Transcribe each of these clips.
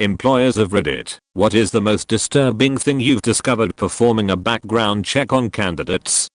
Employers of Reddit, what is the most disturbing thing you've discovered performing a background check on candidates?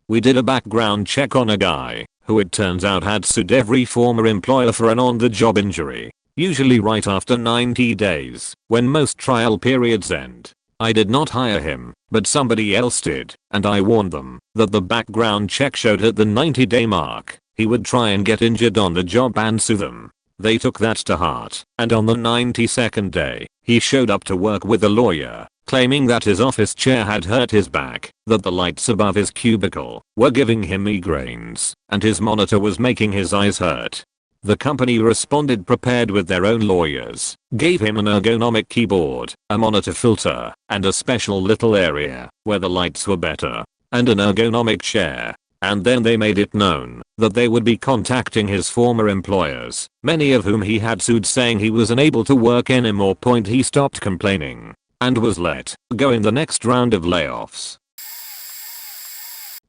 We did a background check on a guy who it turns out had sued every former employer for an on-the-job injury, usually right after 90 days, when most trial periods end. I did not hire him, but somebody else did, and I warned them that the background check showed at the 90-day mark he would try and get injured on the job and sue them. They took that to heart, and on the 92nd day, he showed up to work with a lawyer, claiming that his office chair had hurt his back, that the lights above his cubicle were giving him migraines, and his monitor was making his eyes hurt. The company responded prepared with their own lawyers, gave him an ergonomic keyboard, a monitor filter, and a special little area where the lights were better, and an ergonomic chair. And then they made it known that they would be contacting his former employers, many of whom he had sued, saying he was unable to work anymore. He stopped complaining and was let go in the next round of layoffs.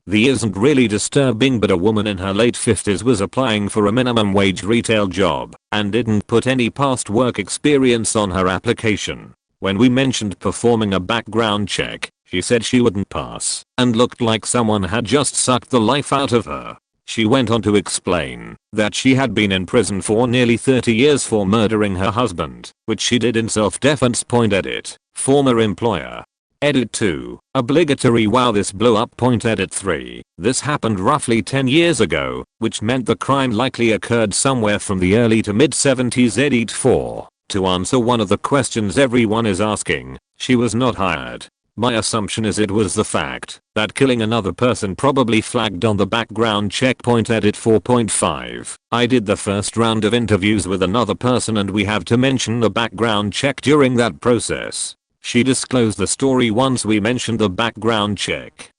The isn't really disturbing, but a woman in her late 50s was applying for a minimum wage retail job and didn't put any past work experience on her application. When we mentioned performing a background check, she said she wouldn't pass and looked like someone had just sucked the life out of her. She went on to explain that she had been in prison for nearly 30 years for murdering her husband, which she did in self-defense. Edit. Former employer. Edit 2. Obligatory. Wow, this blew up. Edit 3. This happened roughly 10 years ago, which meant the crime likely occurred somewhere from the early to mid 70s. Edit 4. To answer one of the questions everyone is asking, she was not hired. My assumption is it was the fact that killing another person probably flagged on the background check. Edit 4.5. I did the first round of interviews with another person, and we have to mention the background check during that process. She disclosed the story once we mentioned the background check.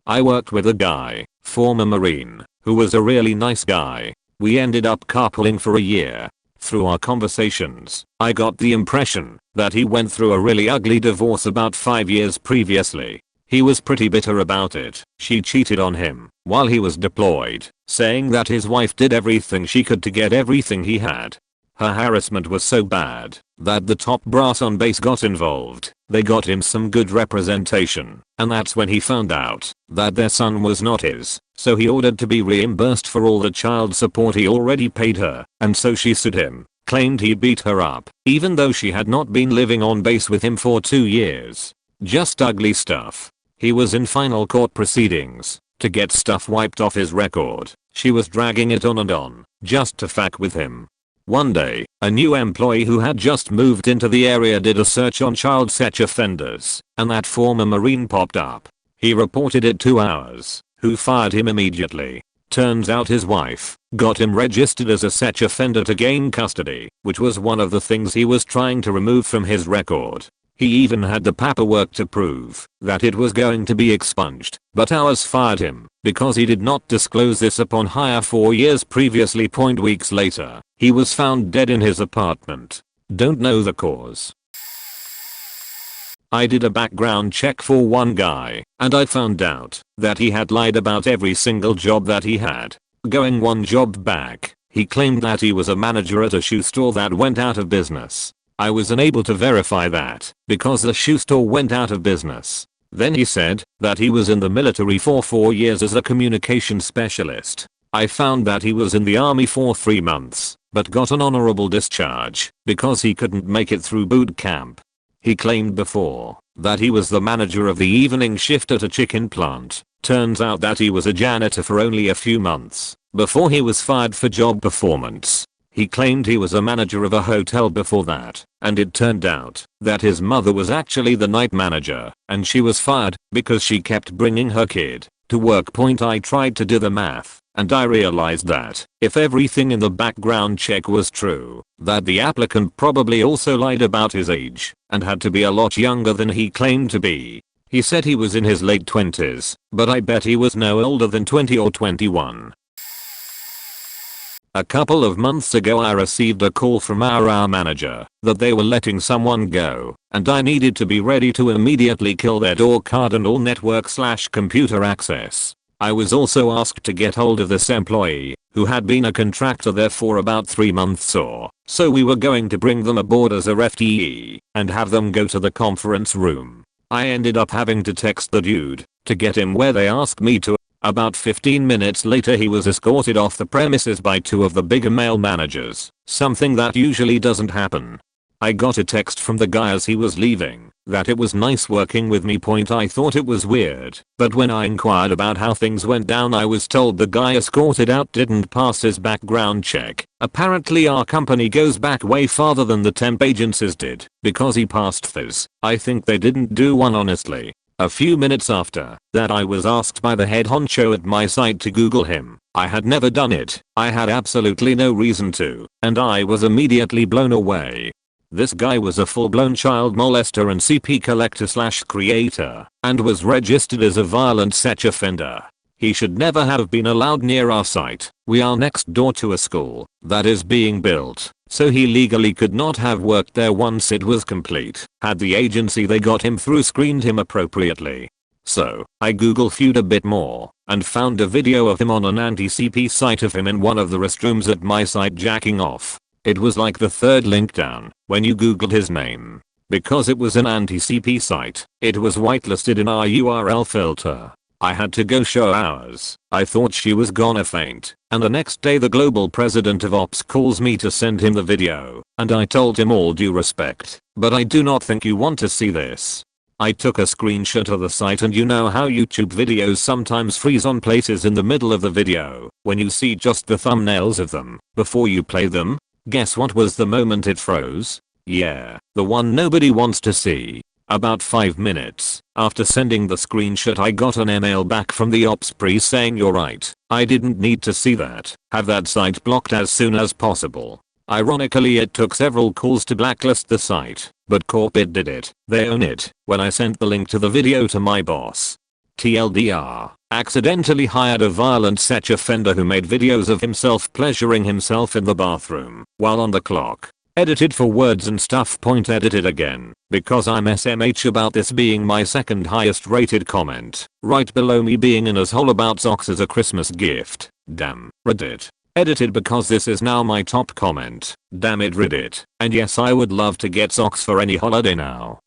I worked with a guy, former Marine, who was a really nice guy. We ended up carpooling for a year. Through our conversations, I got the impression that he went through a really ugly divorce about 5 years previously. He was pretty bitter about it. She cheated on him while he was deployed, saying that his wife did everything she could to get everything he had. Her harassment was so bad that the top brass on base got involved. They got him some good representation, and that's when he found out that their son was not his, so he ordered to be reimbursed for all the child support he already paid her, and so she sued him, claimed he beat her up, even though she had not been living on base with him for 2 years. Just ugly stuff. He was in final court proceedings to get stuff wiped off his record. She was dragging it on and on, just to fuck with him. One day, a new employee who had just moved into the area did a search on child sex offenders, and that former Marine popped up. He reported it to ours, who fired him immediately. Turns out his wife got him registered as a sex offender to gain custody, which was one of the things he was trying to remove from his record. He even had the paperwork to prove that it was going to be expunged, but ours fired him because he did not disclose this upon hire 4 years previously. Weeks later, he was found dead in his apartment. Don't know the cause. I did a background check for one guy, and I found out that he had lied about every single job that he had. Going one job back, he claimed that he was a manager at a shoe store that went out of business. I was unable to verify that because the shoe store went out of business. Then he said that he was in the military for 4 years as a communication specialist. I found that he was in the army for 3 months, but got an honorable discharge because he couldn't make it through boot camp. He claimed before that he was the manager of the evening shift at a chicken plant. Turns out that he was a janitor for only a few months before he was fired for job performance. He claimed he was a manager of a hotel before that, and it turned out that his mother was actually the night manager, and she was fired because she kept bringing her kid to work. I tried to do the math, and I realized that if everything in the background check was true, that the applicant probably also lied about his age and had to be a lot younger than he claimed to be. He said he was in his late 20s, but I bet he was no older than 20 or 21. A couple of months ago I received a call from our manager that they were letting someone go, and I needed to be ready to immediately kill their door card and all network/computer access. I was also asked to get hold of this employee, who had been a contractor there for about 3 months or so. We were going to bring them aboard as a FTE and have them go to the conference room. I ended up having to text the dude to get him where they asked me to. About 15 minutes later he was escorted off the premises by 2 of the bigger male managers, something that usually doesn't happen. I got a text from the guy as he was leaving that it was nice working with me. I thought it was weird, but when I inquired about how things went down I was told the guy escorted out didn't pass his background check. Apparently our company goes back way farther than the temp agencies did because he passed those. I think they didn't do one honestly. A few minutes after that I was asked by the head honcho at my site to Google him. I had never done it. I had absolutely no reason to, and I was immediately blown away. This guy was a full-blown child molester and CP collector/creator, and was registered as a violent sex offender. He should never have been allowed near our site. We are next door to a school that is being built, so he legally could not have worked there once it was complete. Had the agency they got him through screened him appropriately. So, I Google viewed a bit more and found a video of him on an anti-CP site of him in one of the restrooms at my site jacking off. It was like the third link down when you googled his name. Because it was an anti-CP site, it was whitelisted in our URL filter. I had to go show ours. I thought she was gonna faint, and the next day the global president of ops calls me to send him the video, and I told him all due respect, but I do not think you want to see this. I took a screenshot of the site, and you know how YouTube videos sometimes freeze on places in the middle of the video when you see just the thumbnails of them before you play them? Guess what was the moment it froze? Yeah, the one nobody wants to see. About 5 minutes after sending the screenshot I got an email back from the ops pre saying you're right, I didn't need to see that, have that site blocked as soon as possible. Ironically it took several calls to blacklist the site, but Corpit did it. They own it. When I sent the link to the video to my boss, TLDR, accidentally hired a violent sex offender who made videos of himself pleasuring himself in the bathroom while on the clock. Edited for words and stuff. Edited again because I'm SMH about this being my second highest rated comment, right below me being an asshole about socks as a Christmas gift. Damn. Reddit. Edited because this is now my top comment. Damn it Reddit. And yes, I would love to get socks for any holiday now.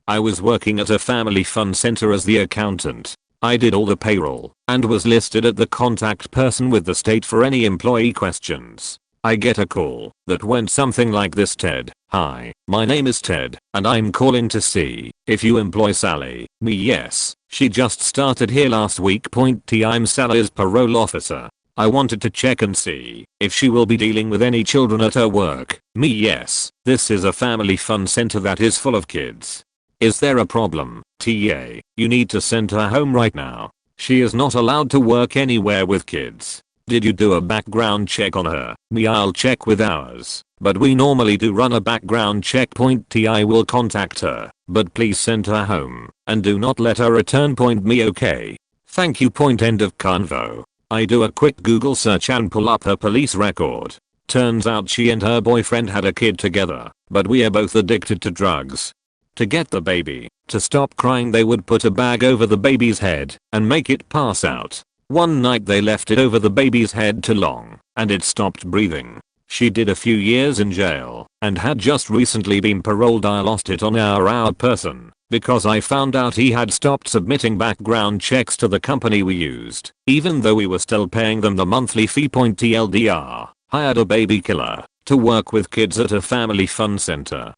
I was working at a family fun center as the accountant. I did all the payroll and was listed at the contact person with the state for any employee questions. I get a call that went something like this: Ted, hi, my name is Ted, and I'm calling to see if you employ Sally. Me, yes, she just started here last week. I'm Sally's parole officer. I wanted to check and see if she will be dealing with any children at her work. Me, yes, this is a family fun center that is full of kids. Is there a problem? TA, you need to send her home right now. She is not allowed to work anywhere with kids. Did you do a background check on her? Me, I'll check with ours, but we normally do run a background check. I will contact her, but please send her home and do not let her return. Me, okay. Thank you. End of convo. I do a quick Google search and pull up her police record. Turns out she and her boyfriend had a kid together, but we are both addicted to drugs. To get the baby to stop crying, they would put a bag over the baby's head and make it pass out. One night they left it over the baby's head too long, and it stopped breathing. She did a few years in jail and had just recently been paroled. I lost it on our person because I found out he had stopped submitting background checks to the company we used, even though we were still paying them the monthly fee. TLDR, hired a baby killer to work with kids at a family fun center.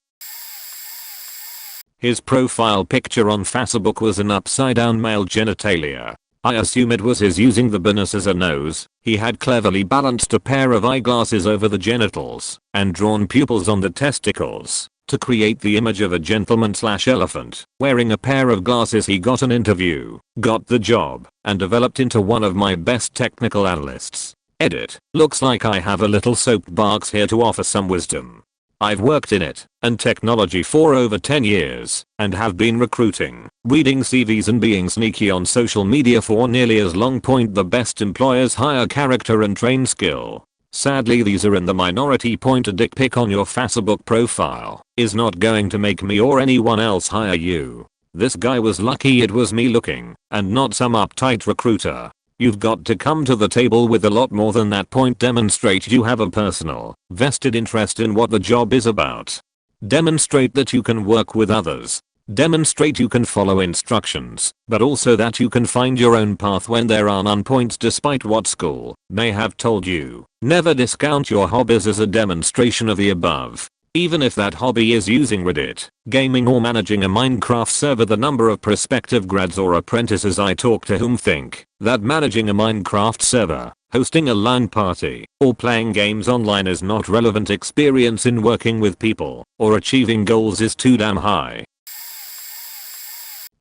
His profile picture on Facebook was an upside down male genitalia. I assume it was his using the penis as a nose. He had cleverly balanced a pair of eyeglasses over the genitals and drawn pupils on the testicles to create the image of a gentleman/elephant wearing a pair of glasses. He got an interview, got the job, and developed into one of my best technical analysts. Edit. Looks like I have a little soapbox here to offer some wisdom. I've worked in it and technology for over 10 years and have been recruiting, reading CVs and being sneaky on social media for nearly as long. The best employers hire character and train skill. Sadly these are in the minority. A dick pic on your Facebook profile is not going to make me or anyone else hire you. This guy was lucky it was me looking and not some uptight recruiter. You've got to come to the table with a lot more than that. Point: demonstrate you have a personal, vested interest in what the job is about. Demonstrate that you can work with others. Demonstrate you can follow instructions, but also that you can find your own path when there are none. Points: despite what school may have told you, never discount your hobbies as a demonstration of the above. Even if that hobby is using Reddit, gaming, or managing a Minecraft server. The number of prospective grads or apprentices I talk to whom think that managing a Minecraft server, hosting a LAN party, or playing games online is not relevant experience in working with people or achieving goals is too damn high.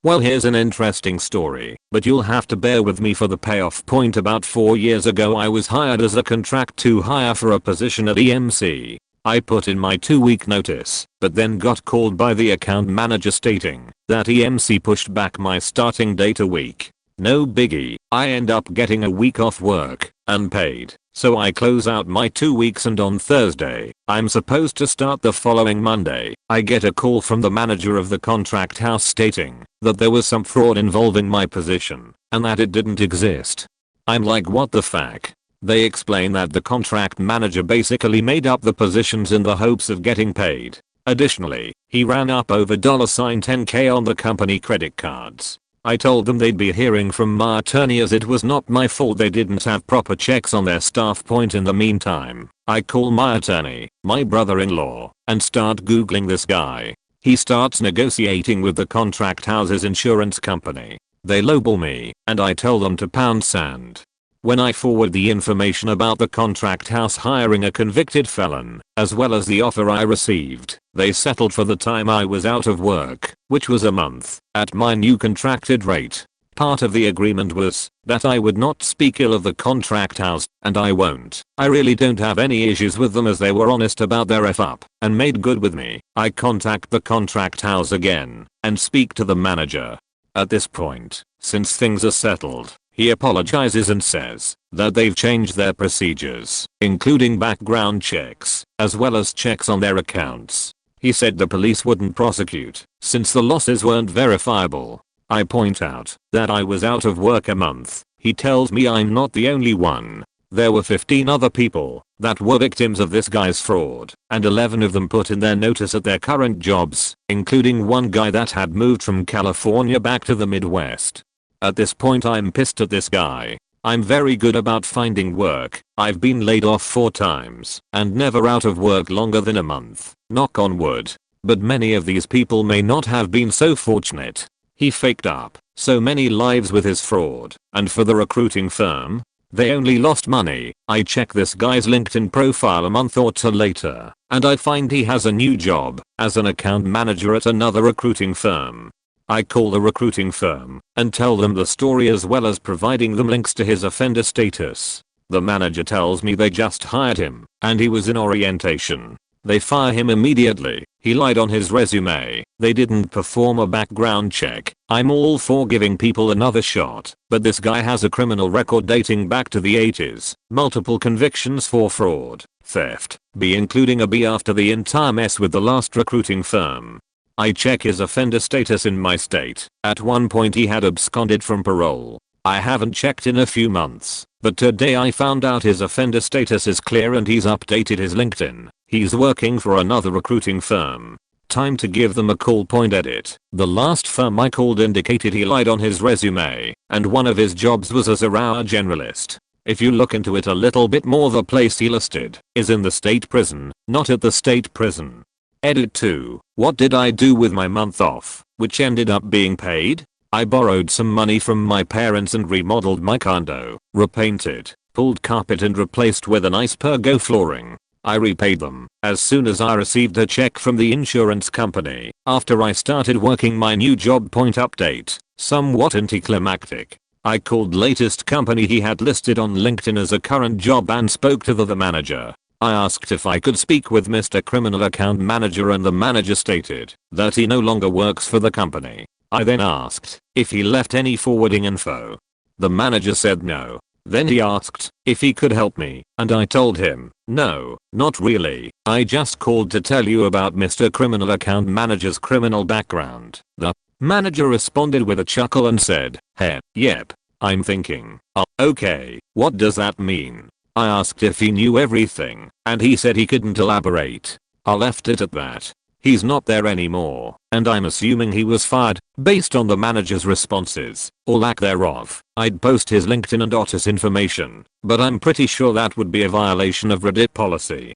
Well, here's an interesting story, but you'll have to bear with me for the payoff. Point: about 4 years ago I was hired as a contract to hire for a position at EMC. I put in my 2-week notice, but then got called by the account manager stating that EMC pushed back my starting date a week. No biggie, I end up getting a week off work, unpaid, so I close out my 2 weeks, and on Thursday, I'm supposed to start the following Monday. I get a call from the manager of the contract house stating that there was some fraud involving my position, and that it didn't exist. I'm like, what the fuck? They explain that the contract manager basically made up the positions in the hopes of getting paid. Additionally, he ran up over $10K on the company credit cards. I told them they'd be hearing from my attorney as it was not my fault they didn't have proper checks on their staff. Point: in the meantime, I call my attorney, my brother-in-law, and start googling this guy. He starts negotiating with the contract house's insurance company. They lowball me, and I tell them to pound sand. When I forward the information about the contract house hiring a convicted felon, as well as the offer I received, they settled for the time I was out of work, which was a month, at my new contracted rate. Part of the agreement was that I would not speak ill of the contract house, and I won't. I really don't have any issues with them as they were honest about their f-up and made good with me. I contact the contract house again and speak to the manager. At this point, since things are settled, he apologizes and says that they've changed their procedures, including background checks, as well as checks on their accounts. He said the police wouldn't prosecute, since the losses weren't verifiable. I point out that I was out of work a month. He tells me I'm not the only one. There were 15 other people that were victims of this guy's fraud, and 11 of them put in their notice at their current jobs, including one guy that had moved from California back to the Midwest. At this point I'm pissed at this guy. I'm very good about finding work. I've been laid off 4 times and never out of work longer than a month, knock on wood. But many of these people may not have been so fortunate. He faked up so many lives with his fraud, and for the recruiting firm, they only lost money. I check this guy's LinkedIn profile a month or 2 later, and I find he has a new job as an account manager at another recruiting firm. I call the recruiting firm and tell them the story as well as providing them links to his offender status. The manager tells me they just hired him and he was in orientation. They fire him immediately. He lied on his resume. They didn't perform a background check. I'm all for giving people another shot, but this guy has a criminal record dating back to the 80s. Multiple convictions for fraud, theft, including a B after the entire mess with the last recruiting firm. I check his offender status in my state. At one point he had absconded from parole. I haven't checked in a few months, but today I found out his offender status is clear and he's updated his LinkedIn. He's working for another recruiting firm. Time to give them a call. Edit. The last firm I called indicated he lied on his resume, and one of his jobs was as a RAW generalist. If you look into it a little bit more, the place he listed is in the state prison, not at the state prison. Edit 2. What did I do with my month off, which ended up being paid? I borrowed some money from my parents and remodeled my condo, repainted, pulled carpet and replaced with a nice pergo flooring. I repaid them as soon as I received a check from the insurance company after I started working my new job. Update. Somewhat anticlimactic. I called latest company he had listed on LinkedIn as a current job and spoke to the manager. I asked if I could speak with Mr. Criminal Account Manager and the manager stated that he no longer works for the company. I then asked if he left any forwarding info. The manager said no. Then he asked if he could help me, and I told him, no, not really. I just called to tell you about Mr. Criminal Account Manager's criminal background. The manager responded with a chuckle and said, hey, yep. I'm thinking, oh, okay, what does that mean? I asked if he knew everything, and he said he couldn't elaborate. I left it at that. He's not there anymore, and I'm assuming he was fired, based on the manager's responses, or lack thereof. I'd post his LinkedIn and Otis information, but I'm pretty sure that would be a violation of Reddit policy.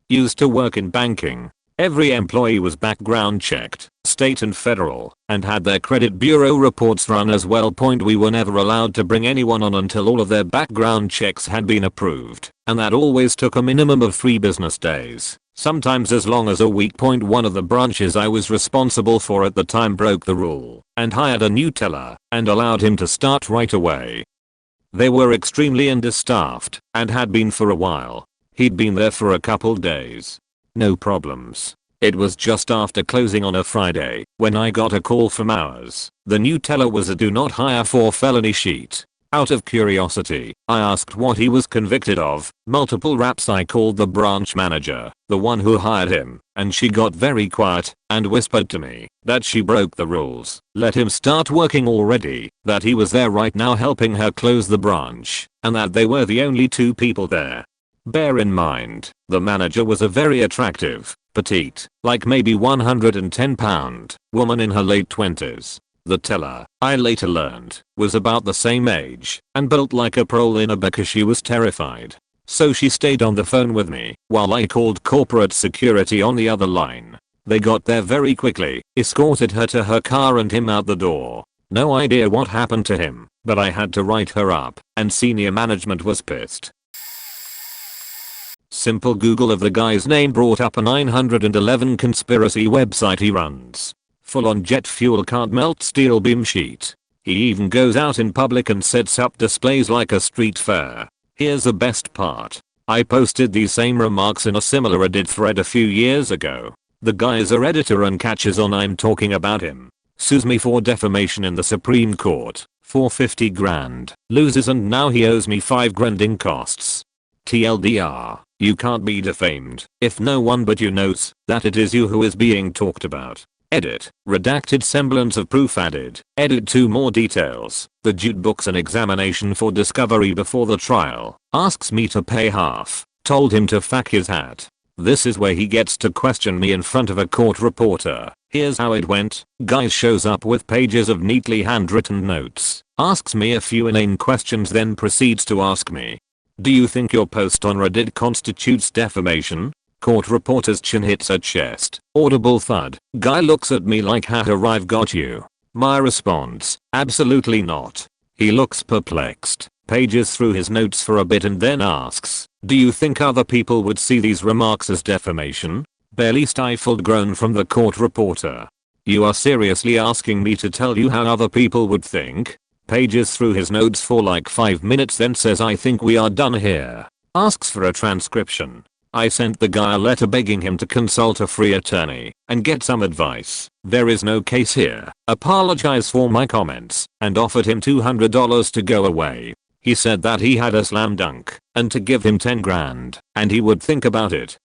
Used to work in banking. Every employee was background checked, state and federal, and had their credit bureau reports run as well. We were never allowed to bring anyone on until all of their background checks had been approved, and that always took a minimum of 3 business days, sometimes as long as a week. One of the branches I was responsible for at the time broke the rule and hired a new teller and allowed him to start right away. They were extremely understaffed and had been for a while. He'd been there for a couple days. No problems. It was just after closing on a Friday when I got a call from ours. The new teller was a do not hire for felony sheet. Out of curiosity, I asked what he was convicted of. Multiple raps. I called the branch manager, the one who hired him, and she got very quiet and whispered to me that she broke the rules, let him start working already, that he was there right now helping her close the branch, and that they were the only 2 people there. Bear in mind, the manager was a very attractive, petite, like maybe 110 pound, woman in her late 20s. The teller, I later learned, was about the same age and built like a proliner because she was terrified. So she stayed on the phone with me while I called corporate security on the other line. They got there very quickly, escorted her to her car and him out the door. No idea what happened to him, but I had to write her up, and senior management was pissed. Simple Google of the guy's name brought up a 911 conspiracy website he runs. Full on jet fuel can't melt steel beam sheet. He even goes out in public and sets up displays like a street fair. Here's the best part. I posted these same remarks in a similar Reddit thread a few years ago. The guy is a redditor and catches on I'm talking about him. Sues me for defamation in the Supreme Court. For 50 grand. Loses and now he owes me 5 grand in costs. TLDR. You can't be defamed if no one but you knows that it is you who is being talked about. Edit. Redacted semblance of proof added. Edit 2 more details. The dude books an examination for discovery before the trial. Asks me to pay half. Told him to fuck his hat. This is where he gets to question me in front of a court reporter. Here's how it went. Guy shows up with pages of neatly handwritten notes. Asks me a few inane questions, then proceeds to ask me, do you think your post on Reddit constitutes defamation? Court reporter's chin hits her chest. Audible thud. Guy looks at me like haha I've got you. My response, absolutely not. He looks perplexed, pages through his notes for a bit and then asks, do you think other people would see these remarks as defamation? Barely stifled groan from the court reporter. You are seriously asking me to tell you how other people would think? Pages through his notes for like 5 minutes, then says I think we are done here. Asks for a transcription. I sent the guy a letter begging him to consult a free attorney and get some advice. There is no case here. Apologize for my comments and offered him $200 to go away. He said that he had a slam dunk and to give him 10 grand and he would think about it.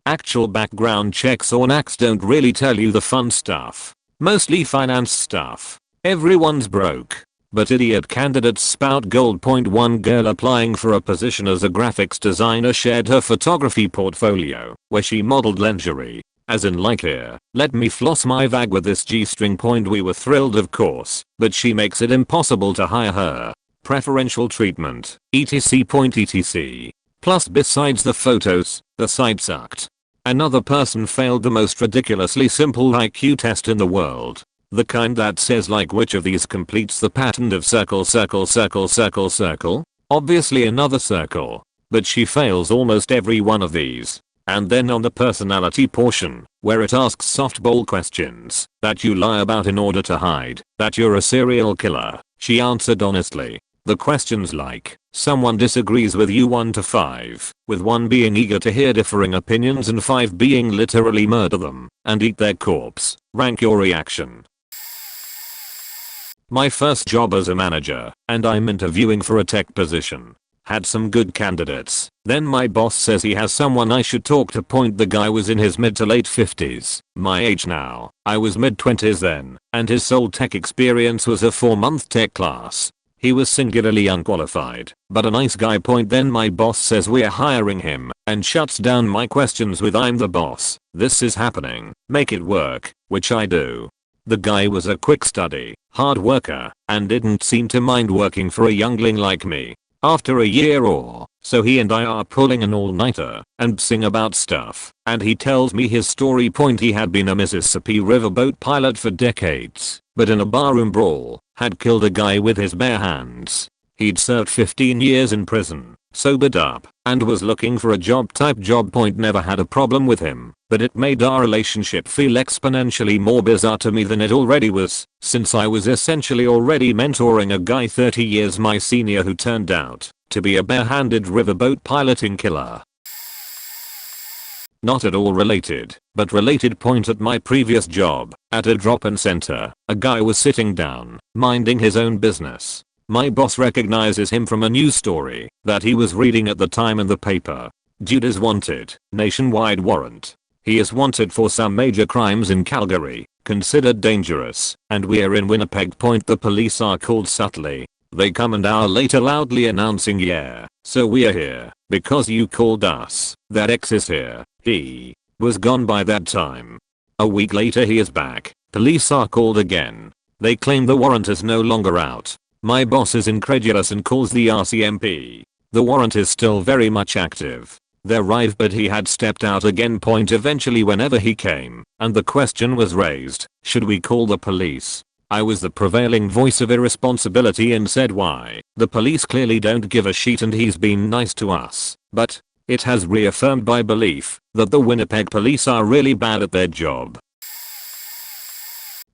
Actual background checks or NACs don't really tell you the fun stuff. Mostly finance stuff. Everyone's broke. But idiot candidates spout gold. One girl applying for a position as a graphics designer shared her photography portfolio where she modeled lingerie. As in like here, let me floss my vag with this G-string. We were thrilled of course, but she makes it impossible to hire her. Preferential treatment, etc. etc. Plus besides the photos, the site sucked. Another person failed the most ridiculously simple IQ test in the world. The kind that says like which of these completes the pattern of circle circle circle circle circle? Obviously another circle. But she fails almost every one of these. And then on the personality portion, where it asks softball questions that you lie about in order to hide that you're a serial killer, she answered honestly. The questions like, someone disagrees with you 1 to 5, with 1 being eager to hear differing opinions and 5 being literally murder them and eat their corpse. Rank your reaction. My first job as a manager, and I'm interviewing for a tech position. Had some good candidates. Then my boss says he has someone I should talk to. The guy was in his mid to late 50s, my age now. I was mid 20s then, and his sole tech experience was a 4-month tech class. He was singularly unqualified, but a nice guy. Then my boss says we're hiring him, and shuts down my questions with "I'm the boss, this is happening, make it work," which I do. The guy was a quick study, hard worker, and didn't seem to mind working for a youngling like me. After a year or so he and I are pulling an all-nighter and psing about stuff, and he tells me his story. He had been a Mississippi riverboat pilot for decades, but in a barroom brawl, had killed a guy with his bare hands. He'd served 15 years in prison, sobered up, and was looking for a job. Never had a problem with him, but it made our relationship feel exponentially more bizarre to me than it already was, since I was essentially already mentoring a guy 30 years my senior who turned out to be a bare-handed riverboat piloting killer. Not at all related, but related. At my previous job, at a drop-in center, a guy was sitting down, minding his own business. My boss recognizes him from a news story that he was reading at the time in the paper. Dude is wanted, nationwide warrant. He is wanted for some major crimes in Calgary, considered dangerous, and we're in Winnipeg. The police are called subtly. They come an hour later loudly announcing, "Yeah, so we're here because you called us. That X is here. He was gone by that time." A week later he is back. Police are called again. They claim the warrant is no longer out. My boss is incredulous and calls the RCMP. The warrant is still very much active. They arrive, but he had stepped out again. Eventually whenever he came, and the question was raised, should we call the police? I was the prevailing voice of irresponsibility and said why. The police clearly don't give a shit and he's been nice to us, but it has reaffirmed my belief that the Winnipeg police are really bad at their job.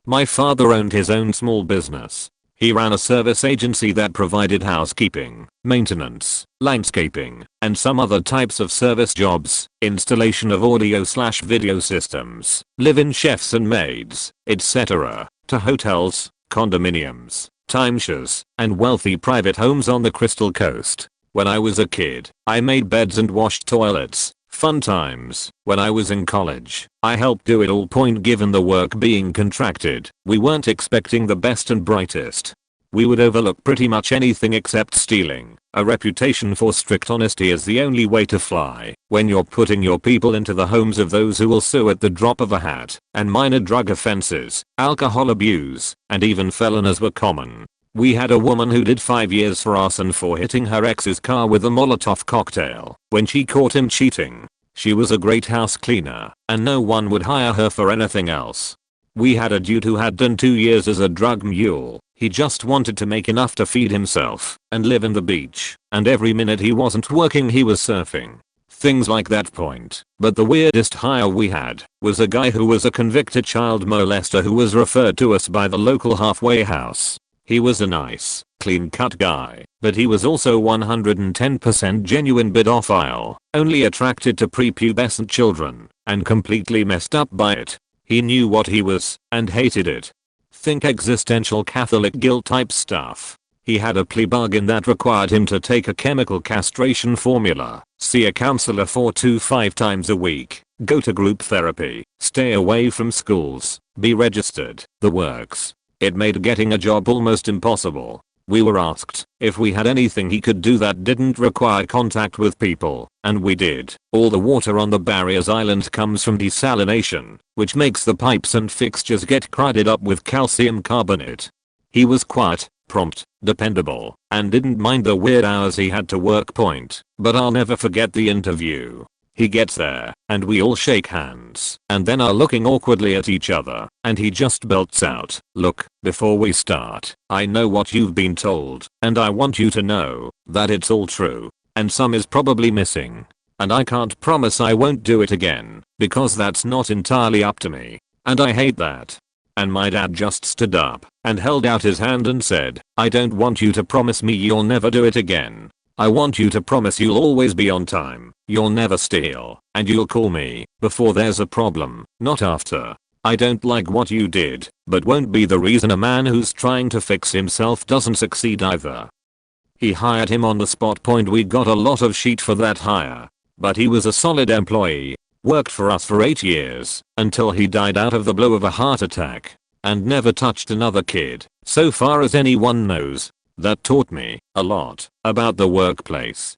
My father owned his own small business. He ran a service agency that provided housekeeping, maintenance, landscaping, and some other types of service jobs, installation of audio/video systems, live-in chefs and maids, etc., to hotels, condominiums, timeshares, and wealthy private homes on the Crystal Coast. When I was a kid, I made beds and washed toilets. Fun times. When I was in college, I helped do it all. Given the work being contracted, we weren't expecting the best and brightest. We would overlook pretty much anything except stealing. A reputation for strict honesty is the only way to fly when you're putting your people into the homes of those who will sue at the drop of a hat, and minor drug offenses, alcohol abuse, and even felonies were common. We had a woman who did 5 years for arson for hitting her ex's car with a Molotov cocktail when she caught him cheating. She was a great house cleaner, and no one would hire her for anything else. We had a dude who had done 2 years as a drug mule. He just wanted to make enough to feed himself and live in the beach, and every minute he wasn't working he was surfing. Things like that. But the weirdest hire we had was a guy who was a convicted child molester who was referred to us by the local halfway house. He was a nice, clean-cut guy, but he was also 110% genuine pedophile, only attracted to prepubescent children, and completely messed up by it. He knew what he was, and hated it. Think existential Catholic guilt type stuff. He had a plea bargain that required him to take a chemical castration formula, see a counselor 4 to 5 times a week, go to group therapy, stay away from schools, be registered, the works. It made getting a job almost impossible. We were asked if we had anything he could do that didn't require contact with people, and we did. All the water on the barriers island comes from desalination, which makes the pipes and fixtures get crowded up with calcium carbonate. He was quiet, prompt, dependable, and didn't mind the weird hours he had to work. But I'll never forget the interview. He gets there, and we all shake hands, and then are looking awkwardly at each other, and he just belts out, "Look, before we start, I know what you've been told, and I want you to know that it's all true, and some is probably missing. And I can't promise I won't do it again, because that's not entirely up to me, and I hate that." And my dad just stood up and held out his hand and said, "I don't want you to promise me you'll never do it again. I want you to promise you'll always be on time, you'll never steal, and you'll call me before there's a problem, not after. I don't like what you did, but won't be the reason a man who's trying to fix himself doesn't succeed either." He hired him on the spot. We got a lot of shit for that hire. But he was a solid employee. Worked for us for 8 years until he died out of the blue of a heart attack. And never touched another kid, so far as anyone knows. That taught me a lot about the workplace.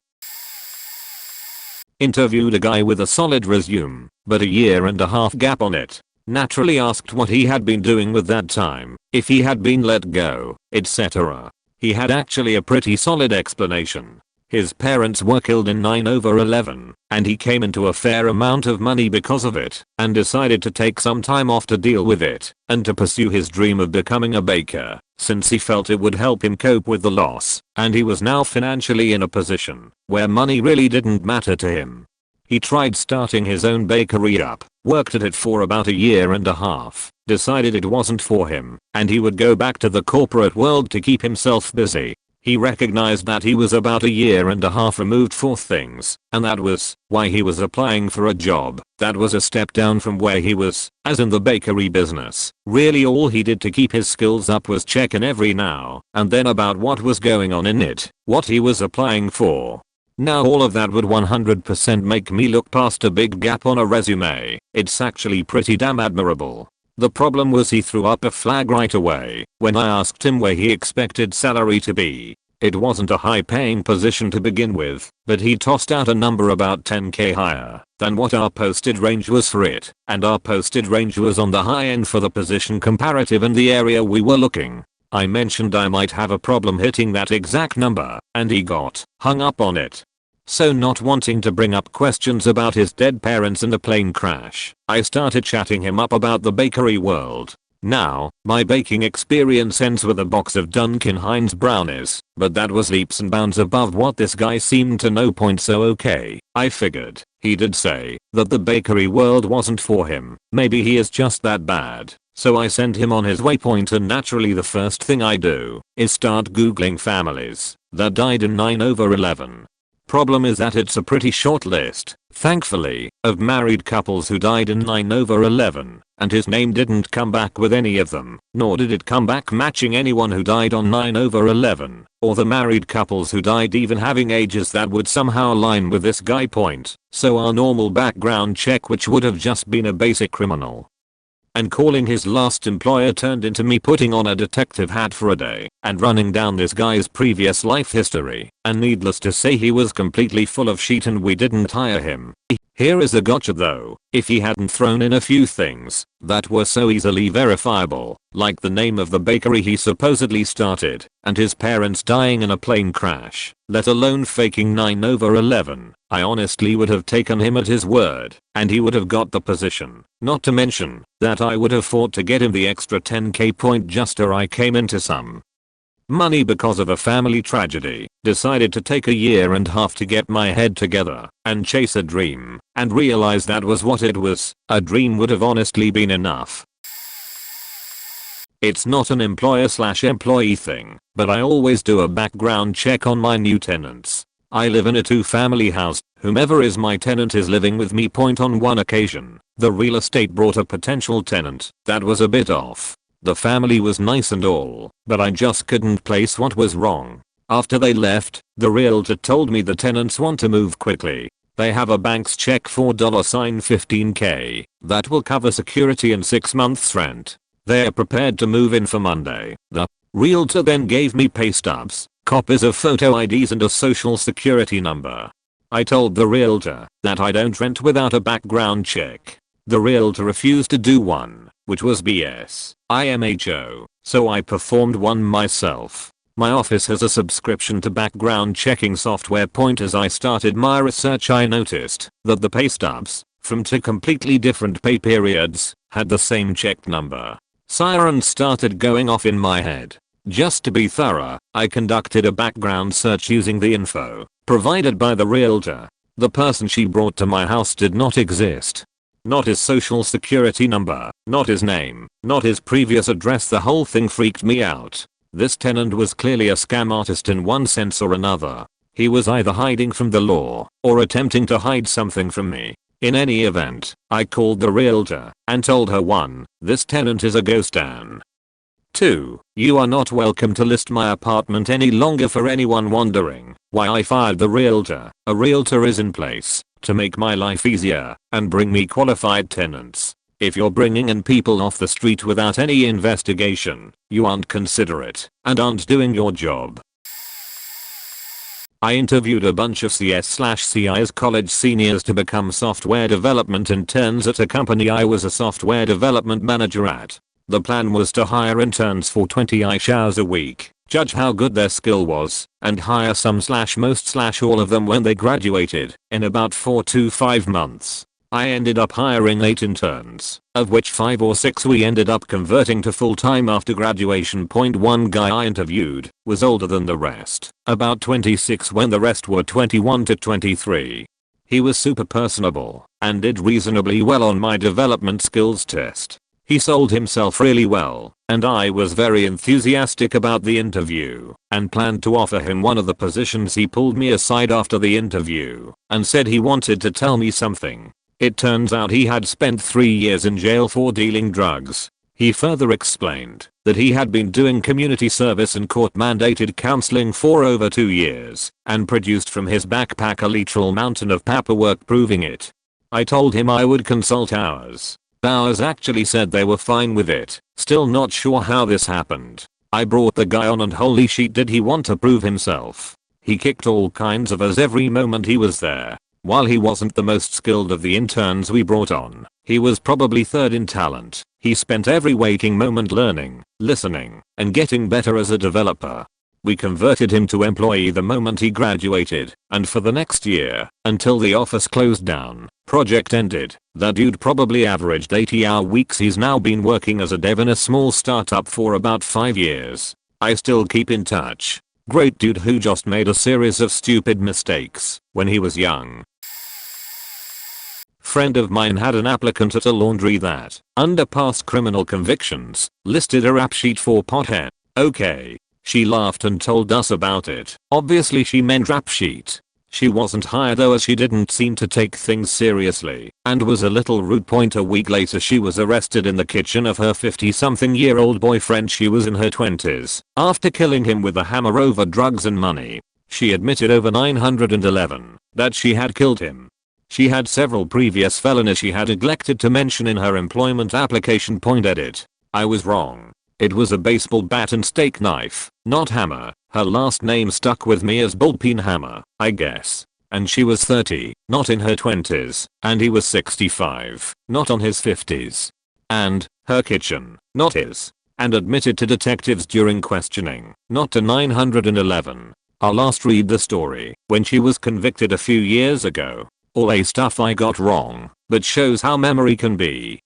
Interviewed a guy with a solid resume, but a 1.5 year gap on it. Naturally asked what he had been doing with that time, if he had been let go, etc. He had actually a pretty solid explanation. His parents were killed in 9/11, and he came into a fair amount of money because of it, and decided to take some time off to deal with it, and to pursue his dream of becoming a baker, since he felt it would help him cope with the loss, and he was now financially in a position where money really didn't matter to him. He tried starting his own bakery up, worked at it for about 1.5 years, decided it wasn't for him, and he would go back to the corporate world to keep himself busy. He recognized that he was about 1.5 years removed for things, and that was why he was applying for a job that was a step down from where he was, as in the bakery business. Really all he did to keep his skills up was check in every now and then about what was going on in it, what he was applying for. Now all of that would 100% make me look past a big gap on a resume. It's actually pretty damn admirable. The problem was he threw up a flag right away when I asked him where he expected salary to be. It wasn't a high paying position to begin with, but he tossed out a number about 10k higher than what our posted range was for it, and our posted range was on the high end for the position comparative in the area we were looking. I mentioned I might have a problem hitting that exact number, and he got hung up on it. So not wanting to bring up questions about his dead parents and a plane crash, I started chatting him up about the bakery world. Now, my baking experience ends with a box of Duncan Hines brownies, but that was leaps and bounds above what this guy seemed to know. So okay, I figured, he did say that the bakery world wasn't for him. Maybe he is just that bad. So I sent him on his way. And naturally the first thing I do is start googling families that died in 9/11. Problem is that it's a pretty short list, thankfully, of married couples who died in 9/11, and his name didn't come back with any of them, nor did it come back matching anyone who died on 9/11, or the married couples who died even having ages that would somehow align with this guy. So our normal background check, which would have just been a basic criminal and calling his last employer, turned into me putting on a detective hat for a day and running down this guy's previous life history, and needless to say he was completely full of shit and we didn't hire him. Here is a gotcha though. If he hadn't thrown in a few things that were so easily verifiable, like the name of the bakery he supposedly started, and his parents dying in a plane crash, let alone faking 9/11, I honestly would have taken him at his word, and he would have got the position. Not to mention that I would have fought to get him the extra 10k just or I came into some money because of a family tragedy, decided to take 1.5 years to get my head together and chase a dream, and realize that was what it was. A dream would have honestly been enough. It's not an employer/employee thing, but I always do a background check on my new tenants. I live in a 2-family house. Whomever is my tenant is living with me. On one occasion, the real estate brought a potential tenant that was a bit off. The family was nice and all, but I just couldn't place what was wrong. After they left, the realtor told me the tenants want to move quickly. They have a bank's check for $15k that will cover security and 6 months rent. They are prepared to move in for Monday. The realtor then gave me pay stubs, copies of photo IDs and a social security number. I told the realtor that I don't rent without a background check. The realtor refused to do one, which was BS. IMHO, so I performed one myself. My office has a subscription to background checking software. As I started my research, I noticed that the pay stubs from 2 completely different pay periods had the same check number. Sirens started going off in my head. Just to be thorough, I conducted a background search using the info provided by the realtor. The person she brought to my house did not exist. Not his social security number, not his name, not his previous address. The whole thing freaked me out. This tenant was clearly a scam artist in one sense or another. He was either hiding from the law or attempting to hide something from me. In any event, I called the realtor and told her 1. This tenant is a ghost, and 2. You are not welcome to list my apartment any longer for anyone wondering why I fired the realtor. A realtor is in place to make my life easier and bring me qualified tenants. If you're bringing in people off the street without any investigation, you aren't considerate and aren't doing your job. I interviewed a bunch of CS/CI's college seniors to become software development interns at a company I was a software development manager at. The plan was to hire interns for 20 hours a week, judge how good their skill was, and hire some/most/all of them when they graduated in about 4 to 5 months. I ended up hiring 8 interns, of which 5 or 6 we ended up converting to full-time after graduation. One guy I interviewed was older than the rest, about 26 when the rest were 21 to 23. He was super personable and did reasonably well on my development skills test. He sold himself really well, and I was very enthusiastic about the interview and planned to offer him one of the positions. He pulled me aside after the interview and said he wanted to tell me something. It turns out he had spent 3 years in jail for dealing drugs. He further explained that he had been doing community service and court-mandated counseling for over 2 years and produced from his backpack a literal mountain of paperwork proving it. I told him I would consult ours. Ours actually said they were fine with it. Still not sure how this happened. I brought the guy on and holy shit did he want to prove himself. He kicked all kinds of us every moment he was there. While he wasn't the most skilled of the interns we brought on, he was probably third in talent. He spent every waking moment learning, listening, and getting better as a developer. We converted him to employee the moment he graduated, and for the next year, until the office closed down, project ended, that dude probably averaged 80-hour weeks. He's now been working as a dev in a small startup for about 5 years. I still keep in touch. Great dude who just made a series of stupid mistakes when he was young. Friend of mine had an applicant at a laundry that, under past criminal convictions, listed a rap sheet for pothead. Okay. She laughed and told us about it. Obviously she meant rap sheet. She wasn't hired though as she didn't seem to take things seriously and was a little rude. A week later she was arrested in the kitchen of her 50-something-year-old boyfriend. She was in her 20s after killing him with a hammer over drugs and money. She admitted over 911 that she had killed him. She had several previous felonies she had neglected to mention in her employment application. Edit. I was wrong. It was a baseball bat and steak knife, not hammer. Her last name stuck with me as Bullpen Hammer, I guess. And she was 30, not in her 20s, and he was 65, not on his 50s. And, her kitchen, not his. And admitted to detectives during questioning, not to 911. I'll last read the story when she was convicted a few years ago. All a stuff I got wrong, but shows how memory can be.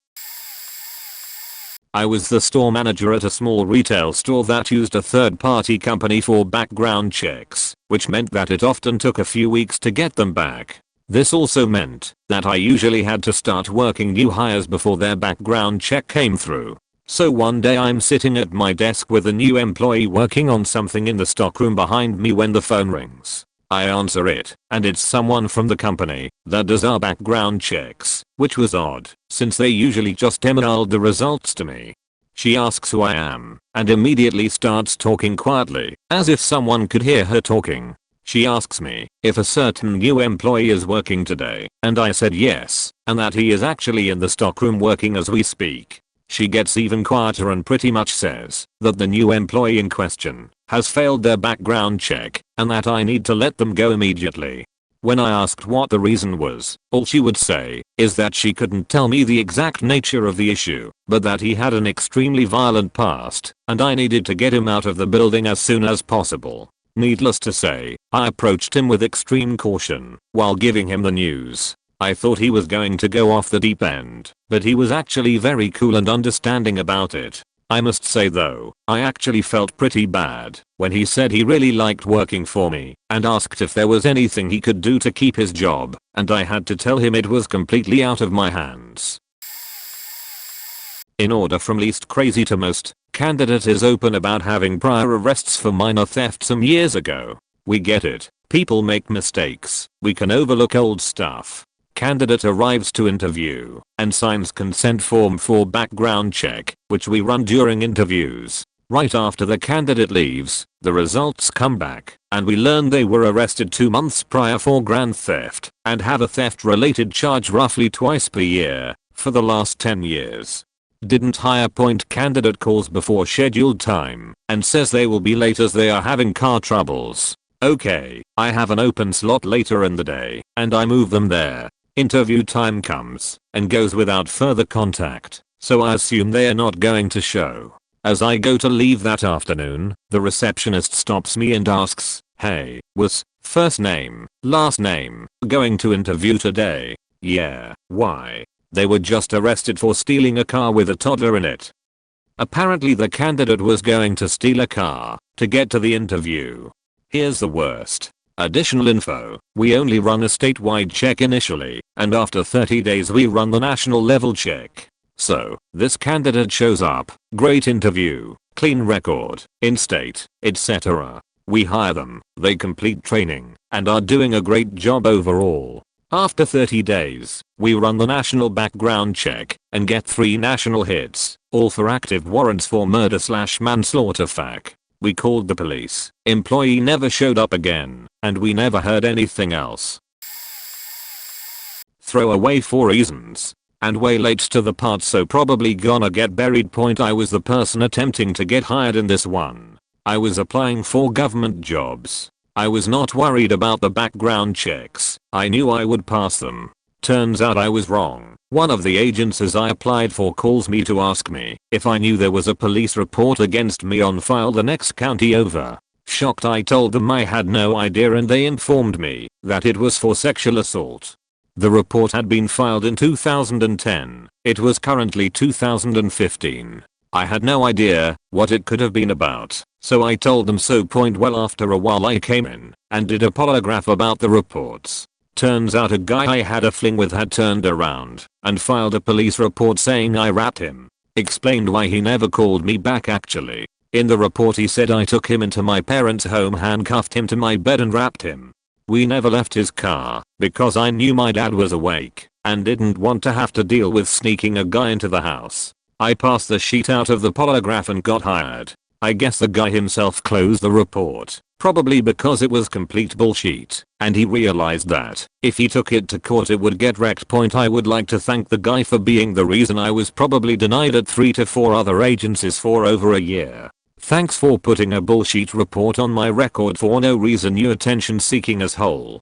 I was the store manager at a small retail store that used a third-party company for background checks, which meant that it often took a few weeks to get them back. This also meant that I usually had to start working new hires before their background check came through. So one day I'm sitting at my desk with a new employee working on something in the stockroom behind me when the phone rings. I answer it, and it's someone from the company that does our background checks, which was odd, since they usually just emailed the results to me. She asks who I am, and immediately starts talking quietly, as if someone could hear her talking. She asks me if a certain new employee is working today, and I said yes, and that he is actually in the stockroom working as we speak. She gets even quieter and pretty much says that the new employee in question has failed their background check and that I need to let them go immediately. When I asked what the reason was, all she would say is that she couldn't tell me the exact nature of the issue, but that he had an extremely violent past and I needed to get him out of the building as soon as possible. Needless to say, I approached him with extreme caution while giving him the news. I thought he was going to go off the deep end, but he was actually very cool and understanding about it. I must say though, I actually felt pretty bad when he said he really liked working for me and asked if there was anything he could do to keep his job, and I had to tell him it was completely out of my hands. In order from least crazy to most, candidate is open about having prior arrests for minor theft some years ago. We get it. People make mistakes. We can overlook old stuff. Candidate arrives to interview and signs consent form for background check, which we run during interviews. Right after the candidate leaves, the results come back, and we learn they were arrested 2 months prior for grand theft and have a theft related charge roughly twice per year for the last 10 years. Didn't hire. Point candidate calls before scheduled time and says they will be late as they are having car troubles. Okay, I have an open slot later in the day and I move them there. Interview time comes and goes without further contact, so I assume they are not going to show. As I go to leave that afternoon, the receptionist stops me and asks, "Hey, was first name, last name, going to interview today?" "Yeah, why?" "They were just arrested for stealing a car with a toddler in it." Apparently the candidate was going to steal a car to get to the interview. Here's the worst. Additional info: we only run a statewide check initially, and after 30 days we run the national level check. So, this candidate shows up, great interview, clean record, in-state, etc. We hire them, they complete training, and are doing a great job overall. After 30 days, we run the national background check and get 3 national hits, all for active warrants for murder/manslaughter. We called the police, employee never showed up again, and we never heard anything else. Throw away for reasons. And way late to the part, so probably gonna get buried. Point: I was the person attempting to get hired in this one. I was applying for government jobs. I was not worried about the background checks. I knew I would pass them. Turns out I was wrong. One of the agencies I applied for calls me to ask me if I knew there was a police report against me on file the next county over. Shocked, I told them I had no idea, and they informed me that it was for sexual assault. The report had been filed in 2010. It was currently 2015. I had no idea what it could have been about, so I told them so. Point: well, after a while I came in and did a polygraph about the reports. Turns out a guy I had a fling with had turned around and filed a police report saying I rapped him. Explained why he never called me back actually. In the report he said I took him into my parents' home, handcuffed him to my bed and rapped him. We never left his car because I knew my dad was awake and didn't want to have to deal with sneaking a guy into the house. I passed the sheet out of the polygraph and got hired. I guess the guy himself closed the report, probably because it was complete bullshit, and he realized that if he took it to court it would get wrecked. Point: I would like to thank the guy for being the reason I was probably denied at 3 to 4 other agencies for over a year. Thanks for putting a bullshit report on my record for no reason, you attention seeking asshole.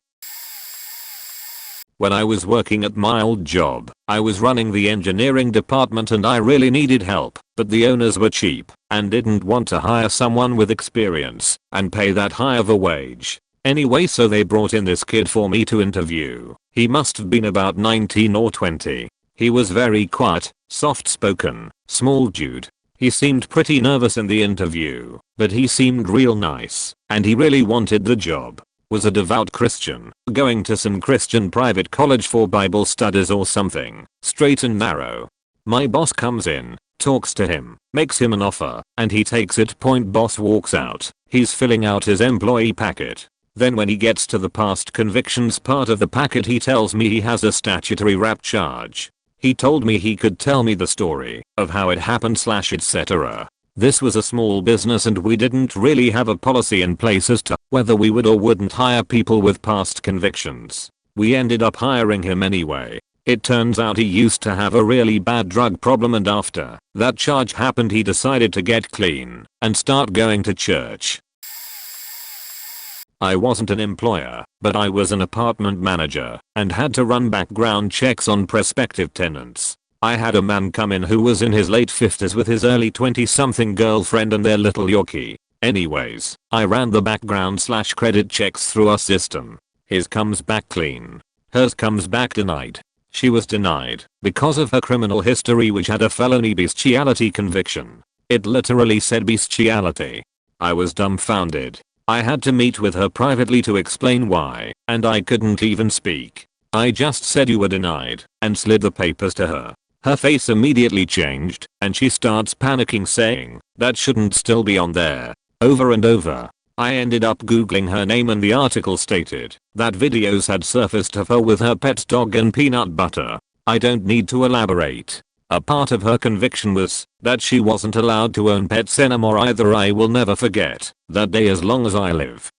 When I was working at my old job, I was running the engineering department and I really needed help, but the owners were cheap and didn't want to hire someone with experience and pay that high of a wage. Anyway, so they brought in this kid for me to interview. He must have been about 19 or 20. He was very quiet, soft-spoken, small dude. He seemed pretty nervous in the interview, but he seemed real nice, and he really wanted the job. Was a devout Christian, going to some Christian private college for Bible studies or something, straight and narrow. My boss comes in, talks to him, makes him an offer, and he takes it. Point: boss walks out, he's filling out his employee packet. Then when he gets to the past convictions part of the packet he tells me he has a statutory rap charge. He told me he could tell me the story of how it happened / etc. This was a small business and we didn't really have a policy in place as to whether we would or wouldn't hire people with past convictions. We ended up hiring him anyway. It turns out he used to have a really bad drug problem, and after that charge happened he decided to get clean and start going to church. I wasn't an employer, but I was an apartment manager and had to run background checks on prospective tenants. I had a man come in who was in his late 50s with his early 20-something girlfriend and their little Yorkie. Anyways, I ran the background / credit checks through our system. His comes back clean. Hers comes back denied. She was denied because of her criminal history, which had a felony bestiality conviction. It literally said bestiality. I was dumbfounded. I had to meet with her privately to explain why, and I couldn't even speak. I just said you were denied and slid the papers to her. Her face immediately changed and she starts panicking, saying that shouldn't still be on there. Over and over. I ended up googling her name and the article stated that videos had surfaced of her with her pet dog and peanut butter. I don't need to elaborate. A part of her conviction was that she wasn't allowed to own pets anymore either. I will never forget that day as long as I live.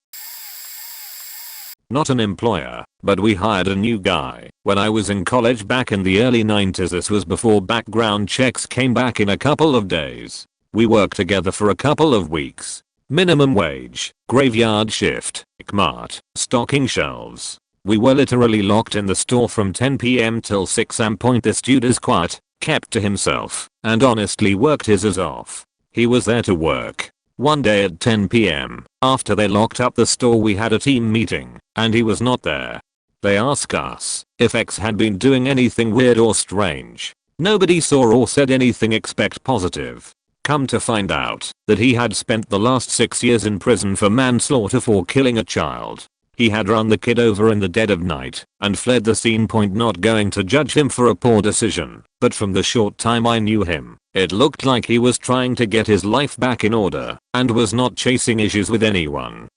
Not an employer, but we hired a new guy when I was in college back in the early 90s. This was before background checks came back in a couple of days. We worked together for a couple of weeks. Minimum wage, graveyard shift, mart, stocking shelves. We were literally locked in the store from 10 PM till 6 am. This dude is quiet, kept to himself, and honestly worked his ass off. He was there to work. One day at 10 PM, after they locked up the store, we had a team meeting, and he was not there. They asked us if X had been doing anything weird or strange. Nobody saw or said anything except positive. Come to find out that he had spent the last 6 years in prison for manslaughter for killing a child. He had run the kid over in the dead of night and fled the scene. Not going to judge him for a poor decision, but from the short time I knew him, it looked like he was trying to get his life back in order and was not chasing issues with anyone.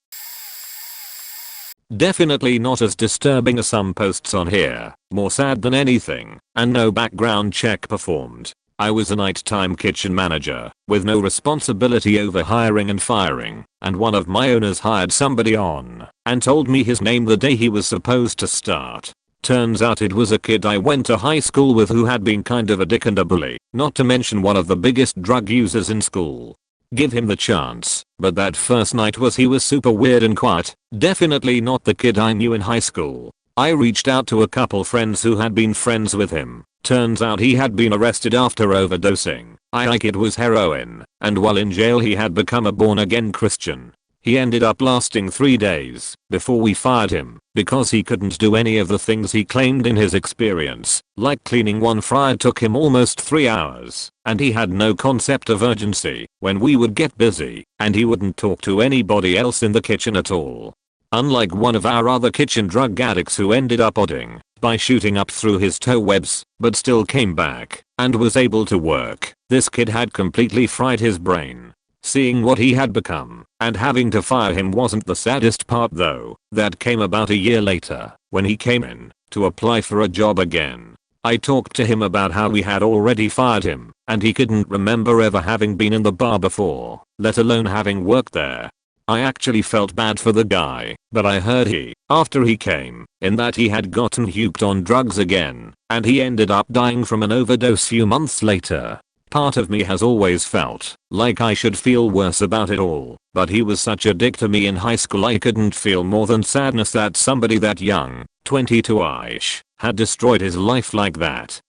Definitely not as disturbing as some posts on here, more sad than anything, and no background check performed. I was a nighttime kitchen manager with no responsibility over hiring and firing, and one of my owners hired somebody on and told me his name the day he was supposed to start. Turns out it was a kid I went to high school with who had been kind of a dick and a bully, not to mention one of the biggest drug users in school. Give him the chance, but that first night he was super weird and quiet, definitely not the kid I knew in high school. I reached out to a couple friends who had been friends with him. Turns out he had been arrested after overdosing. It was heroin, and while in jail he had become a born-again Christian. He ended up lasting 3 days before we fired him because he couldn't do any of the things he claimed in his experience, like cleaning one fryer took him almost 3 hours, and he had no concept of urgency when we would get busy, and he wouldn't talk to anybody else in the kitchen at all. Unlike one of our other kitchen drug addicts who ended up odding by shooting up through his tow webs, but still came back and was able to work, this kid had completely fried his brain. Seeing what he had become and having to fire him wasn't the saddest part though. That came about a year later when he came in to apply for a job again. I talked to him about how we had already fired him and he couldn't remember ever having been in the bar before, let alone having worked there. I actually felt bad for the guy, but I heard after he came in that he had gotten hooked on drugs again, and he ended up dying from an overdose few months later. Part of me has always felt like I should feel worse about it all, but he was such a dick to me in high school I couldn't feel more than sadness that somebody that young, 22-ish, had destroyed his life like that.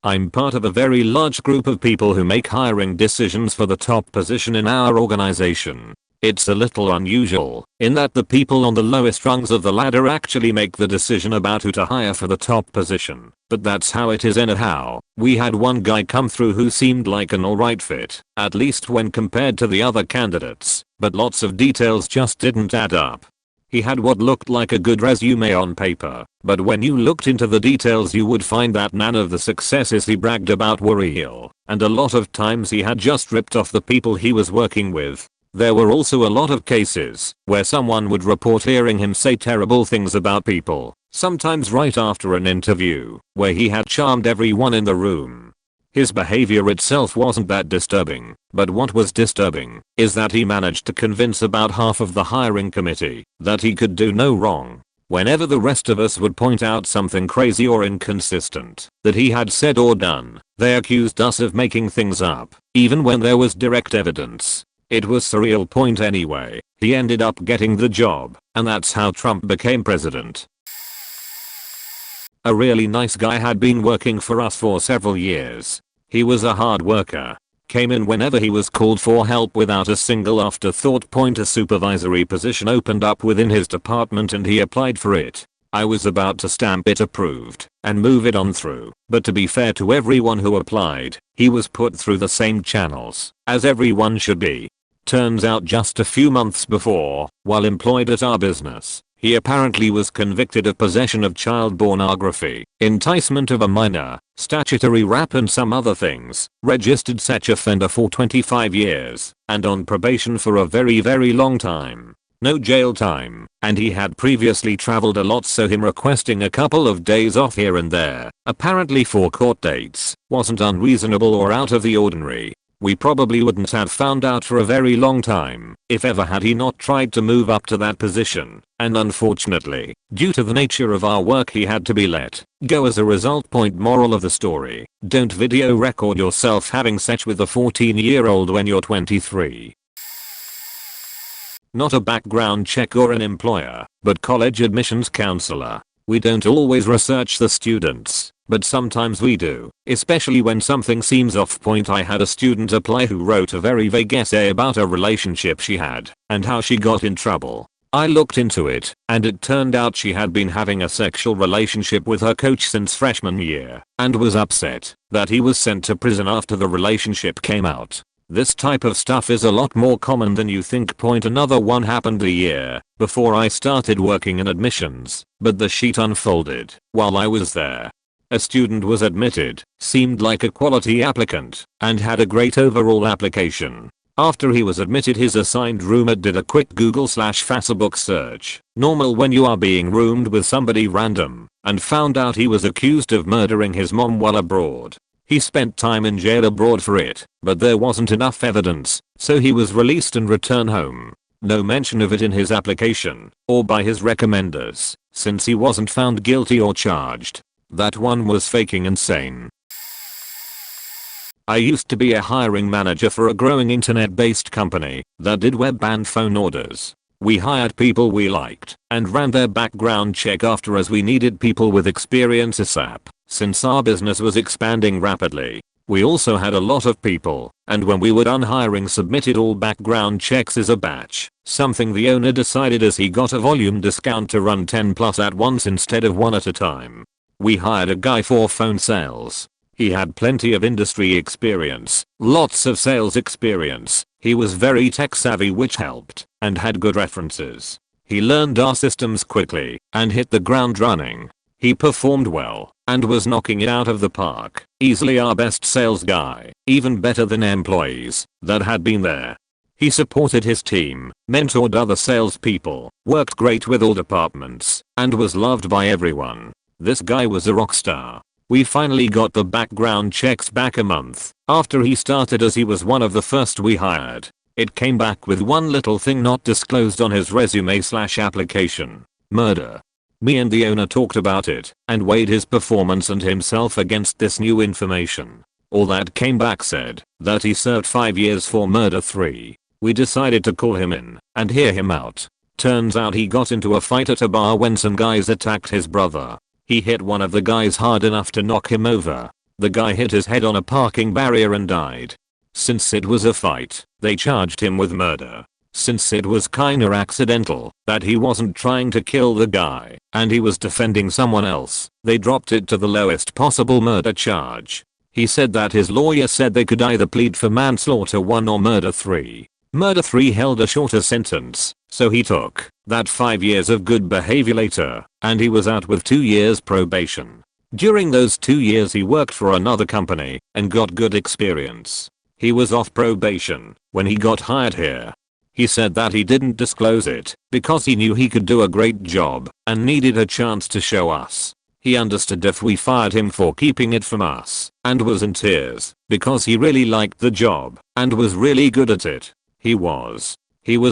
I'm part of a very large group of people who make hiring decisions for the top position in our organization. It's a little unusual in that the people on the lowest rungs of the ladder actually make the decision about who to hire for the top position, but that's how it is anyhow. We had one guy come through who seemed like an alright fit, at least when compared to the other candidates, but lots of details just didn't add up. He had what looked like a good resume on paper, but when you looked into the details you would find that none of the successes he bragged about were real, and a lot of times he had just ripped off the people he was working with. There were also a lot of cases where someone would report hearing him say terrible things about people, sometimes right after an interview, where he had charmed everyone in the room. His behavior itself wasn't that disturbing, but what was disturbing is that he managed to convince about half of the hiring committee that he could do no wrong. Whenever the rest of us would point out something crazy or inconsistent that he had said or done, they accused us of making things up, even when there was direct evidence. It was surreal. Anyway, he ended up getting the job, and that's how Trump became president. A really nice guy had been working for us for several years. He was a hard worker. Came in whenever he was called for help without a single afterthought. A supervisory position opened up within his department and he applied for it. I was about to stamp it approved and move it on through, but to be fair to everyone who applied, he was put through the same channels as everyone should be. Turns out just a few months before, while employed at our business, he apparently was convicted of possession of child pornography, enticement of a minor, statutory rape and some other things, registered such offender for 25 years, and on probation for a very long time. no jail time, and he had previously traveled a lot, so him requesting a couple of days off here and there, apparently for court dates, wasn't unreasonable or out of the ordinary. We probably wouldn't have found out for a very long time, if ever, had he not tried to move up to that position, and unfortunately, due to the nature of our work, he had to be let go as a result. Point moral of the story: don't video record yourself having sex with a 14-year-old when you're 23. Not a background check or an employer, but college admissions counselor. We don't always research the students, but sometimes we do, especially when something seems off point. I had a student apply who wrote a very vague essay about a relationship she had and how she got in trouble. I looked into it, and it turned out she had been having a sexual relationship with her coach since freshman year and was upset that he was sent to prison after the relationship came out. This type of stuff is a lot more common than you think. Another one happened a year before I started working in admissions, but the sheet unfolded while I was there. A student was admitted, seemed like a quality applicant, and had a great overall application. After he was admitted, his assigned roommate did a quick Google/Facebook search, normal when you are being roomed with somebody random, and found out he was accused of murdering his mom while abroad. He spent time in jail abroad for it, but there wasn't enough evidence, so he was released and returned home. No mention of it in his application, or by his recommenders, since he wasn't found guilty or charged. That one was faking insane. I used to be a hiring manager for a growing internet-based company that did web and phone orders. We hired people we liked and ran their background check after, as we needed people with experience ASAP, since our business was expanding rapidly. We also had a lot of people, and when we were done hiring, submitted all background checks as a batch, something the owner decided as he got a volume discount to run 10 plus at once instead of one at a time. We hired a guy for phone sales. He had plenty of industry experience, lots of sales experience. He was very tech savvy, which helped, and had good references. He learned our systems quickly and hit the ground running. He performed well and was knocking it out of the park. Easily our best sales guy, even better than employees that had been there. He supported his team, mentored other salespeople, worked great with all departments, and was loved by everyone. This guy was a rock star. We finally got the background checks back a month after he started, as he was one of the first we hired. It came back with one little thing not disclosed on his resume/application: murder. Me and the owner talked about it and weighed his performance and himself against this new information. All that came back said that he served 5 years for murder 3. We decided to call him in and hear him out. Turns out he got into a fight at a bar when some guys attacked his brother. He hit one of the guys hard enough to knock him over. The guy hit his head on a parking barrier and died. Since it was a fight, they charged him with murder. Since it was kinda accidental that he wasn't trying to kill the guy and he was defending someone else, they dropped it to the lowest possible murder charge. He said that his lawyer said they could either plead for manslaughter 1 or murder 3. Murder 3 held a shorter sentence, so he took that 5 years of good behavior later, and he was out with 2 years probation. During those 2 years he worked for another company and got good experience. He was off probation when he got hired here. He said that he didn't disclose it because he knew he could do a great job and needed a chance to show us. He understood if we fired him for keeping it from us, and was in tears because he really liked the job and was really good at it. He was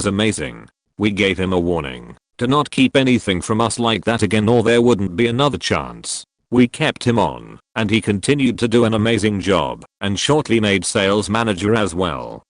amazing. We gave him a warning to not keep anything from us like that again, or there wouldn't be another chance. We kept him on, and he continued to do an amazing job, and shortly made sales manager as well.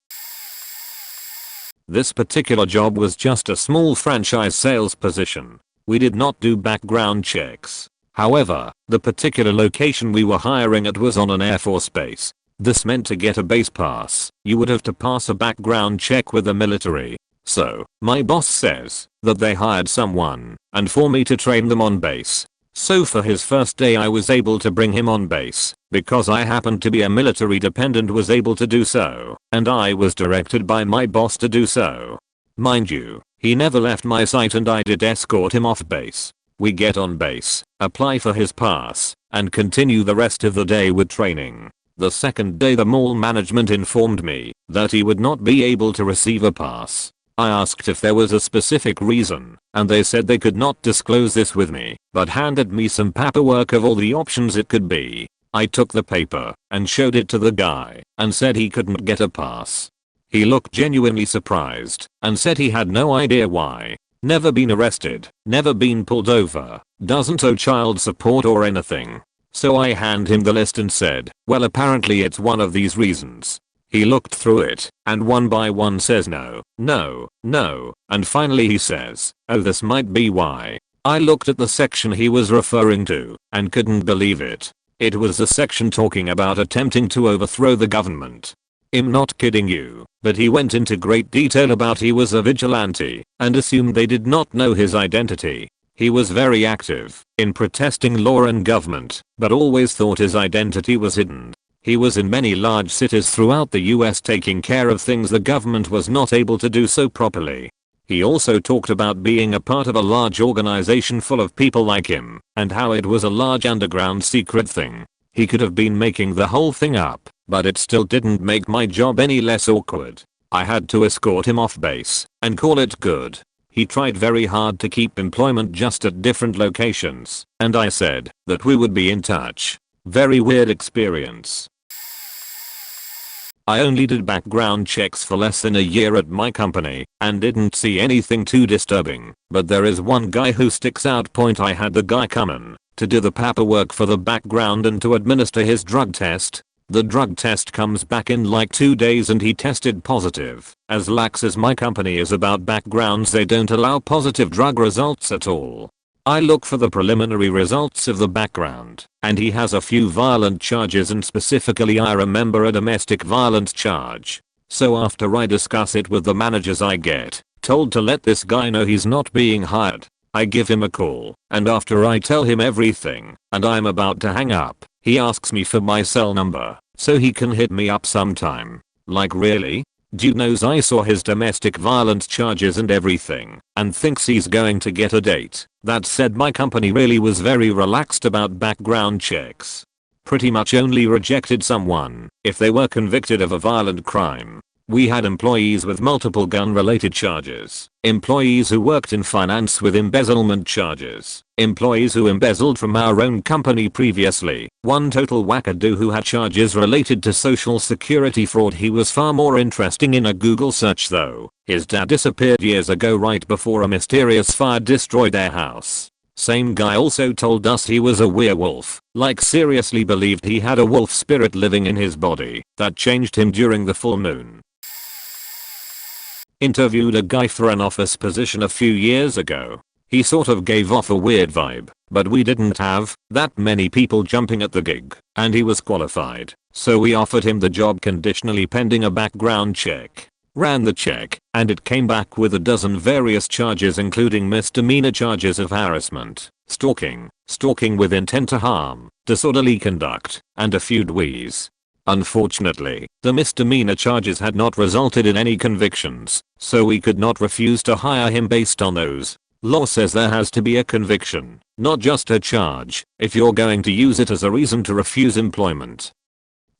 This particular job was just a small franchise sales position. We did not do background checks. However, the particular location we were hiring at was on an Air Force base. This meant to get a base pass, you would have to pass a background check with the military. So, my boss says that they hired someone and for me to train them on base. So for his first day I was able to bring him on base because I happened to be a military dependent, was able to do so, and I was directed by my boss to do so. Mind you, he never left my site and I did escort him off base. We get on base, apply for his pass, and continue the rest of the day with training. The second day the mall management informed me that he would not be able to receive a pass. I asked if there was a specific reason, and they said they could not disclose this with me, but handed me some paperwork of all the options it could be. I took the paper and showed it to the guy and said he couldn't get a pass. He looked genuinely surprised and said he had no idea why. Never been arrested, never been pulled over, doesn't owe child support or anything. So I handed him the list and said, well, apparently it's one of these reasons. He looked through it and one by one says no, no, no, and finally he says, oh, this might be why. I looked at the section he was referring to and couldn't believe it. It was the section talking about attempting to overthrow the government. I'm not kidding you, but he went into great detail about he was a vigilante and assumed they did not know his identity. He was very active in protesting law and government, but always thought his identity was hidden. He was in many large cities throughout the US taking care of things the government was not able to do so properly. He also talked about being a part of a large organization full of people like him, and how it was a large underground secret thing. He could have been making the whole thing up, but it still didn't make my job any less awkward. I had to escort him off base and call it good. He tried very hard to keep employment just at different locations, and I said that we would be in touch. Very weird experience. I only did background checks for less than a year at my company and didn't see anything too disturbing, but there is one guy who sticks out. I had the guy come in to do the paperwork for the background and to administer his drug test. The drug test comes back in like 2 days and he tested positive. As lax as my company is about backgrounds, they don't allow positive drug results at all. I look for the preliminary results of the background, and he has a few violent charges, and specifically I remember a domestic violence charge. So after I discuss it with the managers, I get told to let this guy know he's not being hired. I give him a call, and after I tell him everything and I'm about to hang up, he asks me for my cell number so he can hit me up sometime. Like, really? Dude knows I saw his domestic violence charges and everything and thinks he's going to get a date. That said, my company really was very relaxed about background checks. Pretty much only rejected someone if they were convicted of a violent crime. We had employees with multiple gun-related charges, employees who worked in finance with embezzlement charges, employees who embezzled from our own company previously, one total wackadoo who had charges related to social security fraud. He was far more interesting in a Google search though. His dad disappeared years ago right before a mysterious fire destroyed their house. Same guy also told us he was a werewolf, like seriously believed he had a wolf spirit living in his body that changed him during the full moon. Interviewed a guy for an office position a few years ago. He sort of gave off a weird vibe, but we didn't have that many people jumping at the gig, and he was qualified, so we offered him the job conditionally pending a background check. Ran the check, and it came back with a dozen various charges, including misdemeanor charges of harassment, stalking with intent to harm, disorderly conduct, and a few dwees. Unfortunately, the misdemeanor charges had not resulted in any convictions, so we could not refuse to hire him based on those. Law says there has to be a conviction, not just a charge, if you're going to use it as a reason to refuse employment.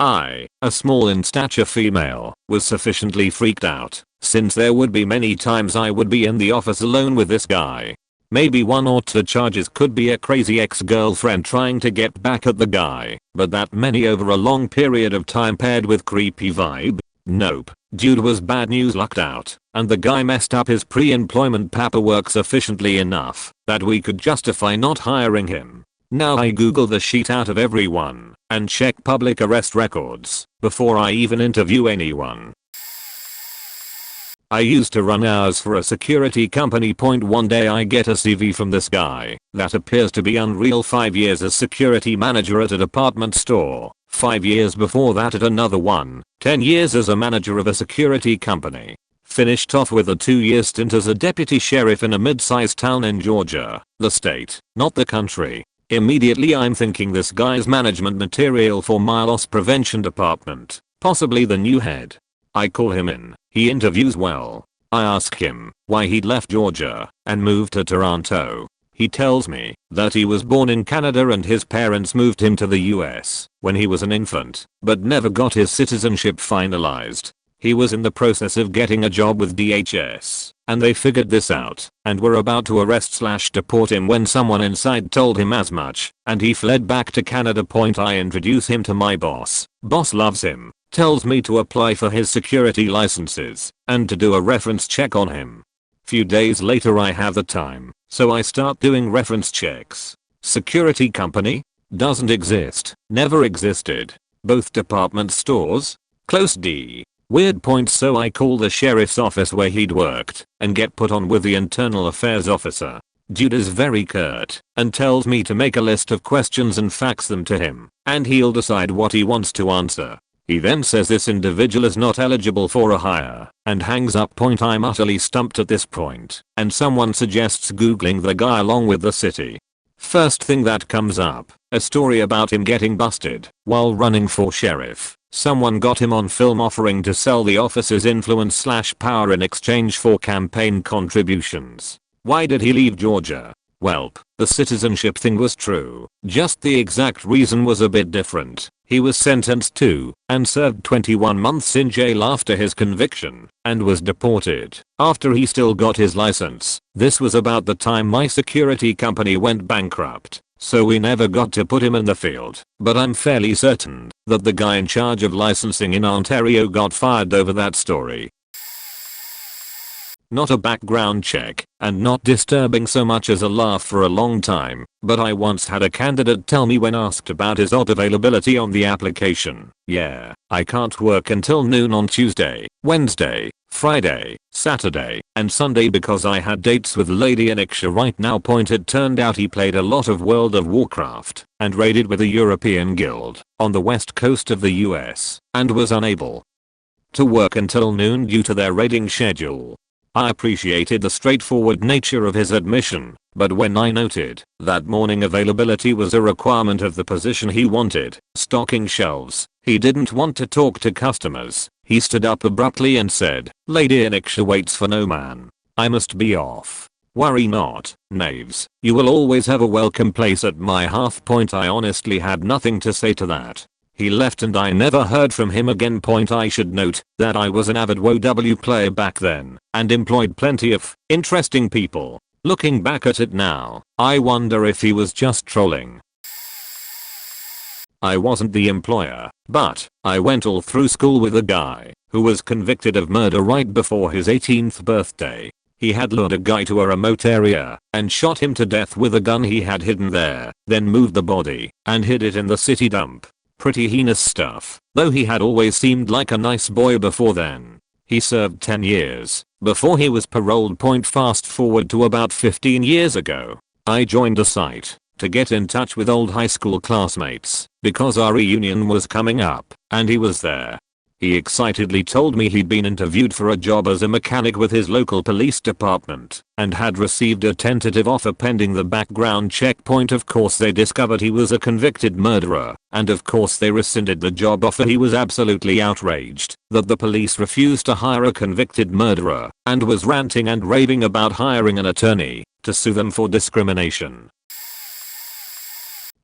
I, a small in stature female, was sufficiently freaked out, since there would be many times I would be in the office alone with this guy. Maybe 1 or 2 charges could be a crazy ex-girlfriend trying to get back at the guy, but that many over a long period of time paired with creepy vibe? Nope. Dude was bad news lucked out, and the guy messed up his pre-employment paperwork sufficiently enough that we could justify not hiring him. Now I Google the shit out of everyone and check public arrest records before I even interview anyone. I used to run hours for a security company. One day I get a CV from this guy that appears to be unreal. 5 years as security manager at a department store, 5 years before that at another one, 10 years as a manager of a security company. Finished off with a 2-year stint as a deputy sheriff in a mid-sized town in Georgia, the state, not the country. Immediately I'm thinking this guy's management material for my loss prevention department, possibly the new head. I call him in, he interviews well. I ask him why he'd left Georgia and moved to Toronto. He tells me that he was born in Canada and his parents moved him to the US when he was an infant, but never got his citizenship finalized. He was in the process of getting a job with DHS, and they figured this out, and were about to arrest/deport him when someone inside told him as much, and he fled back to Canada. I introduce him to my boss. Boss loves him, tells me to apply for his security licenses, and to do a reference check on him. Few days later I have the time, so I start doing reference checks. Security company? Doesn't exist, never existed. Both department stores? Close D. Weird point. So I call the sheriff's office where he'd worked and get put on with the internal affairs officer. Dude is very curt and tells me to make a list of questions and fax them to him, and he'll decide what he wants to answer. He then says this individual is not eligible for a hire and hangs up. I'm utterly stumped at this point, and someone suggests googling the guy along with the city. First thing that comes up, a story about him getting busted while running for sheriff. Someone got him on film offering to sell the office's influence/power in exchange for campaign contributions. Why did he leave Georgia? Welp, the citizenship thing was true, just the exact reason was a bit different. He was sentenced to and served 21 months in jail after his conviction and was deported after he still got his license. This was about the time my security company went bankrupt, so we never got to put him in the field, but I'm fairly certain that the guy in charge of licensing in Ontario got fired over that story. Not a background check, and not disturbing so much as a laugh for a long time, but I once had a candidate tell me when asked about his odd availability on the application, "Yeah, I can't work until noon on Tuesday, Wednesday, Friday, Saturday, and Sunday because I had dates with Lady Aniksha right now." It turned out he played a lot of World of Warcraft and raided with a European guild on the west coast of the US and was unable to work until noon due to their raiding schedule. I appreciated the straightforward nature of his admission, but when I noted that morning availability was a requirement of the position he wanted, stocking shelves, he didn't want to talk to customers. He stood up abruptly and said, "Lady Aniksha waits for no man. I must be off." Worry not, knaves. You will always have a welcome place at my half. I honestly had nothing to say to that. He left and I never heard from him again. I should note that I was an avid WoW player back then and employed plenty of interesting people. Looking back at it now, I wonder if he was just trolling. I wasn't the employer, but I went all through school with a guy who was convicted of murder right before his 18th birthday. He had lured a guy to a remote area and shot him to death with a gun he had hidden there, then moved the body and hid it in the city dump. Pretty heinous stuff, though he had always seemed like a nice boy before then. He served 10 years before he was paroled. Fast forward to about 15 years ago. I joined a site to get in touch with old high school classmates because our reunion was coming up and he was there. He excitedly told me he'd been interviewed for a job as a mechanic with his local police department and had received a tentative offer pending the background check. Of course they discovered he was a convicted murderer, and of course they rescinded the job offer. He was absolutely outraged that the police refused to hire a convicted murderer and was ranting and raving about hiring an attorney to sue them for discrimination.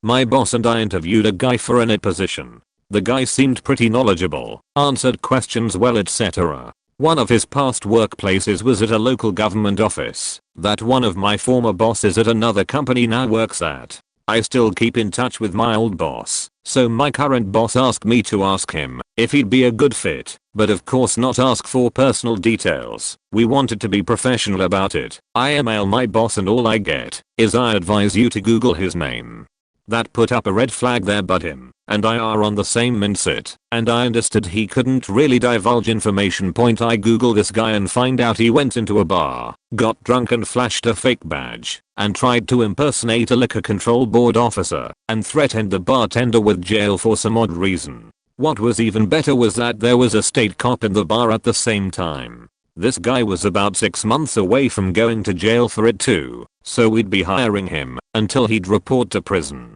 My boss and I interviewed a guy for an IT position. The guy seemed pretty knowledgeable, answered questions well, etc. One of his past workplaces was at a local government office that one of my former bosses at another company now works at. I still keep in touch with my old boss, so my current boss asked me to ask him if he'd be a good fit, but of course not ask for personal details. We wanted to be professional about it. I email my boss and all I get is "I advise you to Google his name." That put up a red flag there, but him and I are on the same mindset, and I understood he couldn't really divulge information. I Google this guy and find out he went into a bar, got drunk and flashed a fake badge, and tried to impersonate a liquor control board officer, and threatened the bartender with jail for some odd reason. What was even better was that there was a state cop in the bar at the same time. This guy was about 6 months away from going to jail for it too, so we'd be hiring him until he'd report to prison.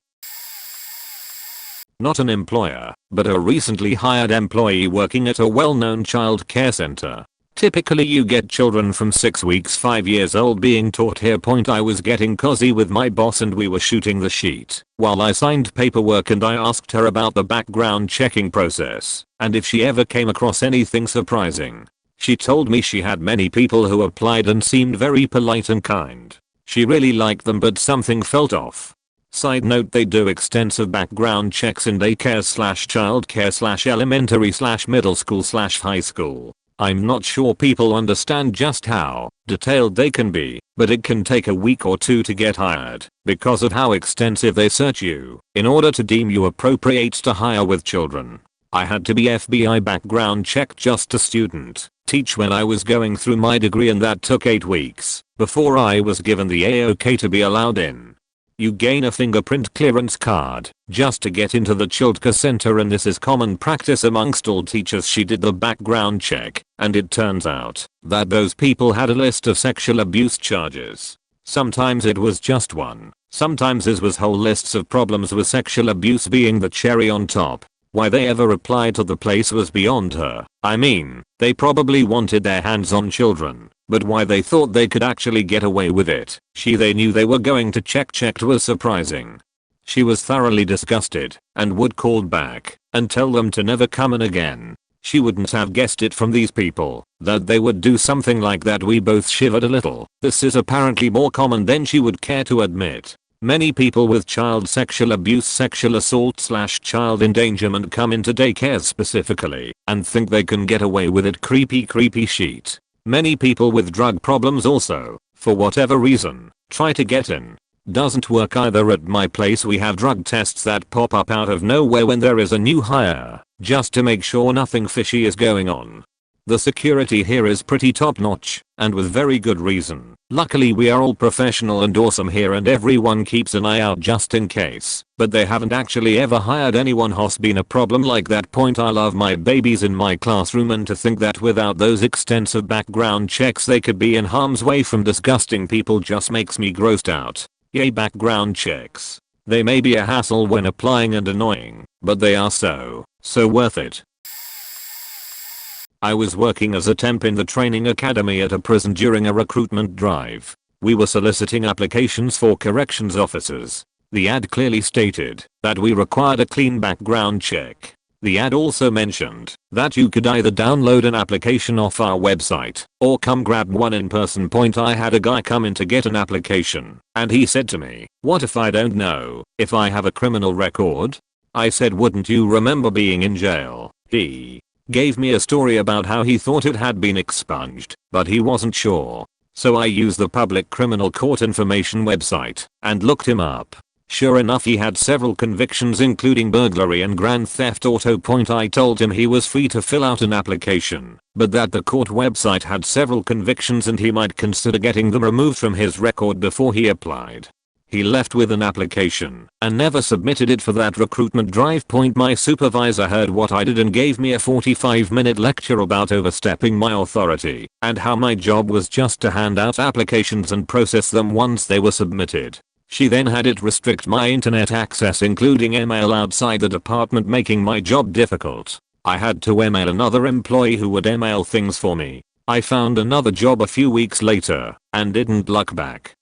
Not an employer, but a recently hired employee working at a well-known child care center. Typically you get children from 6 weeks 5 years old being taught here. I was getting cozy with my boss and we were shooting the sheet while I signed paperwork, and I asked her about the background checking process and if she ever came across anything surprising. She told me she had many people who applied and seemed very polite and kind. She really liked them, but something felt off. Side note, they do extensive background checks in daycare/childcare/elementary/middle school/high school. I'm not sure people understand just how detailed they can be, but it can take a week or two to get hired because of how extensive they search you in order to deem you appropriate to hire with children. I had to be FBI background check just a student teach when I was going through my degree, and that took 8 weeks before I was given the A-OK to be allowed in. You gain a fingerprint clearance card just to get into the childcare center, and this is common practice amongst all teachers. She did the background check and it turns out that those people had a list of sexual abuse charges. Sometimes it was just one, sometimes it was whole lists of problems, with sexual abuse being the cherry on top. Why they ever applied to the place was beyond her. I mean, they probably wanted their hands on children, but why they thought they could actually get away with it, they knew they were going to checked was surprising. She was thoroughly disgusted and would call back and tell them to never come in again. She wouldn't have guessed it from these people that they would do something like that. We both shivered a little. This is apparently more common than she would care to admit. Many people with child sexual abuse, sexual assault/child endangerment come into daycares specifically and think they can get away with it. Creepy sheet. Many people with drug problems also, for whatever reason, try to get in. Doesn't work either. At my place we have drug tests that pop up out of nowhere when there is a new hire, just to make sure nothing fishy is going on. The security here is pretty top notch, and with very good reason. Luckily we are all professional and awesome here, and everyone keeps an eye out just in case, but they haven't actually ever hired anyone who's been a problem like that. I love my babies in my classroom, and to think that without those extensive background checks they could be in harm's way from disgusting people just makes me grossed out. Yay, background checks. They may be a hassle when applying and annoying, but they are so worth it. I was working as a temp in the training academy at a prison during a recruitment drive. We were soliciting applications for corrections officers. The ad clearly stated that we required a clean background check. The ad also mentioned that you could either download an application off our website or come grab one in person. I had a guy come in to get an application, and he said to me, "What if I don't know if I have a criminal record?" I said, "Wouldn't you remember being in jail?" He gave me a story about how he thought it had been expunged, but he wasn't sure. So I used the public criminal court information website and looked him up. Sure enough, he had several convictions including burglary and grand theft auto. I told him he was free to fill out an application, but that the court website had several convictions and he might consider getting them removed from his record before he applied. He left with an application and never submitted it for that recruitment drive. My supervisor heard what I did and gave me a 45-minute lecture about overstepping my authority and how my job was just to hand out applications and process them once they were submitted. She then had it restrict my internet access, including email outside the department, making my job difficult. I had to email another employee who would email things for me. I found another job a few weeks later and didn't look back.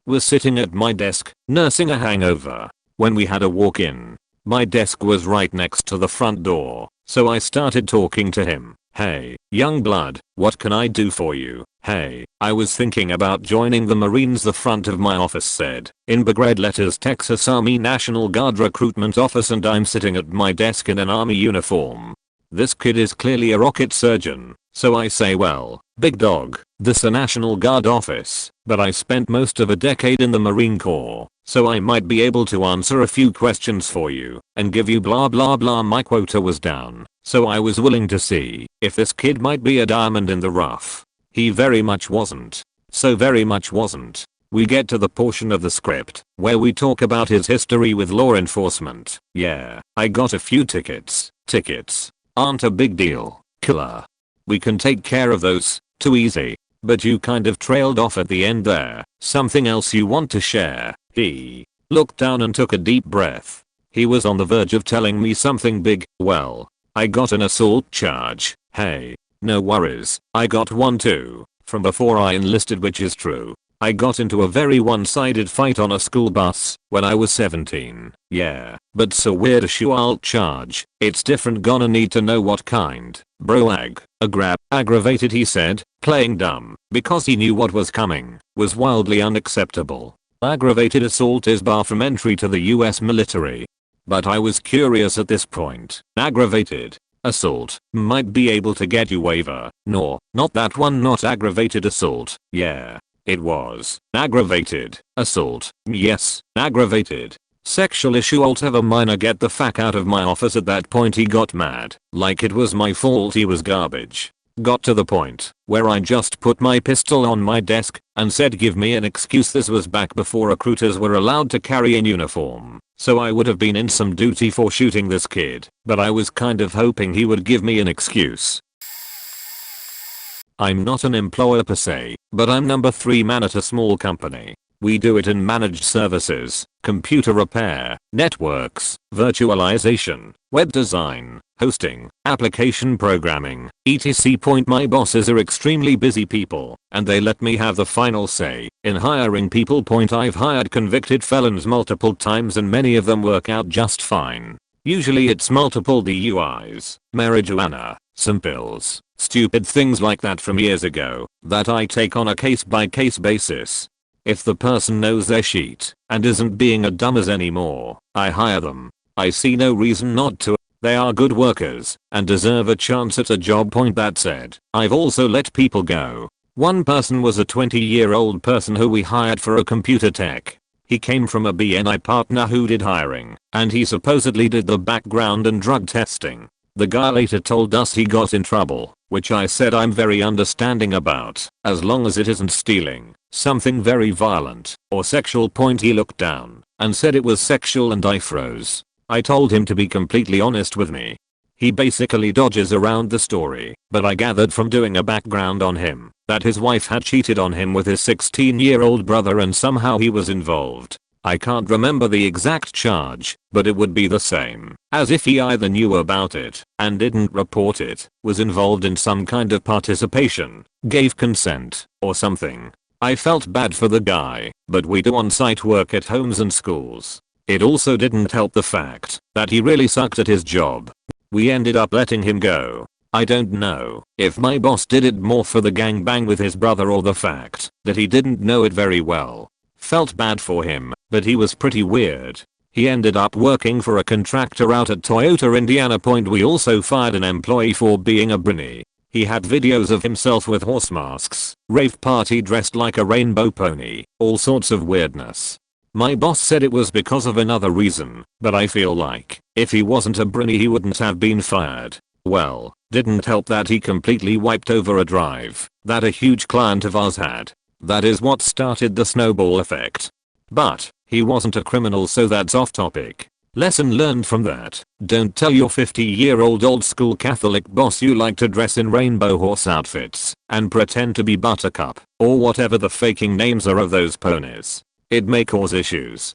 Was sitting at my desk, nursing a hangover, when we had a walk-in. My desk was right next to the front door, so I started talking to him. "Hey, young blood, what can I do for you?" "Hey, I was thinking about joining the Marines," the front of my office said, in big red letters, "Texas Army National Guard Recruitment Office," and I'm sitting at my desk in an army uniform. This kid is clearly a rocket surgeon, so I say, "Well, big dog, this a National Guard office, but I spent most of a decade in the Marine Corps, so I might be able to answer a few questions for you and give you blah blah blah." My quota was down, so I was willing to see if this kid might be a diamond in the rough. He very much wasn't. So very much wasn't. We get to the portion of the script where we talk about his history with law enforcement. "Yeah, I got a few tickets. Tickets aren't a big deal, killer. We can take care of those, too easy. But you kind of trailed off at the end there. Something else you want to share?" He looked down and took a deep breath. He was on the verge of telling me something big. "Well, I got an assault charge." "Hey, No worries, I got one too, from before I enlisted, which is true. I got into a very one-sided fight on a school bus when I was 17. Yeah, but so weird issue I'll charge. It's different, gonna need to know what kind. Bro aggravated, he said, playing dumb because he knew what was coming was wildly unacceptable. Aggravated assault is bar from entry to the US military. But I was curious at this point. Aggravated assault might be able to get you waiver. No, not that one, not aggravated assault. Yeah. It was aggravated assault. Yes, aggravated sexual issue. Whatever, minor, get the fuck out of my office. At that point he got mad, like it was my fault he was garbage. Got to the point where I just put my pistol on my desk and said, give me an excuse. This was back before recruiters were allowed to carry in uniform, so I would have been in some duty for shooting this kid, but I was kind of hoping he would give me an excuse. I'm not an employer per se, but I'm number 3 man at a small company. We do it in managed services, computer repair, networks, virtualization, web design, hosting, application programming, etc. Point, my bosses are extremely busy people, and they let me have the final say in hiring people. Point, I've hired convicted felons multiple times and many of them work out just fine. Usually it's multiple DUIs, marijuana, some pills, stupid things like that from years ago that I take on a case-by-case basis. If the person knows their shit and isn't being a dumbass anymore, I hire them. I see no reason not to. They are good workers and deserve a chance at a job. Point, that said, I've also let people go. One person was a 20-year-old person who we hired for a computer tech. He came from a BNI partner who did hiring, and he supposedly did the background and drug testing. The guy later told us he got in trouble, which I said I'm very understanding about, as long as it isn't stealing, something very violent, or sexual. Point, he looked down and said it was sexual and I froze. I told him to be completely honest with me. He basically dodges around the story, but I gathered from doing a background on him that his wife had cheated on him with his 16-year-old brother and somehow he was involved. I can't remember the exact charge, but it would be the same as if he either knew about it and didn't report it, was involved in some kind of participation, gave consent, or something. I felt bad for the guy, but we do on-site work at homes and schools. It also didn't help the fact that he really sucked at his job. We ended up letting him go. I don't know if my boss did it more for the gangbang with his brother or the fact that he didn't know it very well. Felt bad for him, but he was pretty weird. He ended up working for a contractor out at Toyota, Indiana. Point, we also fired an employee for being a brinny. He had videos of himself with horse masks, rave party dressed like a rainbow pony, all sorts of weirdness. My boss said it was because of another reason, but I feel like if he wasn't a brinny he wouldn't have been fired. Well, didn't help that he completely wiped over a drive that a huge client of ours had. That is what started the snowball effect. But he wasn't a criminal, so that's off topic. Lesson learned from that: don't tell your 50-year-old old school Catholic boss you like to dress in rainbow horse outfits and pretend to be Buttercup or whatever the faking names are of those ponies. It may cause issues.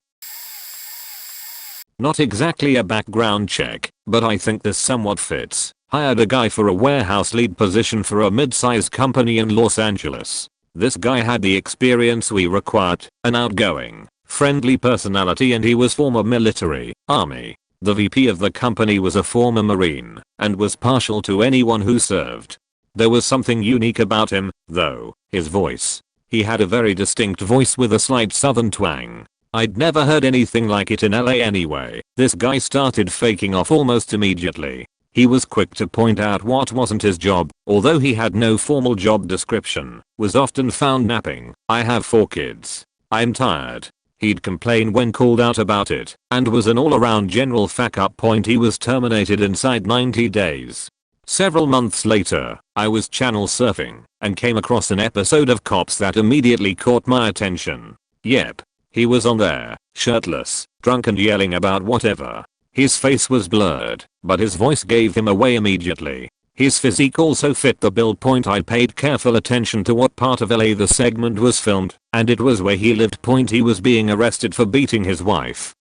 Not exactly a background check, but I think this somewhat fits. Hired a guy for a warehouse lead position for a mid-sized company in Los Angeles. This guy had the experience we required, an outgoing, friendly personality, and he was former military, army. The VP of the company was a former Marine and was partial to anyone who served. There was something unique about him, though: his voice. He had a very distinct voice with a slight southern twang. I'd never heard anything like it in LA anyway. This guy started faking off almost immediately. He was quick to point out what wasn't his job, although he had no formal job description, was often found napping. I have 4 kids. I'm tired. He'd complain when called out about it, and was an all-around general fuck up. Point, he was terminated inside 90 days. Several months later, I was channel surfing and came across an episode of Cops that immediately caught my attention. Yep. He was on there, shirtless, drunk and yelling about whatever. His face was blurred, but his voice gave him away immediately. His physique also fit the bill. Point, I paid careful attention to what part of LA the segment was filmed, and it was where he lived. Point, he was being arrested for beating his wife.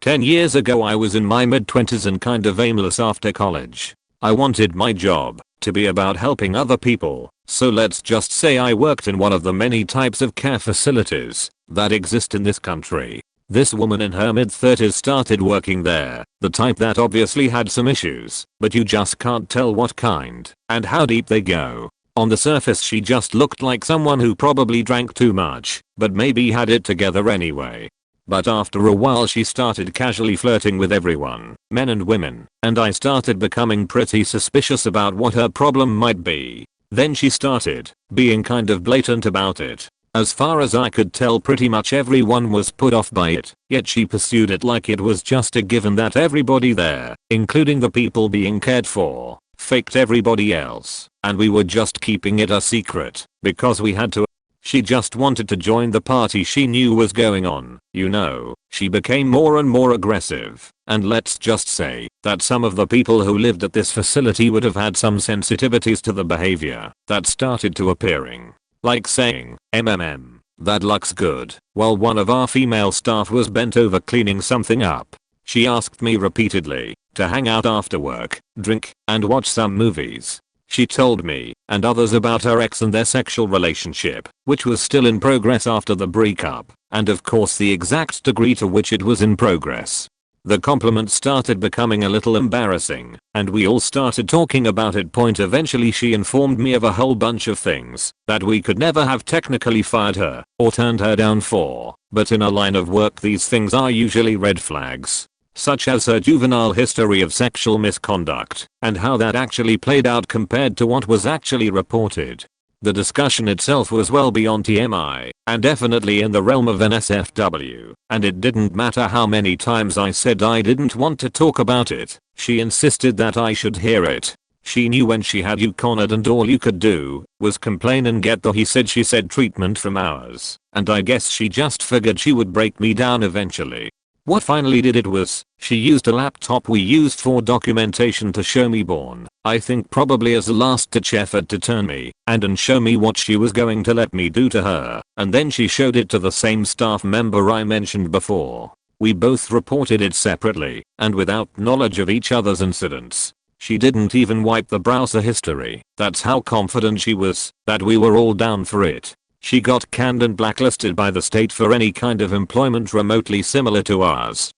10 years ago I was in my mid-20s and kind of aimless after college. I wanted my job to be about helping other people, so let's just say I worked in one of the many types of care facilities that exist in this country. This woman in her mid-30s started working there, the type that obviously had some issues, but you just can't tell what kind and how deep they go. On the surface she just looked like someone who probably drank too much, but maybe had it together anyway. But after a while she started casually flirting with everyone, men and women, and I started becoming pretty suspicious about what her problem might be. Then she started being kind of blatant about it. As far as I could tell, pretty much everyone was put off by it, yet she pursued it like it was just a given that everybody there, including the people being cared for, faked everybody else, and we were just keeping it a secret because we had to. She just wanted to join the party she knew was going on, you know. She became more and more aggressive, and let's just say that some of the people who lived at this facility would have had some sensitivities to the behavior that started to appearing. Like saying, that looks good, while one of our female staff was bent over cleaning something up. She asked me repeatedly to hang out after work, drink, and watch some movies. She told me and others about her ex and their sexual relationship, which was still in progress after the breakup, and of course the exact degree to which it was in progress. The compliments started becoming a little embarrassing, and we all started talking about it. Eventually she informed me of a whole bunch of things that we could never have technically fired her or turned her down for, but in a line of work these things are usually red flags, such as her juvenile history of sexual misconduct and how that actually played out compared to what was actually reported. The discussion itself was well beyond TMI and definitely in the realm of NSFW, and it didn't matter how many times I said I didn't want to talk about it, she insisted that I should hear it. She knew when she had you cornered and all you could do was complain and get the he said she said treatment from hours, and I guess she just figured she would break me down eventually. What finally did it was, she used a laptop we used for documentation to show me porn, I think probably as a last ditch effort to turn me and show me what she was going to let me do to her, and then she showed it to the same staff member I mentioned before. We both reported it separately and without knowledge of each other's incidents. She didn't even wipe the browser history, that's how confident she was that we were all down for it. She got canned and blacklisted by the state for any kind of employment remotely similar to ours.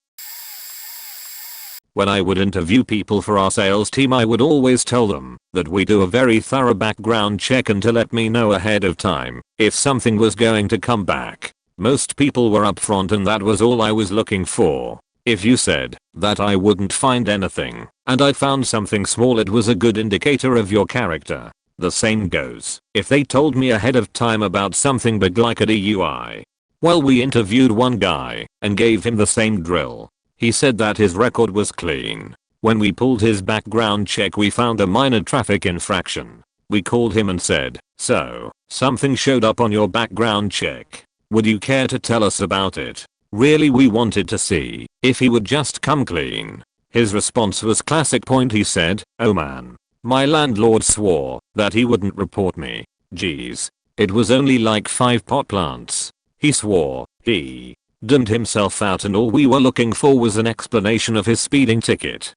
When I would interview people for our sales team, I would always tell them that we do a very thorough background check and to let me know ahead of time if something was going to come back. Most people were upfront and that was all I was looking for. If you said that I wouldn't find anything and I found something small, it was a good indicator of your character. The same goes if they told me ahead of time about something big like a DUI. Well, we interviewed one guy and gave him the same drill. He said that his record was clean. When we pulled his background check, we found a minor traffic infraction. We called him and said, "So, something showed up on your background check. Would you care to tell us about it?" Really, we wanted to see if he would just come clean. His response was classic point. He said, "Oh man, my landlord swore that he wouldn't report me. Geez, it was only like 5 pot plants. He swore he dimmed himself out and all we were looking for was an explanation of his speeding ticket."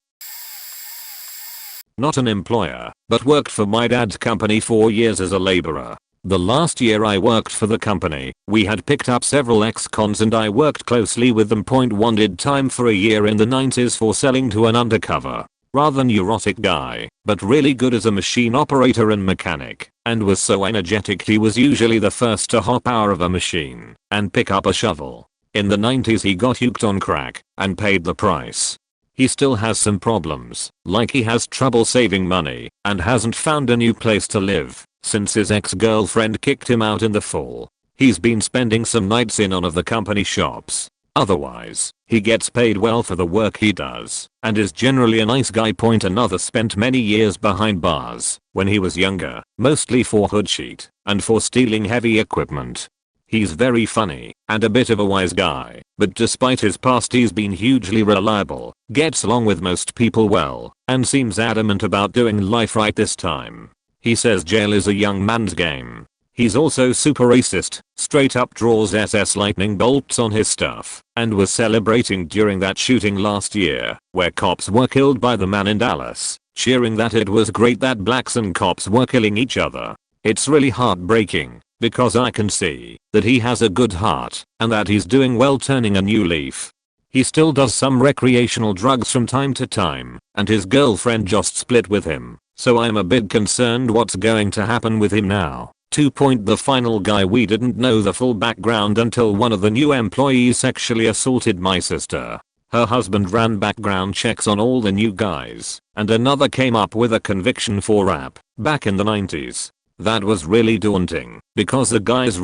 Not an employer, but worked for my dad's company 4 years as a laborer. The last year I worked for the company, we had picked up several ex-cons and I worked closely with them. One did time for a year in the 90s for selling to an undercover, rather neurotic guy, but really good as a machine operator and mechanic, and was so energetic he was usually the first to hop out of a machine and pick up a shovel. In the 90s he got hooked on crack and paid the price. He still has some problems, like he has trouble saving money and hasn't found a new place to live since his ex-girlfriend kicked him out in the fall. He's been spending some nights in one of the company shops. Otherwise, he gets paid well for the work he does and is generally a nice guy. Another spent many years behind bars when he was younger, mostly for hoodsheet and for stealing heavy equipment. He's very funny and a bit of a wise guy, but despite his past he's been hugely reliable, gets along with most people well, and seems adamant about doing life right this time. He says jail is a young man's game. He's also super racist, straight up draws SS lightning bolts on his stuff, and was celebrating during that shooting last year, where cops were killed by the man in Dallas, cheering that it was great that blacks and cops were killing each other. It's really heartbreaking, because I can see that he has a good heart and that he's doing well turning a new leaf. He still does some recreational drugs from time to time, and his girlfriend just split with him, so I'm a bit concerned what's going to happen with him now. 2. The final guy, we didn't know the full background until one of the new employees sexually assaulted my sister. Her husband ran background checks on all the new guys, and another came up with a conviction for rape back in the 90s. That was really daunting, because the guy's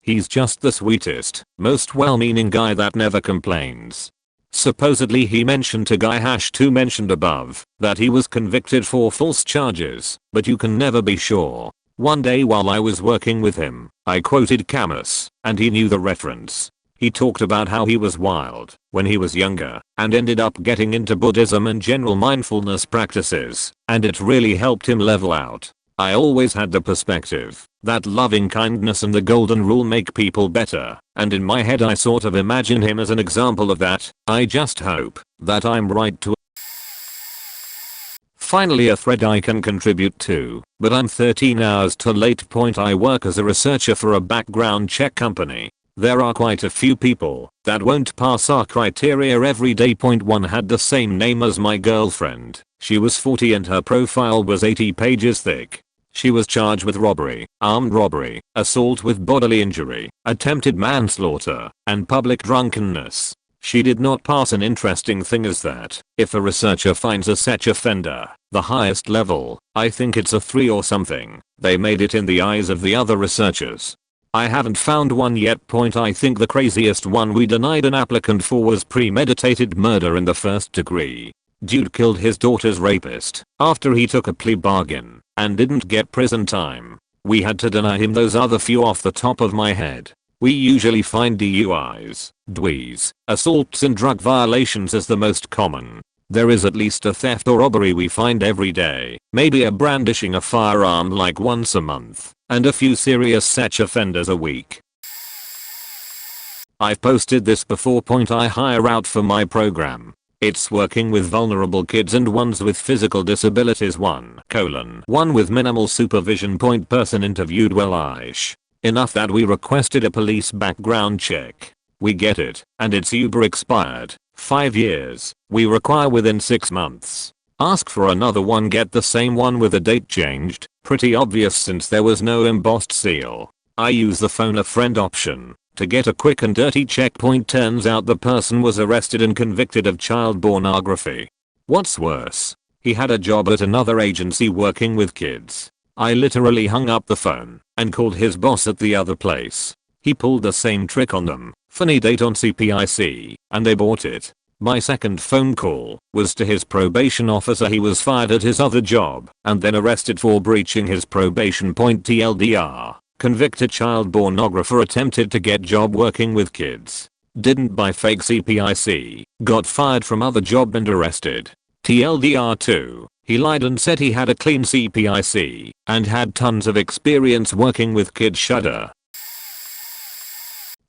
he's just the sweetest, most well-meaning guy that never complains. Supposedly he mentioned to guy #2 mentioned above that he was convicted for false charges, but you can never be sure. One day while I was working with him, I quoted Camus, and he knew the reference. He talked about how he was wild when he was younger and ended up getting into Buddhism and general mindfulness practices, and it really helped him level out. I always had the perspective that loving kindness and the golden rule make people better, and in my head I sort of imagine him as an example of that. I just hope that I'm right to. Finally, a thread I can contribute to, but I'm 13 hours too late. I work as a researcher for a background check company. There are quite a few people that won't pass our criteria every day. 1 had the same name as my girlfriend. She was 40 and her profile was 80 pages thick. She was charged with robbery, armed robbery, assault with bodily injury, attempted manslaughter, and public drunkenness. She did not pass. An interesting thing is that if a researcher finds a such offender, the highest level, I think it's a 3 or something, they made it in the eyes of the other researchers. I haven't found one yet. I think the craziest one we denied an applicant for was premeditated murder in the 1st degree. Dude killed his daughter's rapist after he took a plea bargain and didn't get prison time. We had to deny him those other few off the top of my head. We usually find DUIs, DWIs, assaults and drug violations as the most common. There is at least a theft or robbery we find every day, maybe a brandishing a firearm like once a month, and a few serious such offenders a week. I've posted this before. I hire out for my program. It's working with vulnerable kids and ones with physical disabilities. 1 with minimal supervision. Person interviewed well-ish. Enough that we requested a police background check. We get it, and it's uber expired. 5 years. We require within 6 months. Ask for another one, get the same one with the date changed. Pretty obvious since there was no embossed seal. I use the phone a friend option to get a quick and dirty check. Turns out the person was arrested and convicted of child pornography. What's worse, he had a job at another agency working with kids. I literally hung up the phone and called his boss at the other place. He pulled the same trick on them. Funny date on CPIC, and they bought it. My second phone call was to his probation officer. He was fired at his other job and then arrested for breaching his probation. TLDR. Convicted child pornographer attempted to get job working with kids. Didn't buy fake CPIC. Got fired from other job and arrested. TLDR 2. He lied and said he had a clean CPIC and had tons of experience working with kids. Shudder.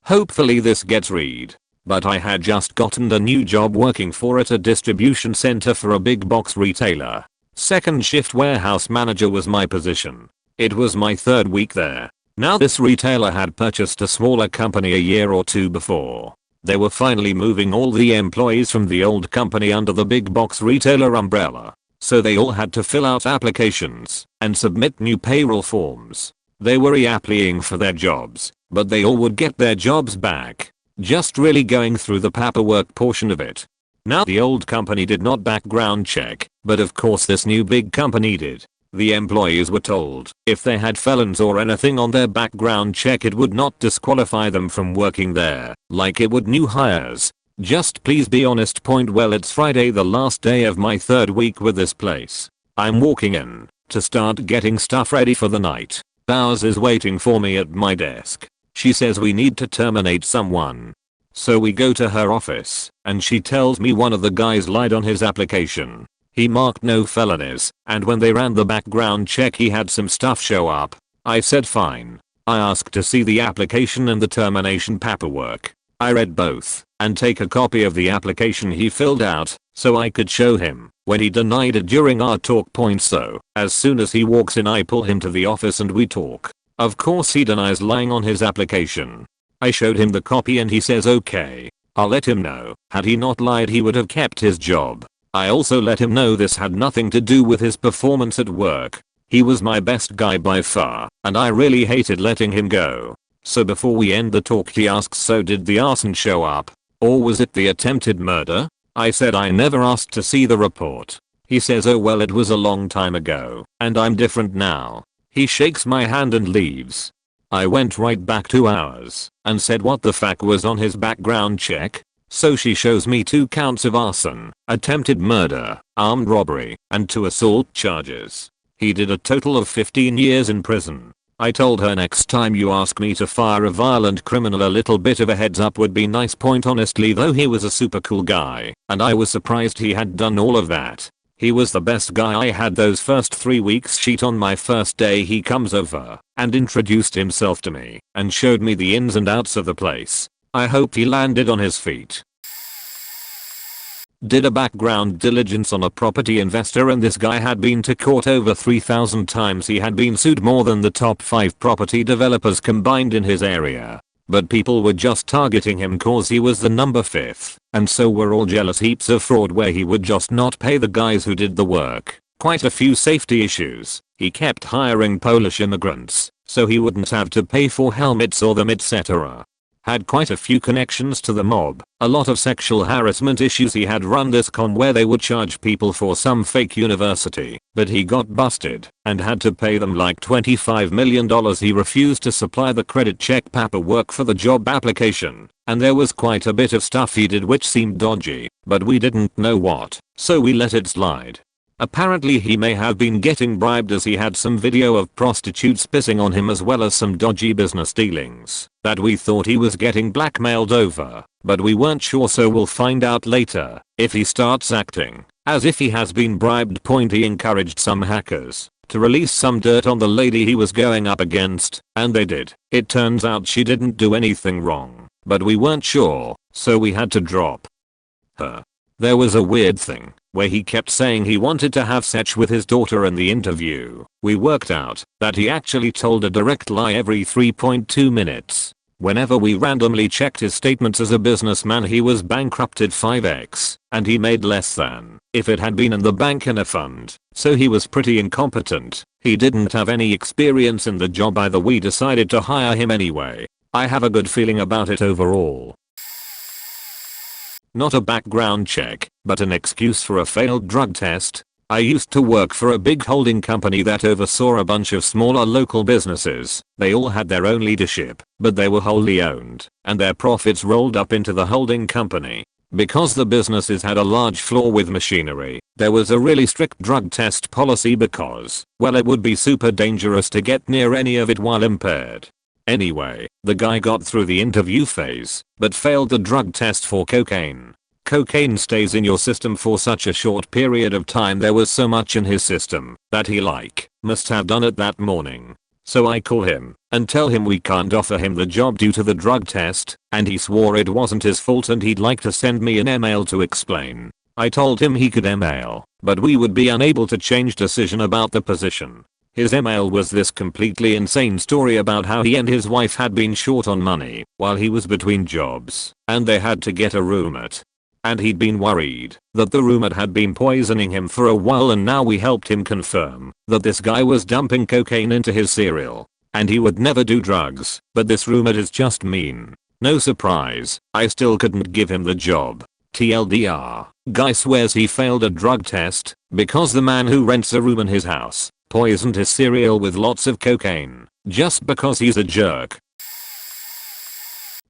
Hopefully this gets read. But I had just gotten a new job working for at a distribution center for a big box retailer. Second shift warehouse manager was my position. It was my 3rd week there. Now this retailer had purchased a smaller company a year or 2 before. They were finally moving all the employees from the old company under the big box retailer umbrella. So they all had to fill out applications and submit new payroll forms. They were reapplying for their jobs, but they all would get their jobs back. Just really going through the paperwork portion of it. Now the old company did not background check, but of course this new big company did. The employees were told if they had felons or anything on their background check it would not disqualify them from working there, like it would new hires. Just please be honest. Well, it's Friday, the last day of my 3rd week with this place. I'm walking in to start getting stuff ready for the night. Ours is waiting for me at my desk. She says we need to terminate someone. So we go to her office, and she tells me one of the guys lied on his application. He marked no felonies, and when they ran the background check he had some stuff show up. I said fine. I asked to see the application and the termination paperwork. I read both, and take a copy of the application he filled out, so I could show him when he denied it during our talk point. So as soon as he walks in I pull him to the office and we talk. Of course he denies lying on his application. I showed him the copy and he says okay, I'll let him know. Had he not lied he would have kept his job. I also let him know this had nothing to do with his performance at work. He was my best guy by far, and I really hated letting him go. So before we end the talk he asks, so did the arson show up? Or was it the attempted murder? I said I never asked to see the report. He says oh well it was a long time ago, and I'm different now. He shakes my hand and leaves. I went right back 2 hours and said what the fuck was on his background check. So she shows me 2 counts of arson, attempted murder, armed robbery, and 2 assault charges. He did a total of 15 years in prison. I told her next time you ask me to fire a violent criminal a little bit of a heads up would be nice. Point honestly though he was a super cool guy and I was surprised he had done all of that. He was the best guy. I had those first 3 weeks sheet on my first day he comes over and introduced himself to me and showed me the ins and outs of the place. I hoped he landed on his feet. Did a background diligence on a property investor and this guy had been to court over 3,000 times. He had been sued more than the top 5 property developers combined in his area. But people were just targeting him cause he was the number 5th, and so were all jealous. Heaps of fraud where he would just not pay the guys who did the work. Quite a few safety issues. He kept hiring Polish immigrants, so he wouldn't have to pay for helmets or them etc. Had quite a few connections to the mob, a lot of sexual harassment issues. He had run this con where they would charge people for some fake university, but he got busted and had to pay them like $25 million. He refused to supply the credit check paperwork for the job application, and there was quite a bit of stuff he did which seemed dodgy, but we didn't know what, so we let it slide. Apparently he may have been getting bribed as he had some video of prostitutes pissing on him as well as some dodgy business dealings that we thought he was getting blackmailed over, but we weren't sure, so we'll find out later if he starts acting as if he has been bribed. Point he encouraged some hackers to release some dirt on the lady he was going up against, and they did. It turns out she didn't do anything wrong, but we weren't sure, so we had to drop her. There was a weird thing where he kept saying he wanted to have sex with his daughter in the interview. We worked out that he actually told a direct lie every 3.2 minutes. Whenever we randomly checked his statements as a businessman he was bankrupted 5x, and he made less than if it had been in the bank in a fund, so he was pretty incompetent. He didn't have any experience in the job either. We decided to hire him anyway. I have a good feeling about it overall. Not a background check, but an excuse for a failed drug test. I used to work for a big holding company that oversaw a bunch of smaller local businesses. They all had their own leadership, but they were wholly owned, and their profits rolled up into the holding company. Because the businesses had a large floor with machinery, there was a really strict drug test policy because, well, it would be super dangerous to get near any of it while impaired. Anyway, the guy got through the interview phase, but failed the drug test for cocaine. Cocaine stays in your system for such a short period of time. There was so much in his system that he must have done it that morning. So I call him and tell him we can't offer him the job due to the drug test, and he swore it wasn't his fault and he'd like to send me an email to explain. I told him he could email, but we would be unable to change decision about the position. His email was this completely insane story about how he and his wife had been short on money while he was between jobs, and they had to get a roommate. And he'd been worried that the roommate had been poisoning him for a while, and now we helped him confirm that this guy was dumping cocaine into his cereal. And he would never do drugs, but this roommate is just mean. No surprise, I still couldn't give him the job. TLDR, guy swears he failed a drug test because the man who rents a room in his house poisoned his cereal with lots of cocaine, just because he's a jerk.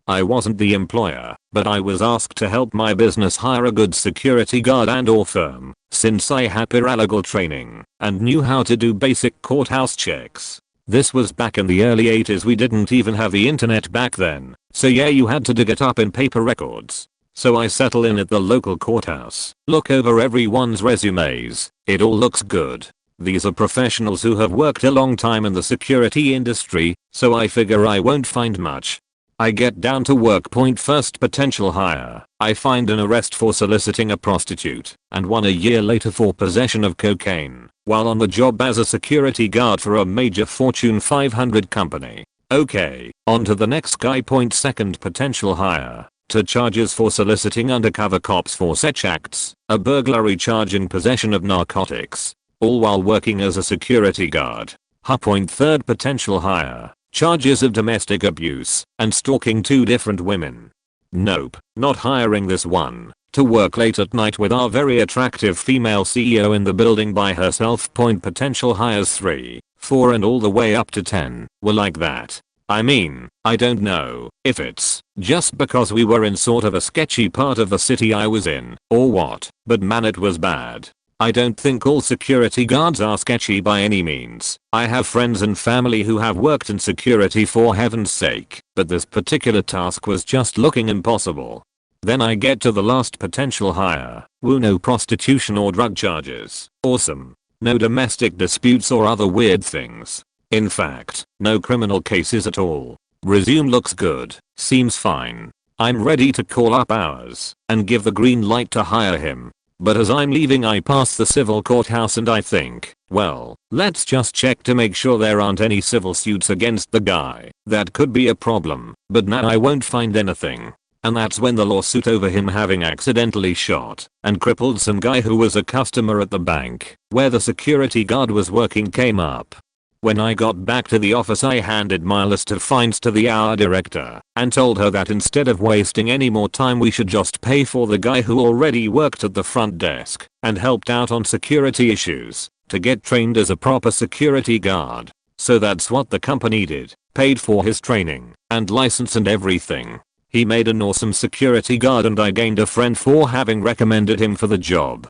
I wasn't the employer, but I was asked to help my business hire a good security guard and or firm, since I had paralegal training and knew how to do basic courthouse checks. This was back in the early 80s. We didn't even have the internet back then, so yeah, you had to dig it up in paper records. So I settle in at the local courthouse, look over everyone's resumes. It all looks good. These are professionals who have worked a long time in the security industry, so I figure I won't find much. I get down to work. First potential hire. I find an arrest for soliciting a prostitute and one a year later for possession of cocaine while on the job as a security guard for a major Fortune 500 company. Okay, on to the next guy. Second potential hire. To charges for soliciting undercover cops for such acts, a burglary charge in possession of narcotics, all while working as a security guard. Third potential hire. Charges of domestic abuse and stalking 2 different women. Nope, not hiring this one. To work late at night with our very attractive female CEO in the building by herself. Potential hires 3, 4 and all the way up to 10 were like that. I mean, I don't know if it's just because we were in sort of a sketchy part of the city I was in or what, but man, it was bad. I don't think all security guards are sketchy by any means. I have friends and family who have worked in security for heaven's sake, but this particular task was just looking impossible. Then I get to the last potential hire. Woo, no prostitution or drug charges. Awesome. No domestic disputes or other weird things. In fact, no criminal cases at all. Resume looks good. Seems fine. I'm ready to call up hours and give the green light to hire him. But as I'm leaving I pass the civil courthouse and I think, well, let's just check to make sure there aren't any civil suits against the guy. That could be a problem, but now I won't find anything. And that's when the lawsuit over him having accidentally shot and crippled some guy who was a customer at the bank where the security guard was working came up. When I got back to the office I handed my list of fines to the hour director and told her that instead of wasting any more time we should just pay for the guy who already worked at the front desk and helped out on security issues to get trained as a proper security guard. So that's what the company did, paid for his training and license and everything. He made an awesome security guard and I gained a friend for having recommended him for the job.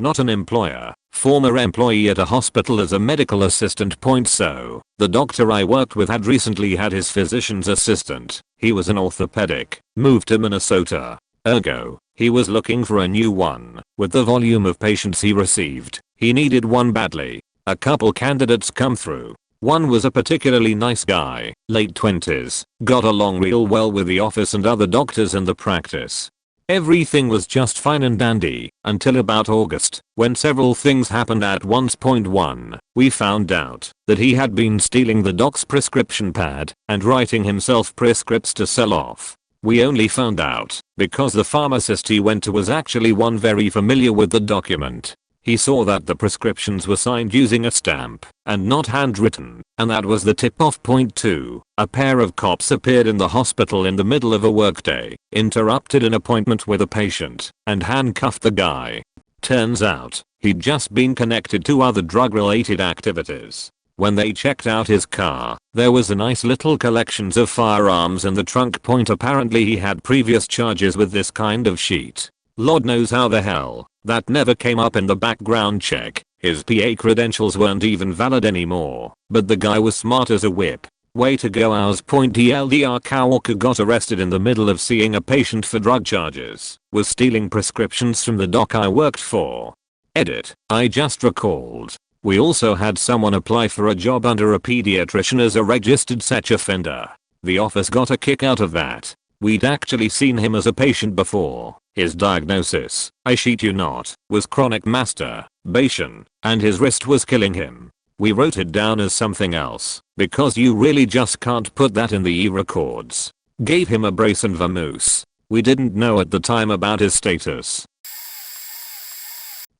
Not an employer, former employee at a hospital as a medical assistant. So, the doctor I worked with had recently had his physician's assistant, he was an orthopedic, moved to Minnesota. Ergo, he was looking for a new one. With the volume of patients he received, he needed one badly. A couple candidates come through. One was a particularly nice guy, late 20s, got along real well with the office and other doctors in the practice. Everything was just fine and dandy until about August, when several things happened at once. 1. We found out that he had been stealing the doc's prescription pad and writing himself prescripts to sell off. We only found out because the pharmacist he went to was actually one very familiar with the document. He saw that the prescriptions were signed using a stamp and not handwritten, and that was the tip-off. 2. A pair of cops appeared in the hospital in the middle of a workday, interrupted an appointment with a patient, and handcuffed the guy. Turns out, he'd just been connected to other drug-related activities. When they checked out his car, there was a nice little collections of firearms in the trunk. Apparently he had previous charges with this kind of shit. Lord knows how the hell that never came up in the background check. His PA credentials weren't even valid anymore, but the guy was smart as a whip. Way to go ours. TLDR Kawalker got arrested in the middle of seeing a patient for drug charges, was stealing prescriptions from the doc I worked for. Edit, I just recalled. We also had someone apply for a job under a pediatrician as a registered sex offender. The office got a kick out of that. We'd actually seen him as a patient before. His diagnosis, I shit you not, was chronic masturbation, and his wrist was killing him. We wrote it down as something else, because you really just can't put that in the e-records. Gave him a brace and vamoose. We didn't know at the time about his status.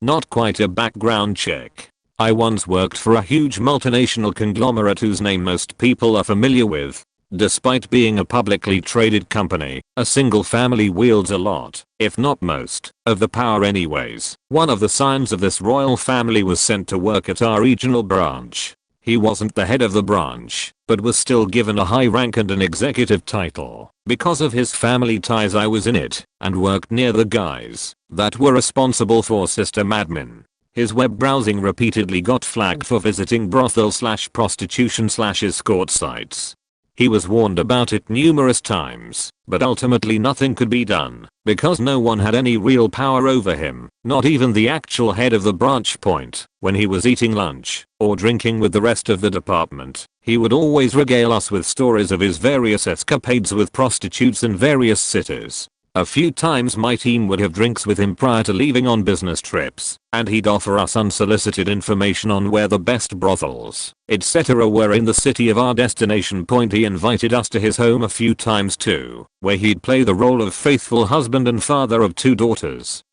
Not quite a background check. I once worked for a huge multinational conglomerate whose name most people are familiar with. Despite being a publicly traded company, a single family wields a lot, if not most, of the power anyways. One of the sons of this royal family was sent to work at our regional branch. He wasn't the head of the branch, but was still given a high rank and an executive title. Because of his family ties I was in it, and worked near the guys that were responsible for system admin. His web browsing repeatedly got flagged for visiting brothel/prostitution/escort sites. He was warned about it numerous times, but ultimately nothing could be done, because no one had any real power over him, not even the actual head of the branch point. When he was eating lunch, or drinking with the rest of the department, he would always regale us with stories of his various escapades with prostitutes in various cities. A few times my team would have drinks with him prior to leaving on business trips, and he'd offer us unsolicited information on where the best brothels, etc. were in the city of our destination point. He invited us to his home a few times too, where he'd play the role of faithful husband and father of 2 daughters.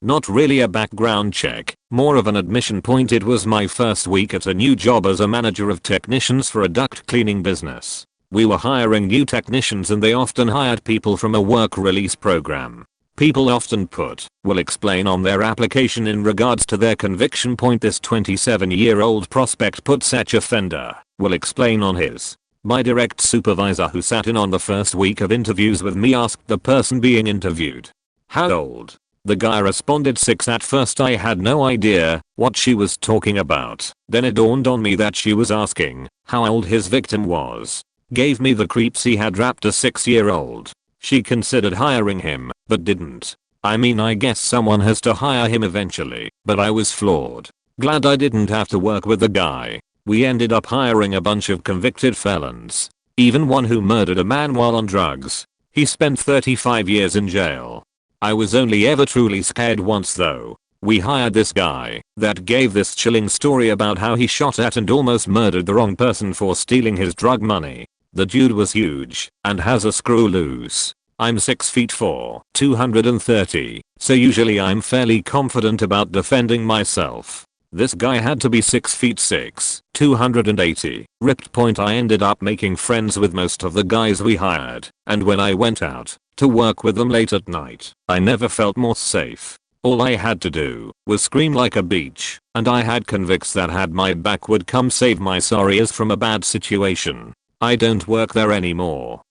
Not really a background check, more of an admission point. It was my first week at a new job as a manager of technicians for a duct cleaning business. We were hiring new technicians and they often hired people from a work release program. People often put, "will explain" on their application in regards to their conviction point. This 27-year-old prospect put such offender, "will explain" on his. My direct supervisor who sat in on the first week of interviews with me asked the person being interviewed, "How old?" The guy responded 6. At first I had no idea what she was talking about. Then it dawned on me that she was asking how old his victim was. Gave me the creeps. He had rapped a 6-year-old. She considered hiring him, but didn't. I mean, I guess someone has to hire him eventually, but I was floored. Glad I didn't have to work with the guy. We ended up hiring a bunch of convicted felons. Even one who murdered a man while on drugs. He spent 35 years in jail. I was only ever truly scared once though. We hired this guy that gave this chilling story about how he shot at and almost murdered the wrong person for stealing his drug money. The dude was huge and has a screw loose. I'm 6'4", 230, so usually I'm fairly confident about defending myself. This guy had to be 6'6", 280, ripped point. I ended up making friends with most of the guys we hired, and when I went out to work with them late at night, I never felt more safe. All I had to do was scream like a beach, and I had convicts that had my back would come save my sorry ass from a bad situation. I don't work there anymore.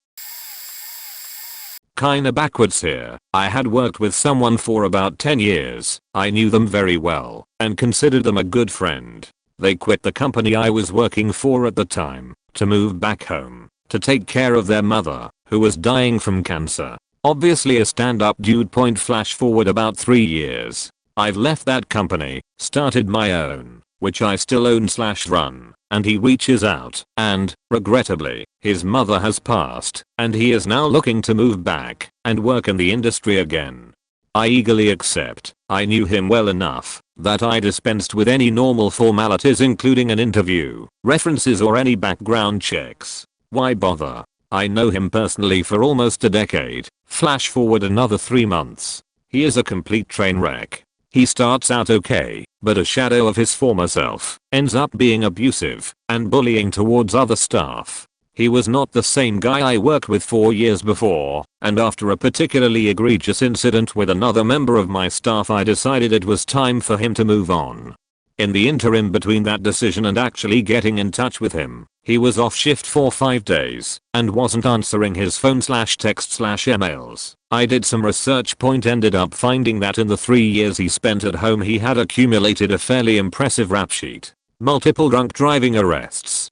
Kinda backwards here. I had worked with someone for about 10 years. I knew them very well and considered them a good friend. They quit the company I was working for at the time to move back home to take care of their mother, who was dying from cancer. Obviously a stand-up dude. Point flash forward about 3 years. I've left that company, started my own, which I still own/run, and he reaches out and, regrettably, his mother has passed and he is now looking to move back and work in the industry again. I eagerly accept. I knew him well enough that I dispensed with any normal formalities including an interview, references or any background checks. Why bother? I know him personally for almost a decade. Flash forward another 3 months. He is a complete train wreck. He starts out okay, but a shadow of his former self, ends up being abusive and bullying towards other staff. He was not the same guy I worked with 4 years before, and after a particularly egregious incident with another member of my staff I decided it was time for him to move on. In the interim between that decision and actually getting in touch with him, he was off shift for 5 days and wasn't answering his phone/text/emails. I did some research. Ended up finding that in the 3 years he spent at home he had accumulated a fairly impressive rap sheet. Multiple drunk driving arrests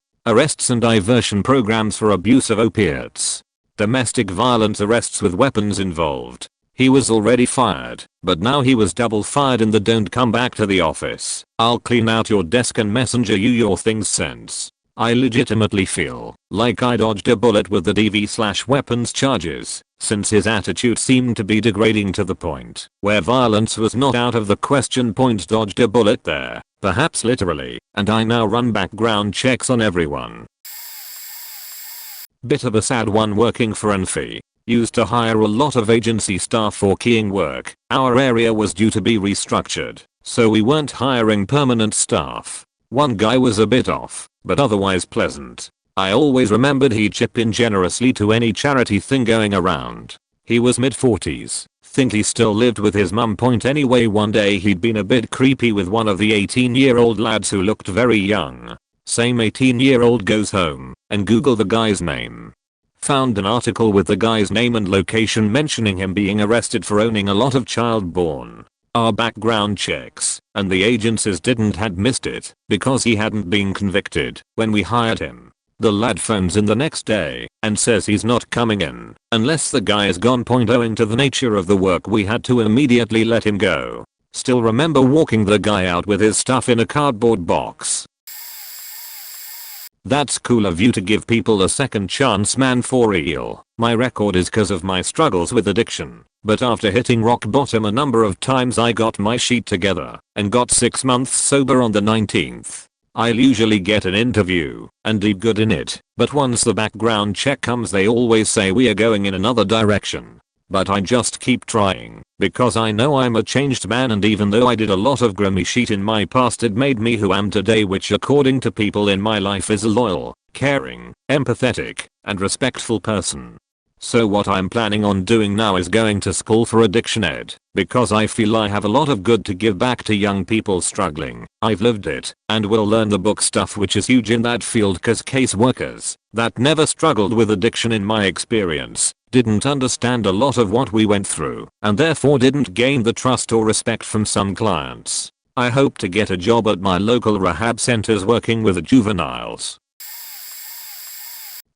and diversion programs for abuse of opiates, domestic violence arrests with weapons involved. He was already fired, but now he was double fired in the "don't come back to the office, I'll clean out your desk and messenger you your things" sense. I legitimately feel like I dodged a bullet with the DV/weapons charges, since his attitude seemed to be degrading to the point where violence was not out of the question. Dodged a bullet there, perhaps literally, and I now run background checks on everyone. Bit of a sad one working for Enfi. Used to hire a lot of agency staff for keying work. Our area was due to be restructured, so we weren't hiring permanent staff. One guy was a bit off, but otherwise pleasant. I always remembered he'd chip in generously to any charity thing going around. He was mid-40s. Think he still lived with his mum. Anyway, one day he'd been a bit creepy with one of the 18-year-old lads who looked very young. Same 18-year-old goes home and Google the guy's name. Found an article with the guy's name and location mentioning him being arrested for owning a lot of child porn. Our background checks and the agencies didn't had missed it because he hadn't been convicted when we hired him. The lad phones in the next day and says he's not coming in unless the guy is gone. Owing to the nature of the work, we had to immediately let him go. Still remember walking the guy out with his stuff in a cardboard box. That's cool of you to give people a second chance, man, for real. My record is cause of my struggles with addiction, but after hitting rock bottom a number of times I got my sheet together and got 6 months sober on the 19th. I'll usually get an interview and do good in it, but once the background check comes they always say we are going in another direction. But I just keep trying because I know I'm a changed man, and even though I did a lot of grimy shit in my past, it made me who I am today, which according to people in my life is a loyal, caring, empathetic, and respectful person. So what I'm planning on doing now is going to school for addiction ed, because I feel I have a lot of good to give back to young people struggling. I've lived it, and will learn the book stuff, which is huge in that field cause caseworkers that never struggled with addiction in my experience didn't understand a lot of what we went through, and therefore didn't gain the trust or respect from some clients. I hope to get a job at my local rehab centers working with juveniles.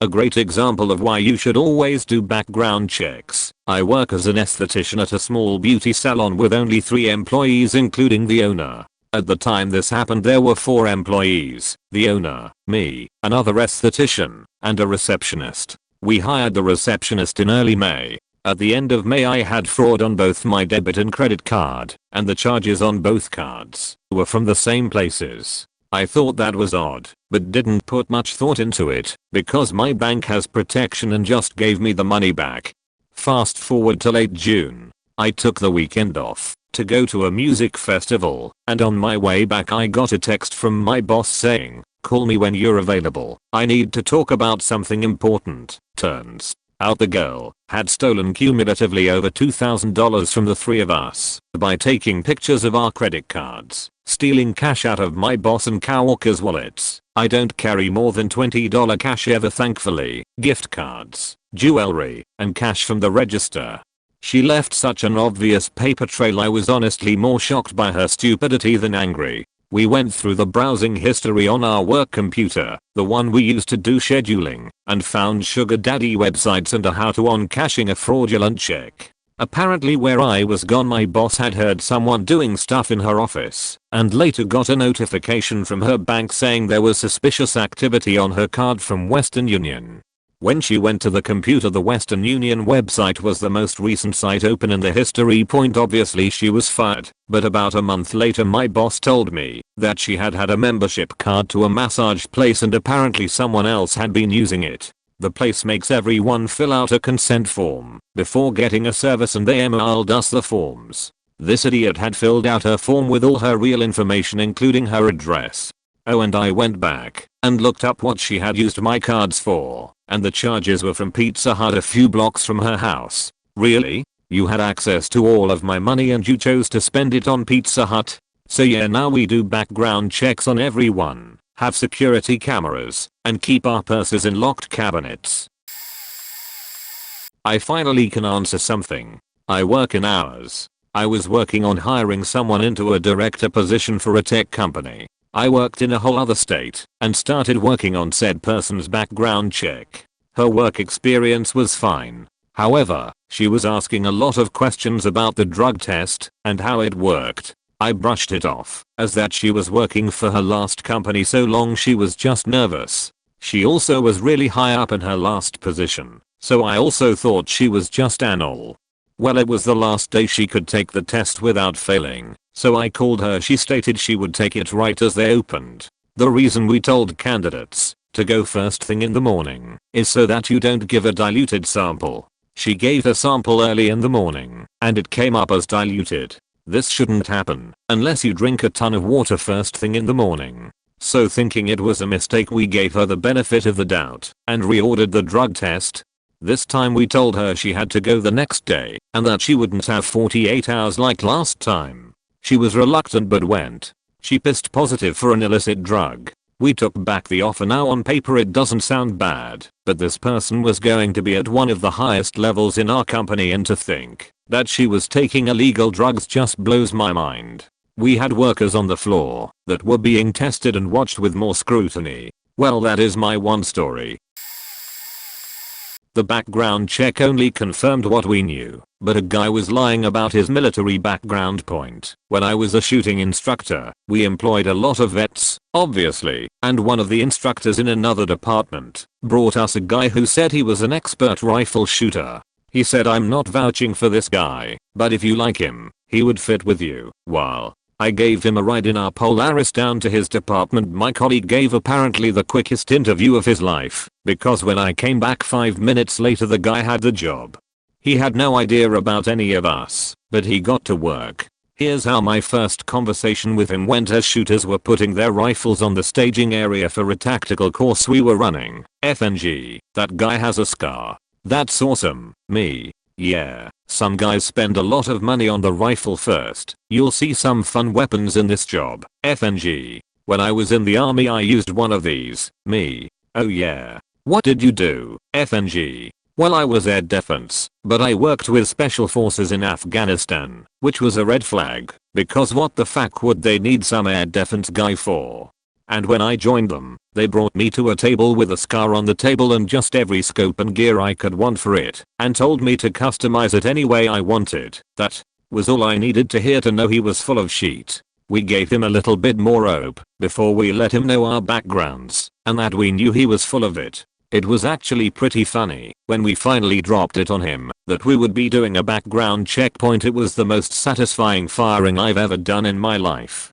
A great example of why you should always do background checks. I work as an esthetician at a small beauty salon with only 3 employees including the owner. At the time this happened there were 4 employees, the owner, me, another esthetician, and a receptionist. We hired the receptionist in early May. At the end of May I had fraud on both my debit and credit card, and the charges on both cards were from the same places. I thought that was odd, but didn't put much thought into it, because my bank has protection and just gave me the money back. Fast forward to late June. I took the weekend off to go to a music festival, and on my way back I got a text from my boss saying, "Call me when you're available. I need to talk about something important." Turns out the girl had stolen cumulatively over $2,000 from the 3 of us by taking pictures of our credit cards, stealing cash out of my boss and coworkers' wallets. I don't carry more than $20 cash ever, thankfully, gift cards, jewelry, and cash from the register. She left such an obvious paper trail I was honestly more shocked by her stupidity than angry. We went through the browsing history on our work computer, the one we used to do scheduling, and found sugar daddy websites and a how to on cashing a fraudulent check. Apparently where I was gone my boss had heard someone doing stuff in her office, and later got a notification from her bank saying there was suspicious activity on her card from Western Union. When she went to the computer, the Western Union website was the most recent site open in the history. Obviously she was fired, but about a month later my boss told me that she had had a membership card to a massage place and apparently someone else had been using it. The place makes everyone fill out a consent form before getting a service and they mailed us the forms. This idiot had filled out her form with all her real information including her address. Oh, and I went back and looked up what she had used my cards for, and the charges were from Pizza Hut a few blocks from her house. Really? You had access to all of my money and you chose to spend it on Pizza Hut? So yeah, now we do background checks on everyone, have security cameras, and keep our purses in locked cabinets. I finally can answer something. I work in hours. I was working on hiring someone into a director position for a tech company. I worked in a whole other state and started working on said person's background check. Her work experience was fine. However, she was asking a lot of questions about the drug test and how it worked. I brushed it off as that she was working for her last company so long she was just nervous. She also was really high up in her last position, so I also thought she was just anal. Well, it was the last day she could take the test without failing. So I called her. She stated she would take it right as they opened. The reason we told candidates to go first thing in the morning is so that you don't give a diluted sample. She gave the sample early in the morning and it came up as diluted. This shouldn't happen unless you drink a ton of water first thing in the morning. So thinking it was a mistake, we gave her the benefit of the doubt and reordered the drug test. This time we told her she had to go the next day and that she wouldn't have 48 hours like last time. She was reluctant but went. She pissed positive for an illicit drug. We took back the offer. Now on paper it doesn't sound bad, but this person was going to be at one of the highest levels in our company, and to think that she was taking illegal drugs just blows my mind. We had workers on the floor that were being tested and watched with more scrutiny. Well, that is my one story. The background check only confirmed what we knew, but a guy was lying about his military background. When I was a shooting instructor, we employed a lot of vets, obviously, and one of the instructors in another department brought us a guy who said he was an expert rifle shooter. He said, "I'm not vouching for this guy, but if you like him, he would fit with you." Well, I gave him a ride in our Polaris down to his department. My colleague gave apparently the quickest interview of his life, because when I came back 5 minutes later the guy had the job. He had no idea about any of us, but he got to work. Here's how my first conversation with him went as shooters were putting their rifles on the staging area for a tactical course we were running. FNG, that guy has a scar. That's awesome. Me. Yeah, some guys spend a lot of money on the rifle first. You'll see some fun weapons in this job. FNG. When I was in the army I used one of these. Me. Oh yeah. What did you do? FNG. Well, I was air defense, but I worked with special forces in Afghanistan, which was a red flag, because what the fuck would they need some air defense guy for? And when I joined them, they brought me to a table with a scar on the table and just every scope and gear I could want for it, and told me to customize it any way I wanted. That was all I needed to hear to know he was full of shit. We gave him a little bit more rope before we let him know our backgrounds, and that we knew he was full of it. It was actually pretty funny when we finally dropped it on him that we would be doing a background checkpoint. It was the most satisfying firing I've ever done in my life.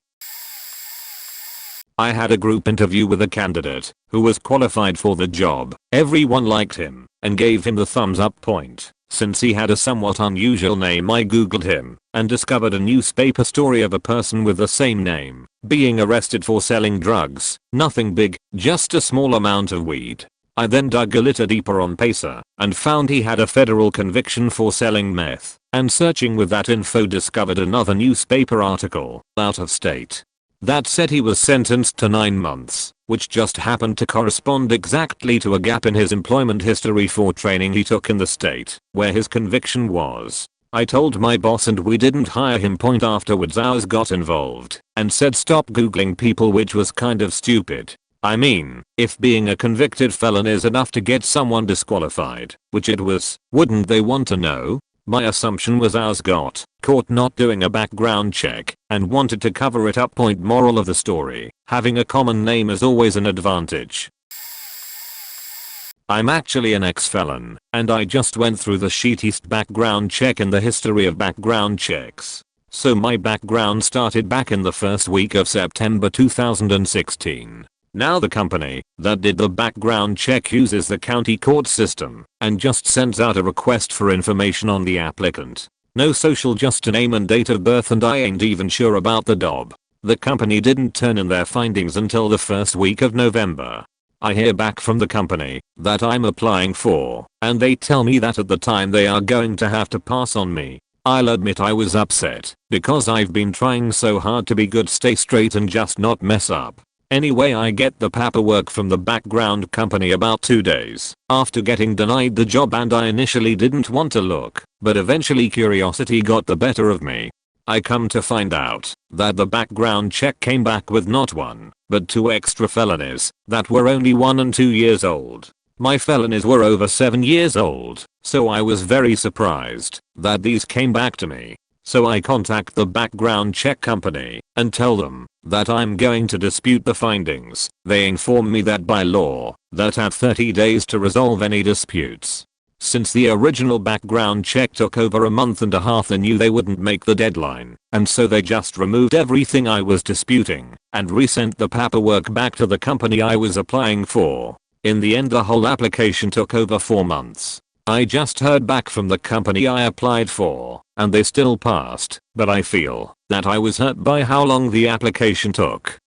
I had a group interview with a candidate who was qualified for the job. Everyone liked him and gave him the thumbs up point. Since he had a somewhat unusual name, I googled him and discovered a newspaper story of a person with the same name being arrested for selling drugs. Nothing big, just a small amount of weed. I then dug a little deeper on Pacer and found he had a federal conviction for selling meth, and searching with that info discovered another newspaper article out of state that said he was sentenced to 9 months, which just happened to correspond exactly to a gap in his employment history for training he took in the state where his conviction was. I told my boss and we didn't hire him. Afterwards ours got involved and said stop googling people, which was kind of stupid. I mean, if being a convicted felon is enough to get someone disqualified, which it was, wouldn't they want to know? My assumption was ours got caught not doing a background check and wanted to cover it up. Moral of the story, having a common name is always an advantage. I'm actually an ex-felon, and I just went through the shittiest background check in the history of background checks. So my background started back in the first week of September 2016. Now the company that did the background check uses the county court system and just sends out a request for information on the applicant. No social, just a name and date of birth, and I ain't even sure about the job. The company didn't turn in their findings until the first week of November. I hear back from the company that I'm applying for, and they tell me that at the time they are going to have to pass on me. I'll admit I was upset because I've been trying so hard to be good, stay straight and just not mess up. Anyway, I get the paperwork from the background company about 2 days after getting denied the job, and I initially didn't want to look, but eventually curiosity got the better of me. I come to find out that the background check came back with not 1, but 2 extra felonies that were only 1 and 2 years old. My felonies were over 7 years old, so I was very surprised that these came back to me. So I contact the background check company and tell them that I'm going to dispute the findings. They inform me that by law, that had 30 days to resolve any disputes. Since the original background check took over a month and a half, they knew they wouldn't make the deadline, and so they just removed everything I was disputing and resent the paperwork back to the company I was applying for. In the end, the whole application took over 4 months. I just heard back from the company I applied for, and they still passed, but I feel that I was hurt by how long the application took.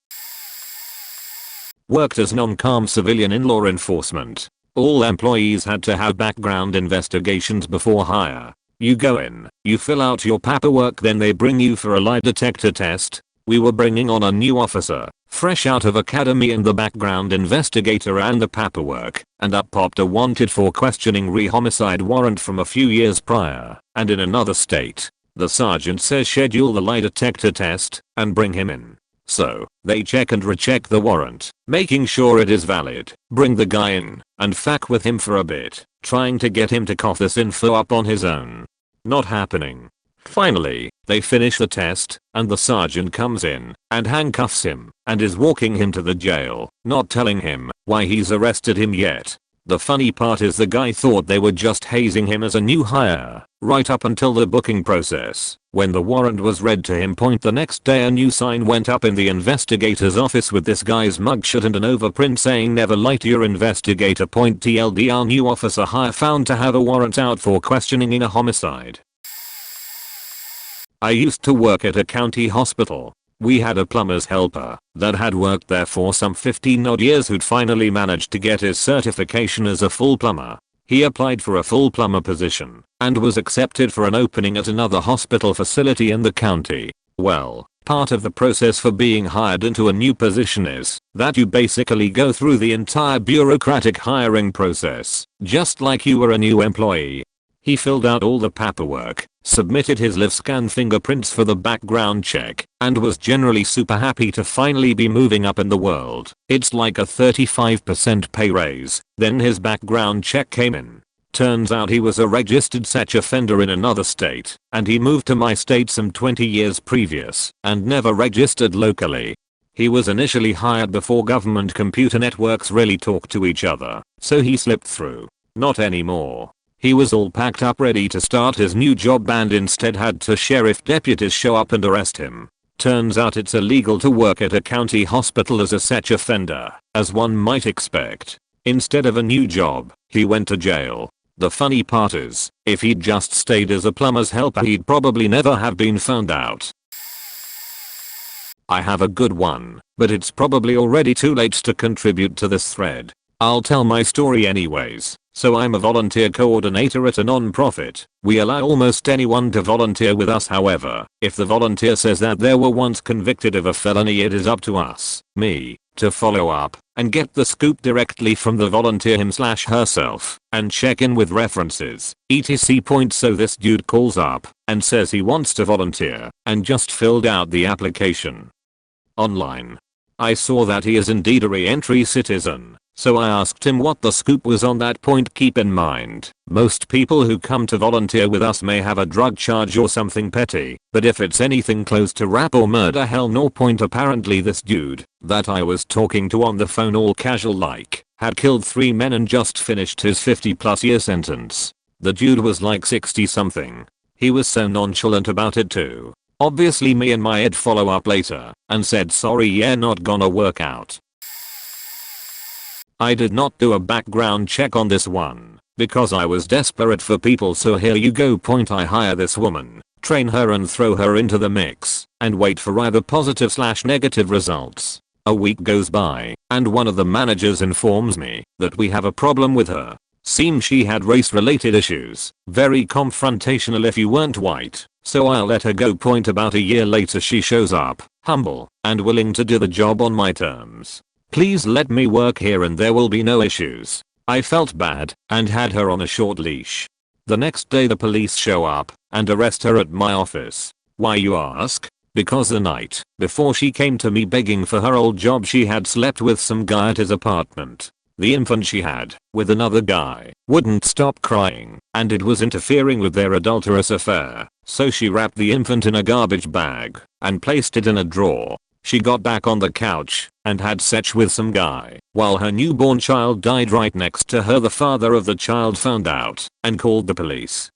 Worked as non-com civilian in law enforcement. All employees had to have background investigations before hire. You go in, you fill out your paperwork, then they bring you for a lie detector test. We were bringing on a new officer, fresh out of academy, and the background investigator ran the paperwork, and up popped a wanted for questioning homicide warrant from a few years prior, and in another state. The sergeant says schedule the lie detector test, and bring him in. So, they check and recheck the warrant, making sure it is valid, bring the guy in, and fuck with him for a bit, trying to get him to cough this info up on his own. Not happening. Finally, they finish the test, and the sergeant comes in, and handcuffs him, and is walking him to the jail, not telling him why he's arrested him yet. The funny part is the guy thought they were just hazing him as a new hire, right up until the booking process. When the warrant was read to him the next day, a new sign went up in the investigator's office with this guy's mugshot and an overprint saying never lie to your investigator. TLDR, new officer hire found to have a warrant out for questioning in a homicide. I used to work at a county hospital. We had a plumber's helper that had worked there for some 15 odd years who'd finally managed to get his certification as a full plumber. He applied for a full plumber position and was accepted for an opening at another hospital facility in the county. Well, part of the process for being hired into a new position is that you basically go through the entire bureaucratic hiring process, just like you were a new employee. He filled out all the paperwork, submitted his live scan fingerprints for the background check, and was generally super happy to finally be moving up in the world. It's like a 35% pay raise. Then his background check came in. Turns out he was a registered sex offender in another state, and he moved to my state some 20 years previous, and never registered locally. He was initially hired before government computer networks really talked to each other, so he slipped through. Not anymore. He was all packed up ready to start his new job and instead had two sheriff deputies show up and arrest him. Turns out it's illegal to work at a county hospital as a sex offender, as one might expect. Instead of a new job, he went to jail. The funny part is, if he'd just stayed as a plumber's helper he'd probably never have been found out. I have a good one, but it's probably already too late to contribute to this thread. I'll tell my story anyways. So I'm a volunteer coordinator at a non-profit. We allow almost anyone to volunteer with us. However, if the volunteer says that they were once convicted of a felony, it is up to us, me, to follow up and get the scoop directly from the volunteer him/herself and check in with references, etc. So this dude calls up and says he wants to volunteer and just filled out the application online. I saw that he is indeed a re-entry citizen. So I asked him what the scoop was on that point. Keep in mind, most people who come to volunteer with us may have a drug charge or something petty, but if it's anything close to rap or murder, hell no. Apparently this dude that I was talking to on the phone, all casual like, had killed 3 men and just finished his 50+ year sentence. The dude was like 60 something. He was so nonchalant about it too. Obviously me and my ed follow up later and said sorry, yeah, not gonna work out. I did not do a background check on this one because I was desperate for people, so here you go. I hire this woman, train her and throw her into the mix and wait for either positive/negative results. A week goes by and one of the managers informs me that we have a problem with her. Seems she had race-related issues, very confrontational if you weren't white, so I'll let her go. About a year later she shows up, humble and willing to do the job on my terms. Please let me work here and there will be no issues. I felt bad and had her on a short leash. The next day the police show up and arrest her at my office. Why, you ask? Because the night before she came to me begging for her old job, she had slept with some guy at his apartment. The infant she had with another guy wouldn't stop crying and it was interfering with their adulterous affair, so she wrapped the infant in a garbage bag and placed it in a drawer. She got back on the couch and had sex with some guy while her newborn child died right next to her. The father of the child found out and called the police.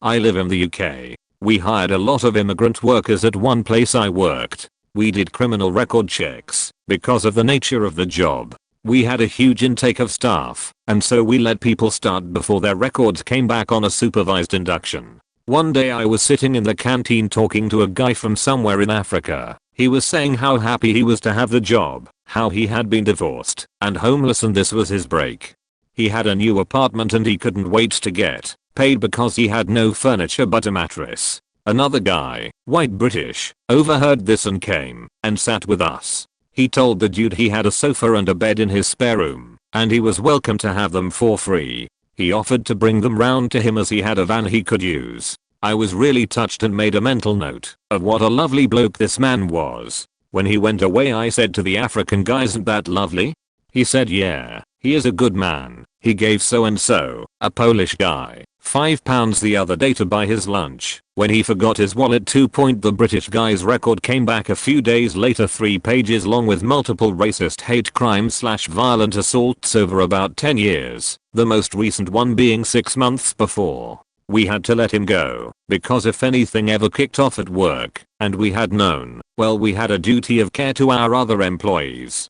I live in the UK. We hired a lot of immigrant workers at one place I worked. We did criminal record checks because of the nature of the job. We had a huge intake of staff, and so we let people start before their records came back on a supervised induction. One day I was sitting in the canteen talking to a guy from somewhere in Africa. He was saying how happy he was to have the job, how he had been divorced and homeless and this was his break. He had a new apartment and he couldn't wait to get paid because he had no furniture but a mattress. Another guy, white British, overheard this and came and sat with us. He told the dude he had a sofa and a bed in his spare room and he was welcome to have them for free. He offered to bring them round to him as he had a van he could use. I was really touched and made a mental note of what a lovely bloke this man was. When he went away I said to the African guy, "Isn't that lovely?" He said, "Yeah, he is a good man. He gave so and so, a Polish guy, £5 the other day to buy his lunch. When he forgot his wallet, the British guy's record came back a few days later, 3 pages long, with multiple racist hate crimes / violent assaults over about 10 years, the most recent one being 6 months before. We had to let him go, because if anything ever kicked off at work, and we had known, well, we had a duty of care to our other employees."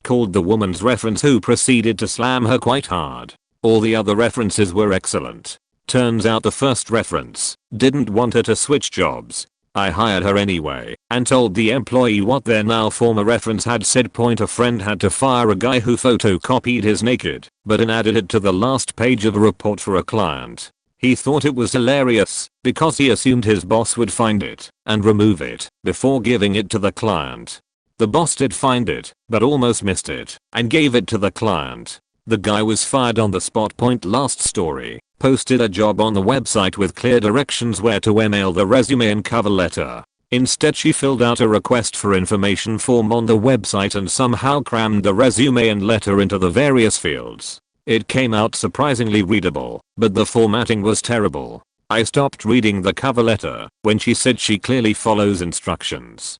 Called the woman's reference, who proceeded to slam her quite hard. All the other references were excellent. Turns out the first reference didn't want her to switch jobs. I hired her anyway and told the employee what their now former reference had said. A friend had to fire a guy who photocopied his naked but and added it to the last page of a report for a client. He thought it was hilarious because he assumed his boss would find it and remove it before giving it to the client. The boss did find it, but almost missed it and gave it to the client. The guy was fired on the spot. Last story. Posted a job on the website with clear directions where to email the resume and cover letter. Instead, she filled out a request for information form on the website and somehow crammed the resume and letter into the various fields. It came out surprisingly readable, but the formatting was terrible. I stopped reading the cover letter when she said she clearly follows instructions.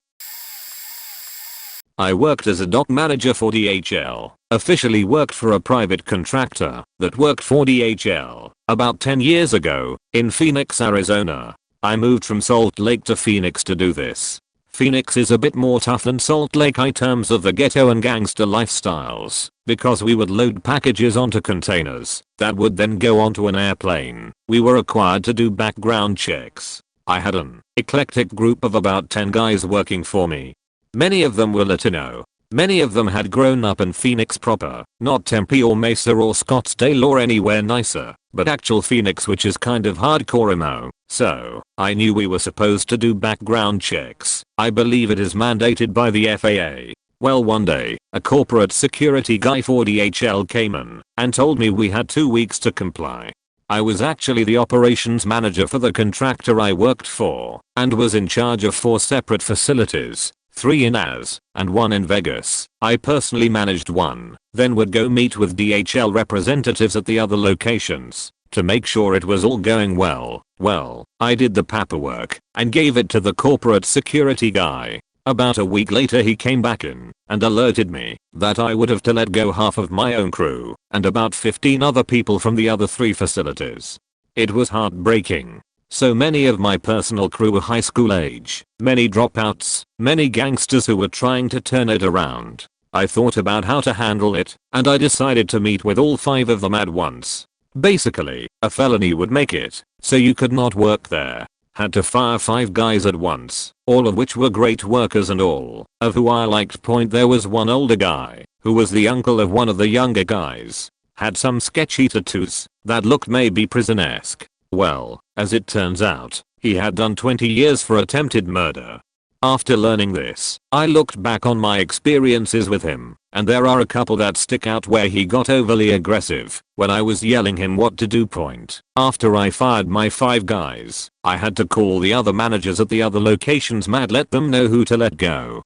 I worked as a dock manager for DHL, officially worked for a private contractor that worked for DHL, about 10 years ago, in Phoenix, Arizona. I moved from Salt Lake to Phoenix to do this. Phoenix is a bit more tough than Salt Lake in terms of the ghetto and gangster lifestyles, because we would load packages onto containers that would then go onto an airplane. We were required to do background checks. I had an eclectic group of about 10 guys working for me. Many of them were Latino. Many of them had grown up in Phoenix proper, not Tempe or Mesa or Scottsdale or anywhere nicer, but actual Phoenix, which is kind of hardcore emo. So, I knew we were supposed to do background checks. I believe it is mandated by the FAA. Well, one day, a corporate security guy for DHL came in and told me we had 2 weeks to comply. I was actually the operations manager for the contractor I worked for and was in charge of 4 separate facilities. 3 in Az, and 1 in Vegas. I personally managed 1, then would go meet with DHL representatives at the other locations to make sure it was all going well. Well, I did the paperwork and gave it to the corporate security guy. About a week later he came back in and alerted me that I would have to let go half of my own crew and about 15 other people from the other 3 facilities. It was heartbreaking. So many of my personal crew were high school age, many dropouts, many gangsters who were trying to turn it around. I thought about how to handle it, and I decided to meet with all 5 of them at once. Basically, a felony would make it so you could not work there. Had to fire 5 guys at once, all of which were great workers and all of who I liked. There was one older guy who was the uncle of one of the younger guys. Had some sketchy tattoos that looked maybe prison-esque. Well, as it turns out, he had done 20 years for attempted murder. After learning this, I looked back on my experiences with him, and there are a couple that stick out where he got overly aggressive when I was yelling him what to do. After I fired my 5 guys, I had to call the other managers at the other locations mad, let them know who to let go.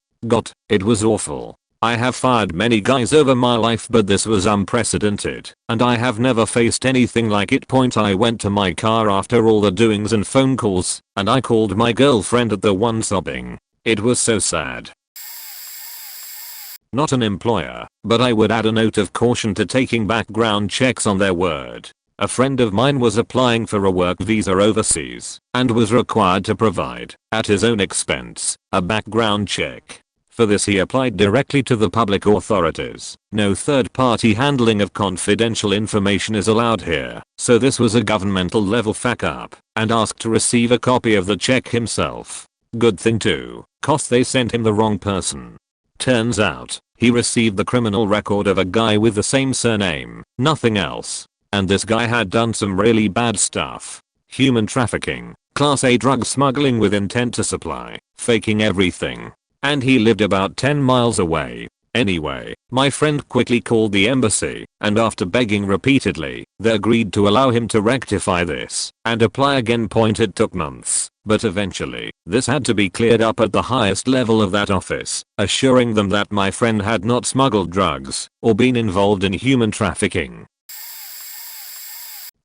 It was awful. I have fired many guys over my life, but this was unprecedented, and I have never faced anything like it. I went to my car after all the doings and phone calls, and I called my girlfriend at the one sobbing. It was so sad. Not an employer, but I would add a note of caution to taking background checks on their word. A friend of mine was applying for a work visa overseas and was required to provide, at his own expense, a background check. For this he applied directly to the public authorities. No third-party handling of confidential information is allowed here, so this was a governmental level fuck up, and asked to receive a copy of the check himself. Good thing too, 'cause they sent him the wrong person. Turns out, he received the criminal record of a guy with the same surname, nothing else. And this guy had done some really bad stuff. Human trafficking, Class A drug smuggling with intent to supply, faking everything. And he lived about 10 miles away. Anyway, my friend quickly called the embassy, and after begging repeatedly, they agreed to allow him to rectify this and apply again. It took months, but eventually, this had to be cleared up at the highest level of that office, assuring them that my friend had not smuggled drugs or been involved in human trafficking.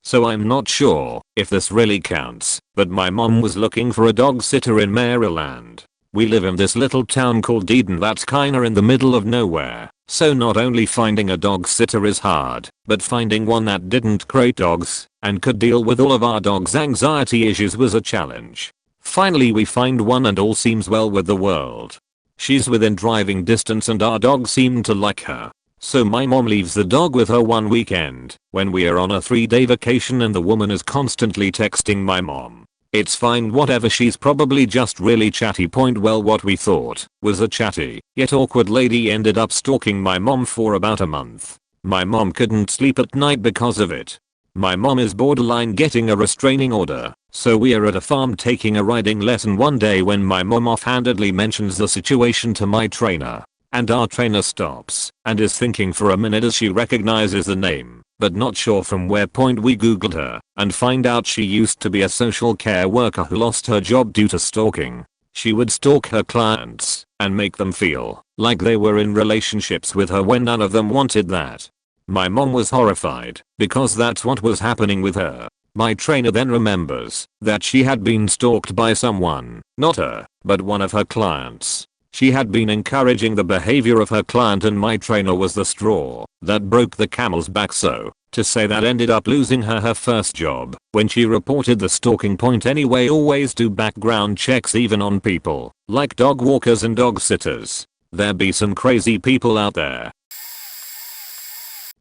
So I'm not sure if this really counts, but my mom was looking for a dog sitter in Maryland. We live in this little town called Eden that's kinda in the middle of nowhere, so not only finding a dog sitter is hard, but finding one that didn't crate dogs and could deal with all of our dog's anxiety issues was a challenge. Finally we find one and all seems well with the world. She's within driving distance and our dog seemed to like her. So my mom leaves the dog with her one weekend when we are on a 3-day vacation and the woman is constantly texting my mom. It's fine whatever, she's probably just really chatty. Well, what we thought was a chatty yet awkward lady ended up stalking my mom for about a month. My mom couldn't sleep at night because of it. My mom is borderline getting a restraining order, so we are at a farm taking a riding lesson one day when my mom offhandedly mentions the situation to my trainer. And our trainer stops and is thinking for a minute as she recognizes the name, but not sure from where. We googled her and find out she used to be a social care worker who lost her job due to stalking. She would stalk her clients and make them feel like they were in relationships with her when none of them wanted that. My mom was horrified because that's what was happening with her. My trainer then remembers that she had been stalked by someone, not her, but one of her clients. She had been encouraging the behavior of her client and my trainer was the straw that broke the camel's back, so to say that ended up losing her first job when she reported the stalking. Anyway, always do background checks even on people like dog walkers and dog sitters. There be some crazy people out there.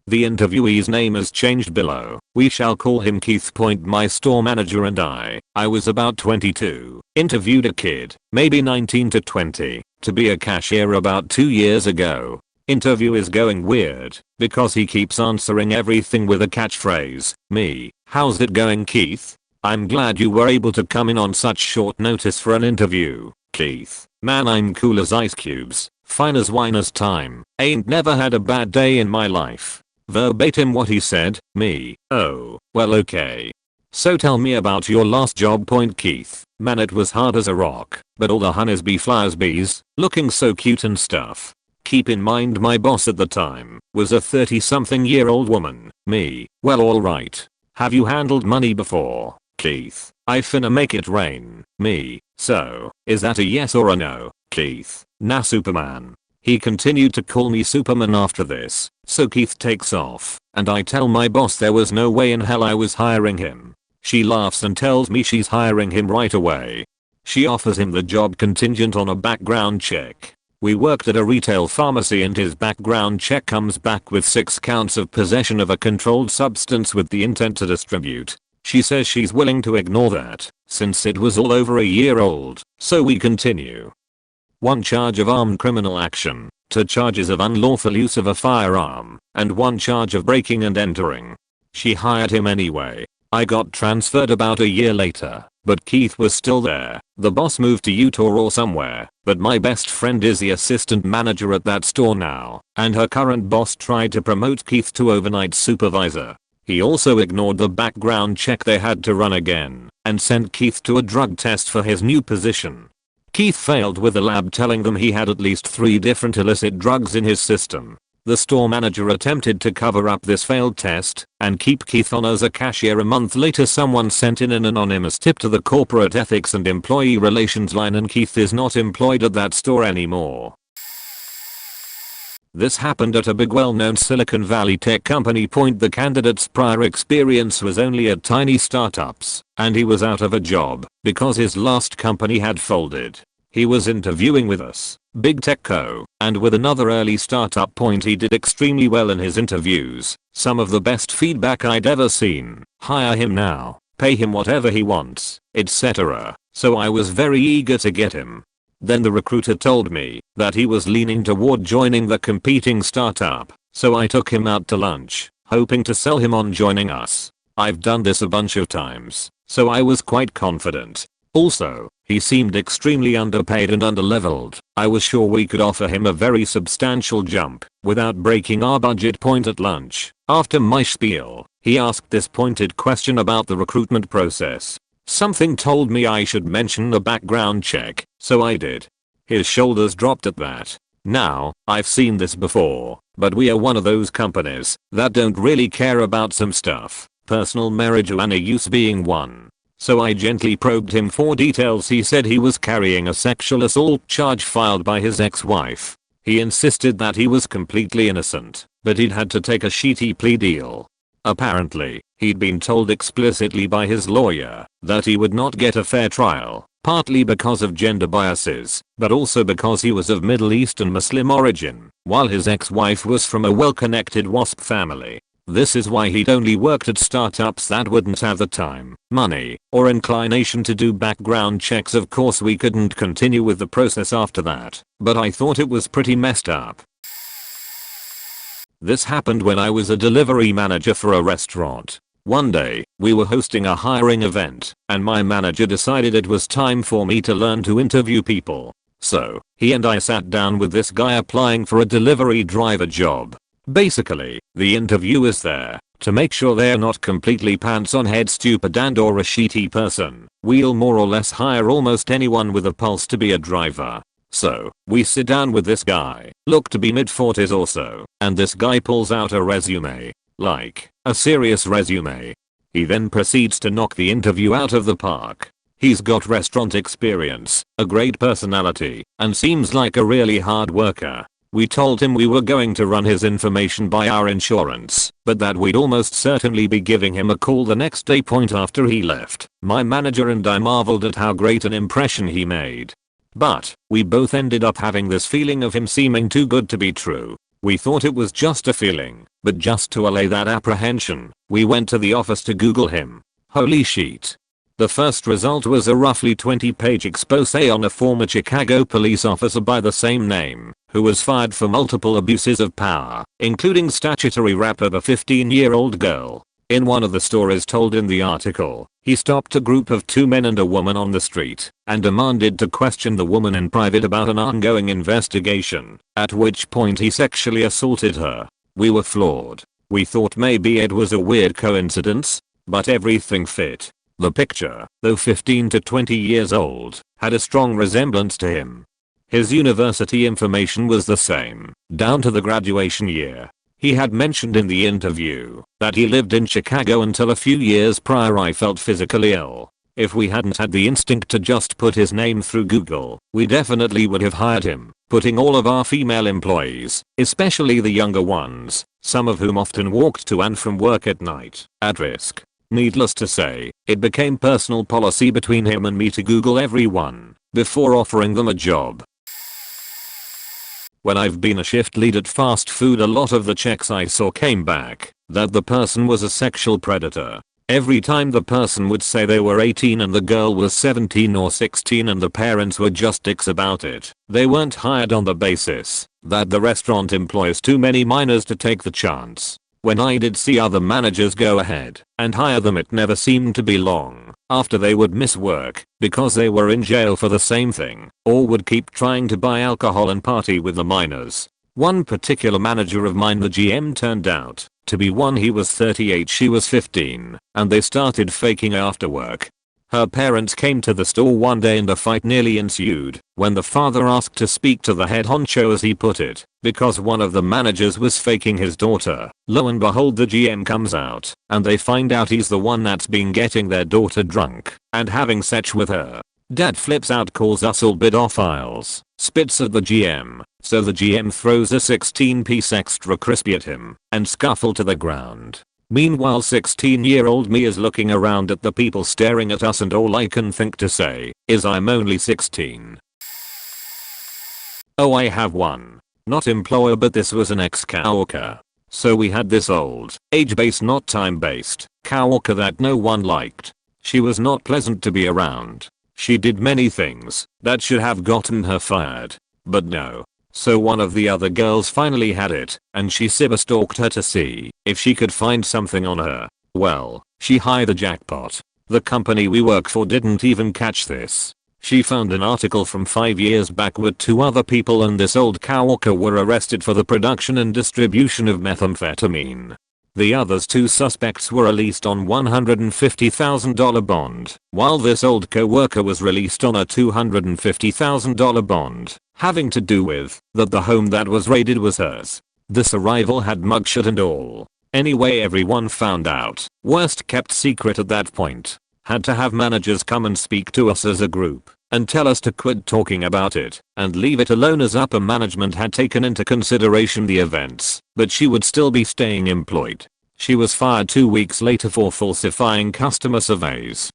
The interviewee's name is changed below. We shall call him Keith. My store manager and I was about 22, interviewed a kid, maybe 19 to 20, to be a cashier about 2 years ago. Interview is going weird because he keeps answering everything with a catchphrase, me. How's it going, Keith? I'm glad you were able to come in on such short notice for an interview, Keith. Man, I'm cool as ice cubes, fine as wine as time, ain't never had a bad day in my life. Verbatim what he said, me. Oh, well, okay. So tell me about your last job. Keith. Man, it was hard as a rock, but all the honeys bee flowers bees, looking so cute and stuff. Keep in mind my boss at the time was a 30-something-year-old woman. Me. Well, alright. Have you handled money before, Keith? I finna make it rain. Me. So, is that a yes or a no, Keith? Nah, Superman. He continued to call me Superman after this, so Keith takes off, and I tell my boss there was no way in hell I was hiring him. She laughs and tells me she's hiring him right away. She offers him the job contingent on a background check. We worked at a retail pharmacy and his background check comes back with 6 counts of possession of a controlled substance with the intent to distribute. She says she's willing to ignore that, since it was all over a year old, so we continue. 1 charge of armed criminal action, 2 charges of unlawful use of a firearm, and 1 charge of breaking and entering. She hired him anyway. I got transferred about a year later, but Keith was still there. The boss moved to Utah or somewhere, but my best friend is the assistant manager at that store now, and her current boss tried to promote Keith to overnight supervisor. He also ignored the background check they had to run again, and sent Keith to a drug test for his new position. Keith failed with the lab telling them he had at least 3 different illicit drugs in his system. The store manager attempted to cover up this failed test and keep Keith on as a cashier. A month later someone sent in an anonymous tip to the corporate ethics and employee relations line and Keith is not employed at that store anymore. This happened at a big well-known Silicon Valley tech company. The candidate's prior experience was only at tiny startups, and he was out of a job because his last company had folded. He was interviewing with us, Big Tech Co, and with another early startup. He did extremely well in his interviews, some of the best feedback I'd ever seen. Hire him now, pay him whatever he wants, etc. So I was very eager to get him. Then the recruiter told me that he was leaning toward joining the competing startup, so I took him out to lunch, hoping to sell him on joining us. I've done this a bunch of times, so I was quite confident. Also, he seemed extremely underpaid and underleveled. I was sure we could offer him a very substantial jump without breaking our budget point at lunch. After my spiel, he asked this pointed question about the recruitment process. Something told me I should mention a background check, so I did. His shoulders dropped at that. Now, I've seen this before, but we are one of those companies that don't really care about some stuff, personal marijuana use being one. So I gently probed him for details. He said he was carrying a sexual assault charge filed by his ex-wife. He insisted that he was completely innocent, but he'd had to take a shitty plea deal. Apparently, he'd been told explicitly by his lawyer that he would not get a fair trial, partly because of gender biases, but also because he was of Middle Eastern Muslim origin, while his ex-wife was from a well-connected WASP family. This is why he'd only worked at startups that wouldn't have the time, money, or inclination to do background checks. Of course we couldn't continue with the process after that, but I thought it was pretty messed up. This happened when I was a delivery manager for a restaurant. One day, we were hosting a hiring event, and my manager decided it was time for me to learn to interview people. So, he and I sat down with this guy applying for a delivery driver job. Basically, the interview is there to make sure they're not completely pants on head stupid and or a shitty person. We'll more or less hire almost anyone with a pulse to be a driver. So, we sit down with this guy, looked to be mid-40s or so, and this guy pulls out a resume. Like, a serious resume. He then proceeds to knock the interview out of the park. He's got restaurant experience, a great personality, and seems like a really hard worker. We told him we were going to run his information by our insurance, but that we'd almost certainly be giving him a call the next day. Point after he left, my manager and I marveled at how great an impression he made. But, we both ended up having this feeling of him seeming too good to be true. We thought it was just a feeling, but just to allay that apprehension, we went to the office to Google him. Holy shit. The first result was a roughly 20-page expose on a former Chicago police officer by the same name, who was fired for multiple abuses of power, including statutory rape of a 15-year-old girl. In one of the stories told in the article, he stopped a group of 2 men and a woman on the street and demanded to question the woman in private about an ongoing investigation, at which point he sexually assaulted her. We were floored. We thought maybe it was a weird coincidence, but everything fit. The picture, though 15 to 20 years old, had a strong resemblance to him. His university information was the same, down to the graduation year. He had mentioned in the interview that he lived in Chicago until a few years prior. I felt physically ill. If we hadn't had the instinct to just put his name through Google, we definitely would have hired him, putting all of our female employees, especially the younger ones, some of whom often walked to and from work at night, at risk. Needless to say, it became personal policy between him and me to Google everyone before offering them a job. When I've been a shift lead at fast food, a lot of the checks I saw came back that the person was a sexual predator. Every time the person would say they were 18 and the girl was 17 or 16 and the parents were just dicks about it, they weren't hired on the basis that the restaurant employs too many minors to take the chance. When I did see other managers go ahead and hire them, it never seemed to be long after they would miss work because they were in jail for the same thing, or would keep trying to buy alcohol and party with the minors. One particular manager of mine, the GM, turned out to be one. He was 38, she was 15, and they started faking after work. Her parents came to the store one day and a fight nearly ensued when the father asked to speak to the head honcho, as he put it, because one of the managers was faking his daughter. Lo and behold, the GM comes out and they find out he's the one that's been getting their daughter drunk and having sex with her. Dad flips out, calls us all pedophiles, spits at the GM, so the GM throws a 16-piece extra crispy at him and scuffle to the ground. Meanwhile, 16-year-old me is looking around at the people staring at us, and all I can think to say is I'm only 16. Oh, I have one. Not employer, but this was an ex-coworker. So we had this old, age-based not time-based, coworker that no one liked. She was not pleasant to be around. She did many things that should have gotten her fired. But no. So one of the other girls finally had it, and she cyberstalked her to see if she could find something on her. Well, she hit the jackpot. The company we work for didn't even catch this. She found an article from 5 years back where 2 other people and this old coworker were arrested for the production and distribution of methamphetamine. The other 2 suspects were released on $150,000 bond, while this old coworker was released on a $250,000 bond, having to do with that the home that was raided was hers. This arrival had mugshot and all. Anyway, everyone found out. Worst kept secret at that point. Had to have managers come and speak to us as a group and tell us to quit talking about it and leave it alone, as upper management had taken into consideration the events, but she would still be staying employed. She was fired 2 weeks later for falsifying customer surveys.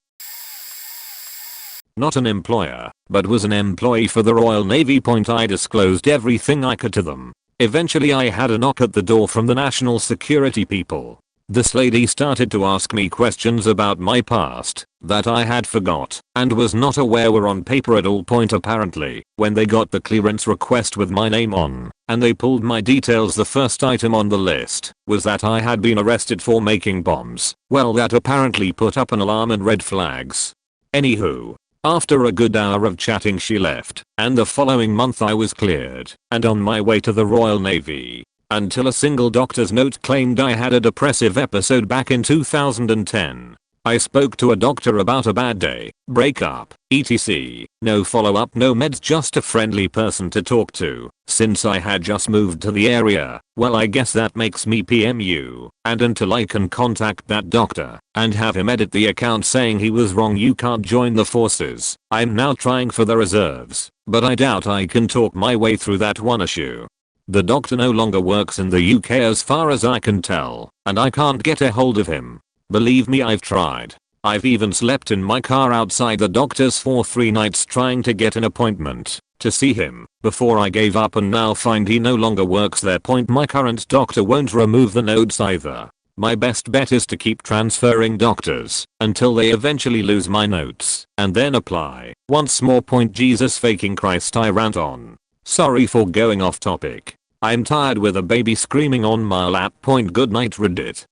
Not an employer, but was an employee for the Royal Navy. I disclosed everything I could to them. Eventually I had a knock at the door from the national security people. This lady started to ask me questions about my past that I had forgot and was not aware were on paper at all. Apparently, when they got the clearance request with my name on and they pulled my details, the first item on the list was that I had been arrested for making bombs. Well, that apparently put up an alarm and red flags. Anywho, after a good hour of chatting she left, and the following month I was cleared and on my way to the Royal Navy. Until a single doctor's note claimed I had a depressive episode back in 2010. I spoke to a doctor about a bad day, breakup, etc. No follow-up, no meds, just a friendly person to talk to. Since I had just moved to the area, well, I guess that makes me PMU. And until I can contact that doctor and have him edit the account saying he was wrong, you can't join the forces. I'm now trying for the reserves, but I doubt I can talk my way through that one issue. The doctor no longer works in the UK as far as I can tell, and I can't get a hold of him. Believe me, I've tried. I've even slept in my car outside the doctor's for 3 nights trying to get an appointment to see him before I gave up and now find he no longer works there. My current doctor won't remove the notes either. My best bet is to keep transferring doctors until they eventually lose my notes and then apply once more. Jesus faking Christ, I rant on. Sorry for going off topic. I'm tired with a baby screaming on my lap. Good night, Reddit.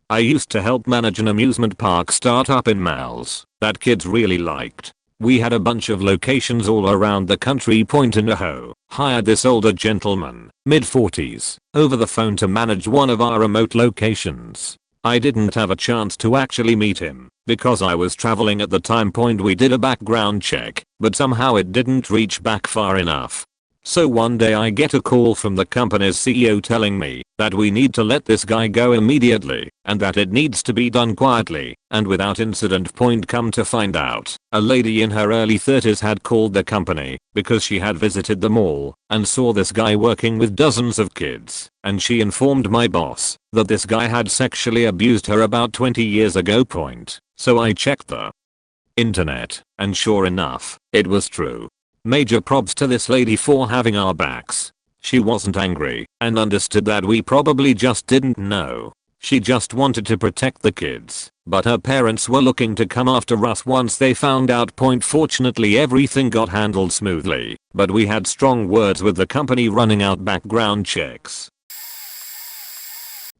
I used to help manage an amusement park startup in Mals that kids really liked. We had a bunch of locations all around the country. In Idaho, hired this older gentleman, mid-40s, over the phone to manage one of our remote locations. I didn't have a chance to actually meet him because I was traveling at the time. We did a background check, but somehow it didn't reach back far enough. So one day I get a call from the company's CEO telling me that we need to let this guy go immediately and that it needs to be done quietly and without incident. Come to find out, a lady in her early 30s had called the company because she had visited the mall and saw this guy working with dozens of kids, and she informed my boss that this guy had sexually abused her about 20 years ago. So I checked the internet, and sure enough, it was true. Major props to this lady for having our backs. She wasn't angry and understood that we probably just didn't know. She just wanted to protect the kids, but her parents were looking to come after us once they found out. Fortunately everything got handled smoothly, but we had strong words with the company running out background checks.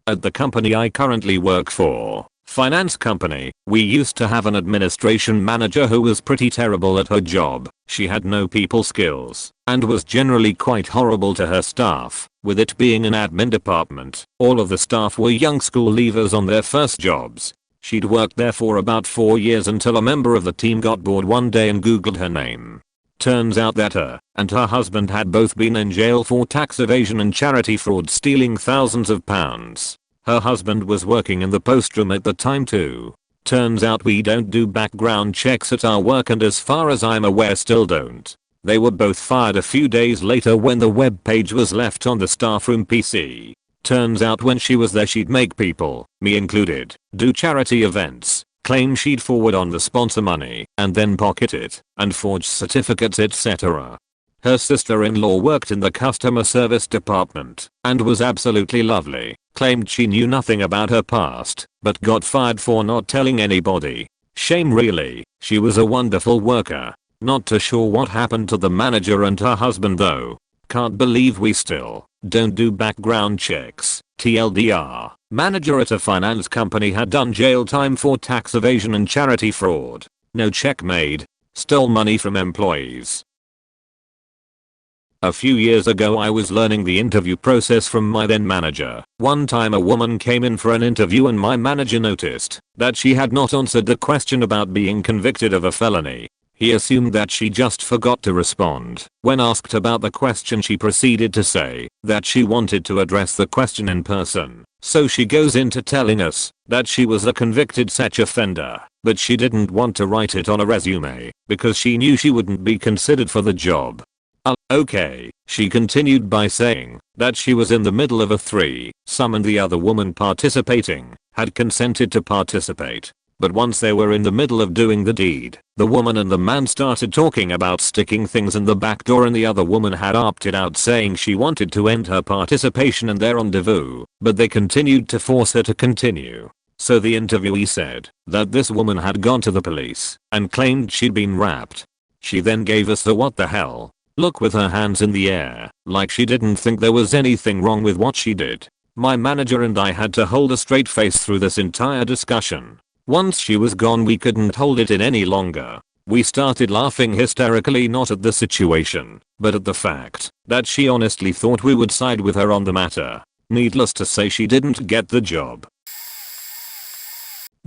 At the company I currently work for, finance company, we used to have an administration manager who was pretty terrible at her job. She had no people skills and was generally quite horrible to her staff. With it being an admin department, all of the staff were young school leavers on their first jobs. She'd worked there for about 4 years until a member of the team got bored one day and googled her name. Turns out that her and her husband had both been in jail for tax evasion and charity fraud, stealing thousands of pounds. Her husband was working in the post room at the time too. Turns out we don't do background checks at our work, and as far as I'm aware still don't. They were both fired a few days later when the web page was left on the staff room PC. Turns out when she was there she'd make people, me included, do charity events, claim she'd forward on the sponsor money and then pocket it and forge certificates, etc. Her sister-in-law worked in the customer service department and was absolutely lovely. Claimed she knew nothing about her past, but got fired for not telling anybody. Shame really. She was a wonderful worker. Not too sure what happened to the manager and her husband though. Can't believe we still don't do background checks. TLDR. Manager at a finance company had done jail time for tax evasion and charity fraud. No check made. Stole money from employees. A few years ago I was learning the interview process from my then manager. One time a woman came in for an interview and my manager noticed that she had not answered the question about being convicted of a felony. He assumed that she just forgot to respond. When asked about the question, she proceeded to say that she wanted to address the question in person. So she goes into telling us that she was a convicted sex offender, but she didn't want to write it on a resume because she knew she wouldn't be considered for the job. Okay, she continued by saying that she was in the middle of a threesome and the other woman participating had consented to participate. But once they were in the middle of doing the deed, the woman and the man started talking about sticking things in the back door, and the other woman had opted out saying she wanted to end her participation in their rendezvous, but they continued to force her to continue. So the interviewee said that this woman had gone to the police and claimed she'd been raped. She then gave us the what the hell look with her hands in the air, like she didn't think there was anything wrong with what she did. My manager and I had to hold a straight face through this entire discussion. Once she was gone we couldn't hold it in any longer. We started laughing hysterically, not at the situation, but at the fact that she honestly thought we would side with her on the matter. Needless to say, she didn't get the job.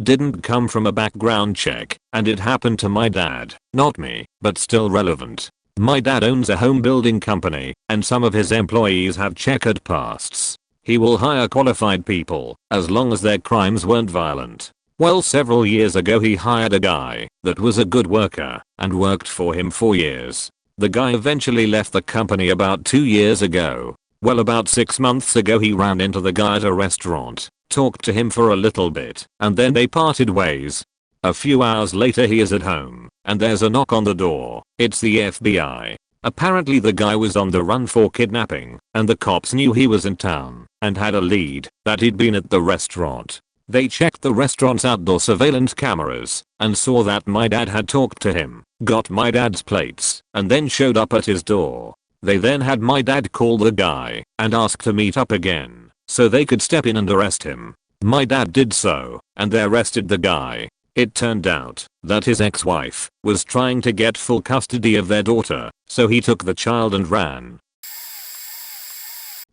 Didn't come from a background check, and it happened to my dad, not me, but still relevant. My dad owns a home building company, and some of his employees have checkered pasts. He will hire qualified people, as long as their crimes weren't violent. Well, several years ago he hired a guy that was a good worker, and worked for him for years. The guy eventually left the company about 2 years ago. Well, about 6 months ago he ran into the guy at a restaurant, talked to him for a little bit, and then they parted ways. A few hours later he is at home, and there's a knock on the door. It's the FBI. Apparently the guy was on the run for kidnapping, and the cops knew he was in town, and had a lead that he'd been at the restaurant. They checked the restaurant's outdoor surveillance cameras, and saw that my dad had talked to him, got my dad's plates, and then showed up at his door. They then had my dad call the guy, and ask to meet up again, so they could step in and arrest him. My dad did so, and they arrested the guy. It turned out that his ex-wife was trying to get full custody of their daughter, so he took the child and ran.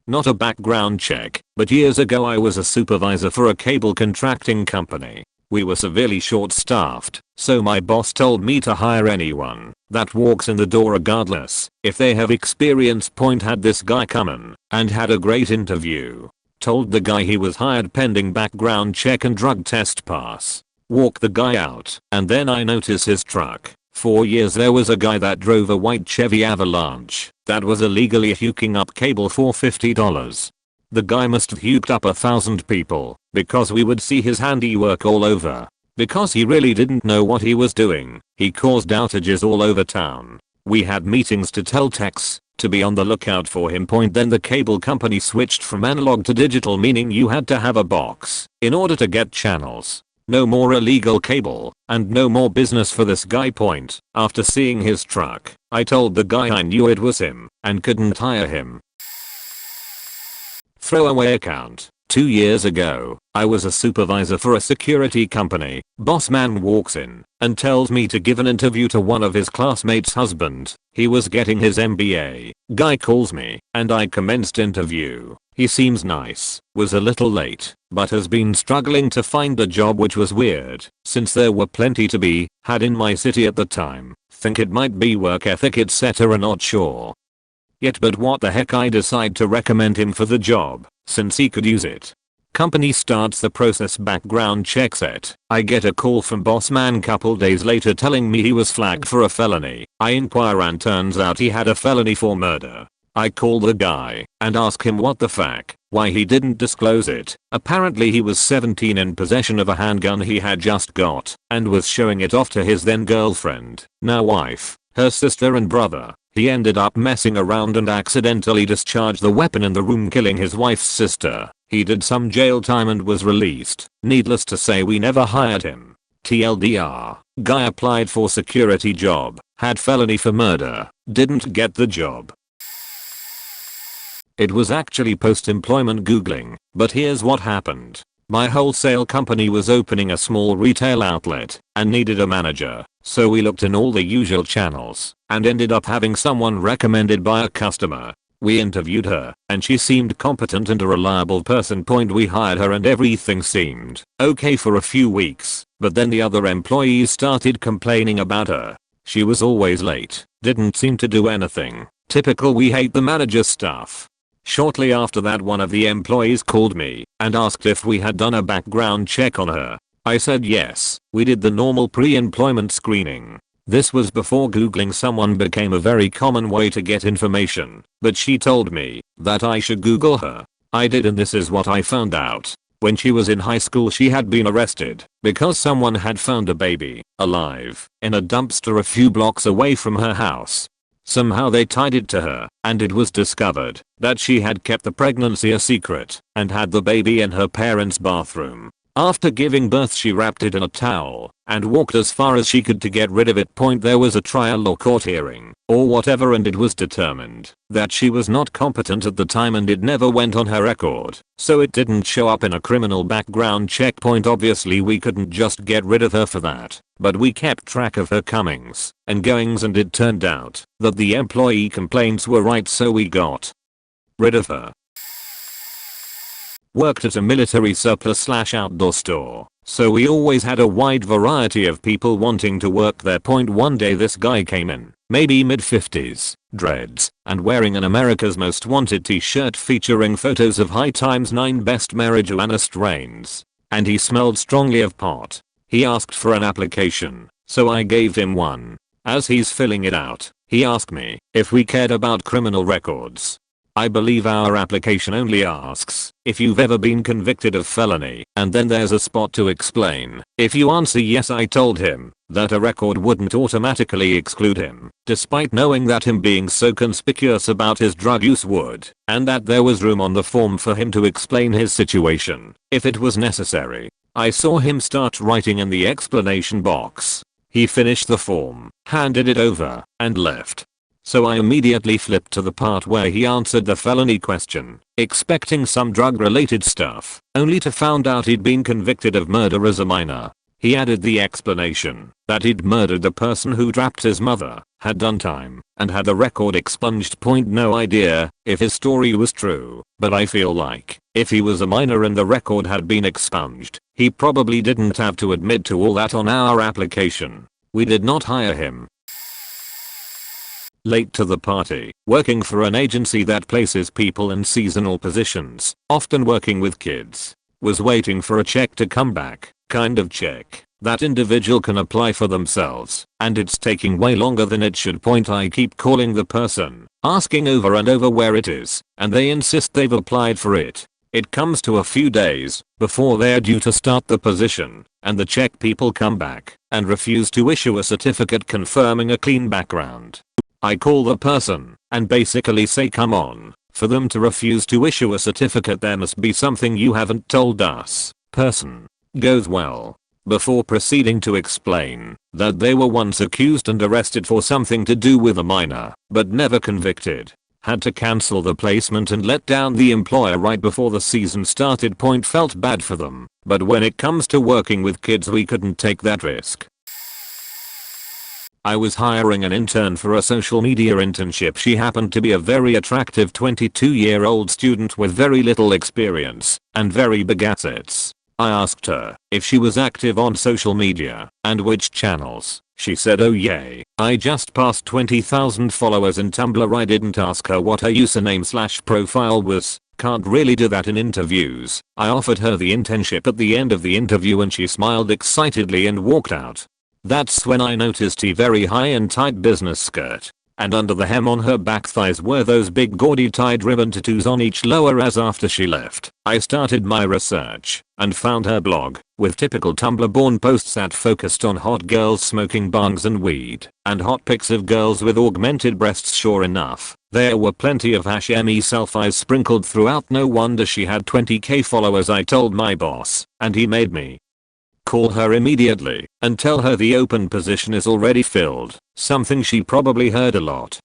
Not a background check, but years ago I was a supervisor for a cable contracting company. We were severely short-staffed, so my boss told me to hire anyone that walks in the door regardless if they have experience. Had this guy come in and had a great interview. Told the guy he was hired pending background check and drug test pass. Walk the guy out, and then I notice his truck. For years there was a guy that drove a white Chevy Avalanche that was illegally hooking up cable for $50. The guy must have hooked up 1,000 people, because we would see his handiwork all over. Because he really didn't know what he was doing, he caused outages all over town. We had meetings to tell techs to be on the lookout for him. Then the cable company switched from analog to digital, meaning you had to have a box in order to get channels. No more illegal cable, and no more business for this guy. After seeing his truck, I told the guy I knew it was him, and couldn't hire him. Throwaway account. 2 years ago, I was a supervisor for a security company. Boss man walks in and tells me to give an interview to one of his classmates' husband. He was getting his MBA. Guy calls me, and I commenced interview. He seems nice, was a little late, but has been struggling to find a job, which was weird, since there were plenty to be had in my city at the time. Think it might be work ethic etc, not sure yet, but what the heck, I decide to recommend him for the job, since he could use it. Company starts the process, background check set. I get a call from boss man couple days later telling me he was flagged for a felony. I inquire and turns out he had a felony for murder. I call the guy and ask him what the fuck, why he didn't disclose it. Apparently he was 17, in possession of a handgun he had just got, and was showing it off to his then girlfriend, now wife, her sister and brother. He ended up messing around and accidentally discharged the weapon in the room, killing his wife's sister. He did some jail time and was released. Needless to say, we never hired him. TLDR, guy applied for security job, had felony for murder, didn't get the job. It was actually post-employment googling, but here's what happened. My wholesale company was opening a small retail outlet and needed a manager, so we looked in all the usual channels and ended up having someone recommended by a customer. We interviewed her and she seemed competent and a reliable person. We hired her and everything seemed okay for a few weeks, but then the other employees started complaining about her. She was always late, didn't seem to do anything. Typical we hate the manager's stuff. Shortly after that, one of the employees called me and asked if we had done a background check on her. I said yes, we did the normal pre-employment screening. This was before googling someone became a very common way to get information, but she told me that I should google her. I did, and this is what I found out. When she was in high school, she had been arrested because someone had found a baby alive in a dumpster a few blocks away from her house. Somehow they tied it to her, and it was discovered that she had kept the pregnancy a secret and had the baby in her parents' bathroom. After giving birth, she wrapped it in a towel and walked as far as she could to get rid of it. There was a trial or court hearing or whatever, and it was determined that she was not competent at the time and it never went on her record, so it didn't show up in a criminal background check. Obviously we couldn't just get rid of her for that, but we kept track of her comings and goings, and it turned out that the employee complaints were right, so we got rid of her. Worked at a military surplus/outdoor store, so we always had a wide variety of people wanting to work there. One day this guy came in, maybe mid-50s, dreads, and wearing an America's Most Wanted t-shirt featuring photos of high times 9 best marijuana strains. And he smelled strongly of pot. He asked for an application, so I gave him one. As he's filling it out, he asked me if we cared about criminal records. I believe our application only asks if you've ever been convicted of felony, and then there's a spot to explain. If you answer yes, I told him that a record wouldn't automatically exclude him, despite knowing that him being so conspicuous about his drug use would, and that there was room on the form for him to explain his situation if it was necessary. I saw him start writing in the explanation box. He finished the form, handed it over, and left. So I immediately flipped to the part where he answered the felony question, expecting some drug-related stuff, only to find out he'd been convicted of murder as a minor. He added the explanation that he'd murdered the person who trapped his mother, had done time, and had the record expunged. No idea if his story was true, but I feel like if he was a minor and the record had been expunged, he probably didn't have to admit to all that on our application. We did not hire him. Late to the party, working for an agency that places people in seasonal positions, often working with kids. Was waiting for a check to come back, kind of check that individual can apply for themselves, and it's taking way longer than it should. I keep calling the person, asking over and over where it is, and they insist they've applied for it. It comes to a few days before they're due to start the position, and the check people come back and refuse to issue a certificate confirming a clean background. I call the person and basically say, come on, for them to refuse to issue a certificate there must be something you haven't told us. Person goes well, before proceeding to explain that they were once accused and arrested for something to do with a minor, but never convicted. Had to cancel the placement and let down the employer right before the season started. Felt bad for them, but when it comes to working with kids we couldn't take that risk. I was hiring an intern for a social media internship. She happened to be a very attractive 22-year-old student with very little experience and very big assets. I asked her if she was active on social media and which channels. She said, oh yay, I just passed 20,000 followers in Tumblr. I didn't ask her what her username/profile was. Can't really do that in interviews. I offered her the internship at the end of the interview and she smiled excitedly and walked out. That's when I noticed a very high and tight business skirt, and under the hem on her back thighs were those big gaudy tied ribbon tattoos on each lower. As after she left, I started my research and found her blog with typical Tumblr-born posts that focused on hot girls smoking bongs and weed, and hot pics of girls with augmented breasts. Sure enough, there were plenty of #me selfies sprinkled throughout. No wonder she had 20k followers. I told my boss, and he made me call her immediately and tell her the open position is already filled, something she probably heard a lot.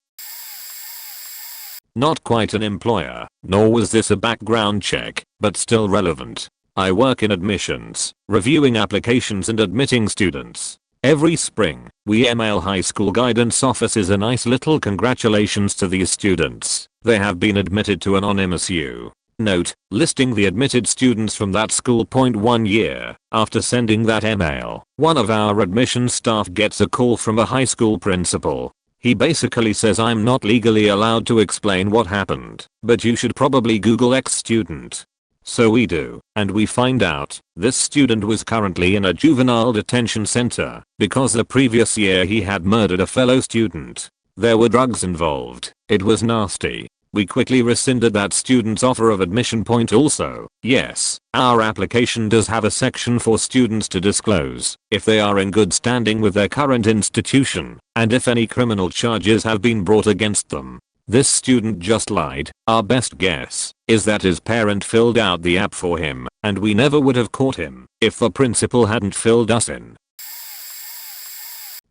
Not quite an employer, nor was this a background check, but still relevant. I work in admissions, reviewing applications and admitting students. Every spring, we email high school guidance offices a nice little congratulations to these students. They have been admitted to anonymous U. Note, listing the admitted students from that school. 1 year after sending that email, one of our admissions staff gets a call from a high school principal. He basically says, I'm not legally allowed to explain what happened, but you should probably Google X student. So we do, and we find out this student was currently in a juvenile detention center because the previous year he had murdered a fellow student. There were drugs involved. It was nasty. We quickly rescinded that student's offer of admission. Also, yes, our application does have a section for students to disclose if they are in good standing with their current institution and if any criminal charges have been brought against them. This student just lied. Our best guess is that his parent filled out the app for him, and we never would have caught him if the principal hadn't filled us in.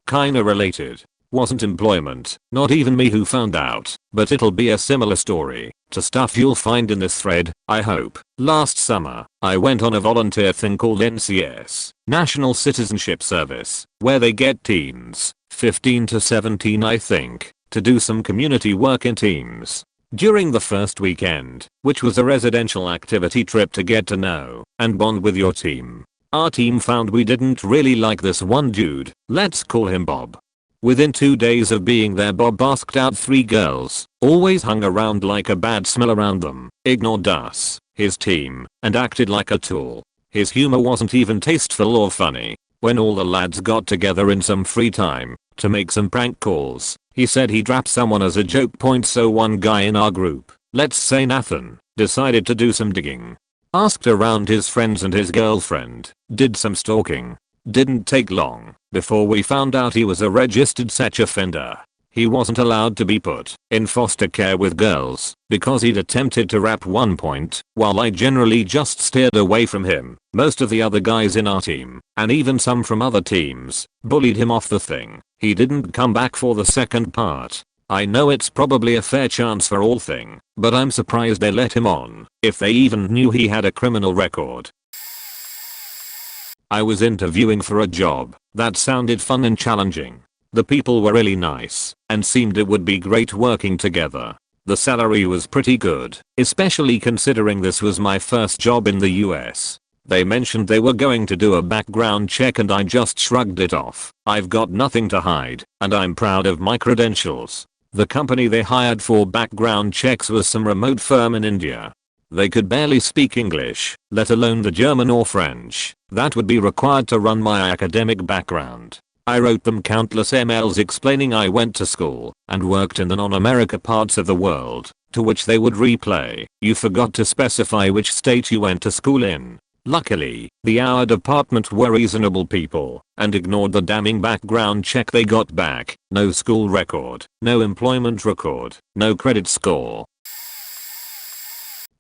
Kinda related. Wasn't employment, not even me who found out, but it'll be a similar story to stuff you'll find in this thread, I hope. Last summer, I went on a volunteer thing called NCS, National Citizenship Service, where they get teens, 15 to 17 I think, to do some community work in teams. During the first weekend, which was a residential activity trip to get to know and bond with your team, our team found we didn't really like this one dude, let's call him Bob. Within 2 days of being there, Bob asked out 3 girls, always hung around like a bad smell around them, ignored us, his team, and acted like a tool. His humor wasn't even tasteful or funny. When all the lads got together in some free time to make some prank calls, he said he'd rap someone as a joke. So one guy in our group, let's say Nathan, decided to do some digging. Asked around his friends and his girlfriend, did some stalking. Didn't take long before we found out he was a registered sex offender. He wasn't allowed to be put in foster care with girls because he'd attempted to rap one point, while I generally just steered away from him. Most of the other guys in our team, and even some from other teams, bullied him off the thing. He didn't come back for the second part. I know it's probably a fair chance for all thing, but I'm surprised they let him on, if they even knew he had a criminal record. I was interviewing for a job that sounded fun and challenging. The people were really nice and seemed it would be great working together. The salary was pretty good, especially considering this was my first job in the US. They mentioned they were going to do a background check and I just shrugged it off. I've got nothing to hide and I'm proud of my credentials. The company they hired for background checks was some remote firm in India. They could barely speak English, let alone the German or French that would be required to run my academic background. I wrote them countless emails explaining I went to school and worked in the non-America parts of the world, to which they would replay, "You forgot to specify which state you went to school in." Luckily, our department were reasonable people and ignored the damning background check they got back. No school record, no employment record, no credit score.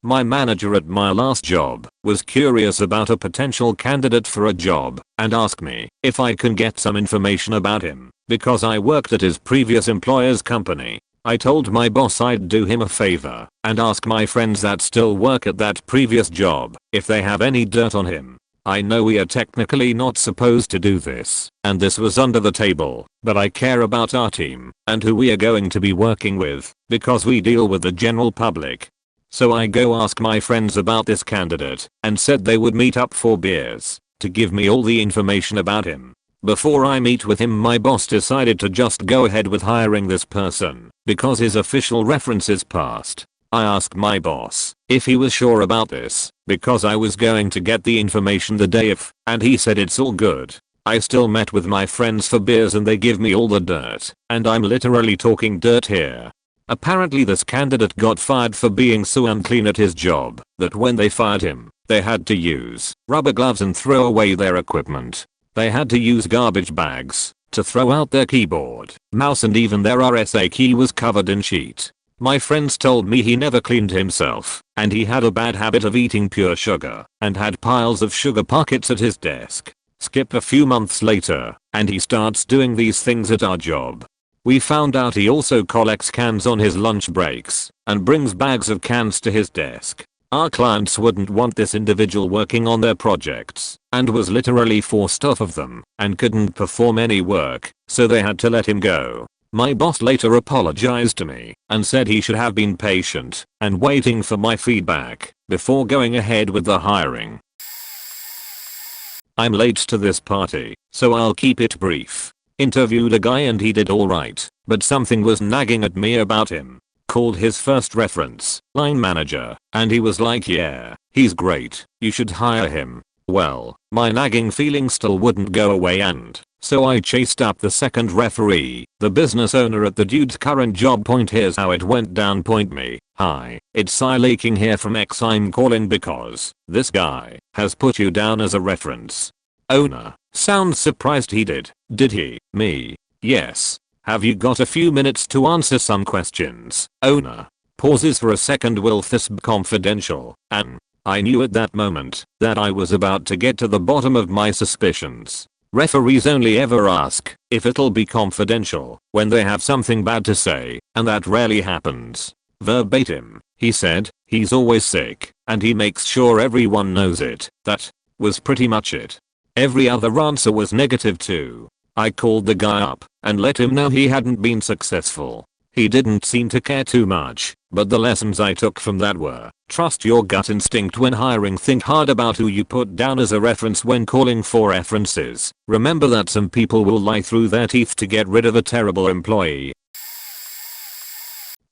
My manager at my last job was curious about a potential candidate for a job and asked me if I can get some information about him because I worked at his previous employer's company. I told my boss I'd do him a favor and ask my friends that still work at that previous job if they have any dirt on him. I know we are technically not supposed to do this, and this was under the table, but I care about our team and who we are going to be working with because we deal with the general public. So I go ask my friends about this candidate and said they would meet up for beers to give me all the information about him. Before I meet with him, my boss decided to just go ahead with hiring this person because his official references passed. I asked my boss if he was sure about this because I was going to get the information the day of, and he said it's all good. I still met with my friends for beers and they give me all the dirt, and I'm literally talking dirt here. Apparently this candidate got fired for being so unclean at his job that when they fired him, they had to use rubber gloves and throw away their equipment. They had to use garbage bags to throw out their keyboard, mouse, and even their RSA key was covered in sheet. My friends told me he never cleaned himself and he had a bad habit of eating pure sugar and had piles of sugar packets at his desk. Skip a few months later and he starts doing these things at our job. We found out he also collects cans on his lunch breaks and brings bags of cans to his desk. Our clients wouldn't want this individual working on their projects and was literally forced off of them and couldn't perform any work, so they had to let him go. My boss later apologized to me and said he should have been patient and waiting for my feedback before going ahead with the hiring. I'm late to this party, so I'll keep it brief. Interviewed a guy and he did alright, but something was nagging at me about him. Called his first reference, line manager, and he was like, yeah, he's great, you should hire him. Well, my nagging feeling still wouldn't go away, and so I chased up the second referee, the business owner at the dude's current job. Here's how it went down. Me, hi, it's Cy Laking here from X. I'm calling because this guy has put you down as a reference. Owner, sounds surprised he did he? Me, yes. Have you got a few minutes to answer some questions? Owner pauses for a second. Will this be confidential? And I knew at that moment that I was about to get to the bottom of my suspicions. Referees only ever ask if it'll be confidential when they have something bad to say, and that rarely happens. Verbatim, he said, he's always sick, and he makes sure everyone knows it. That was pretty much it. Every other answer was negative too. I called the guy up and let him know he hadn't been successful. He didn't seem to care too much, but the lessons I took from that were, trust your gut instinct when hiring, think hard about who you put down as a reference when calling for references. Remember that some people will lie through their teeth to get rid of a terrible employee.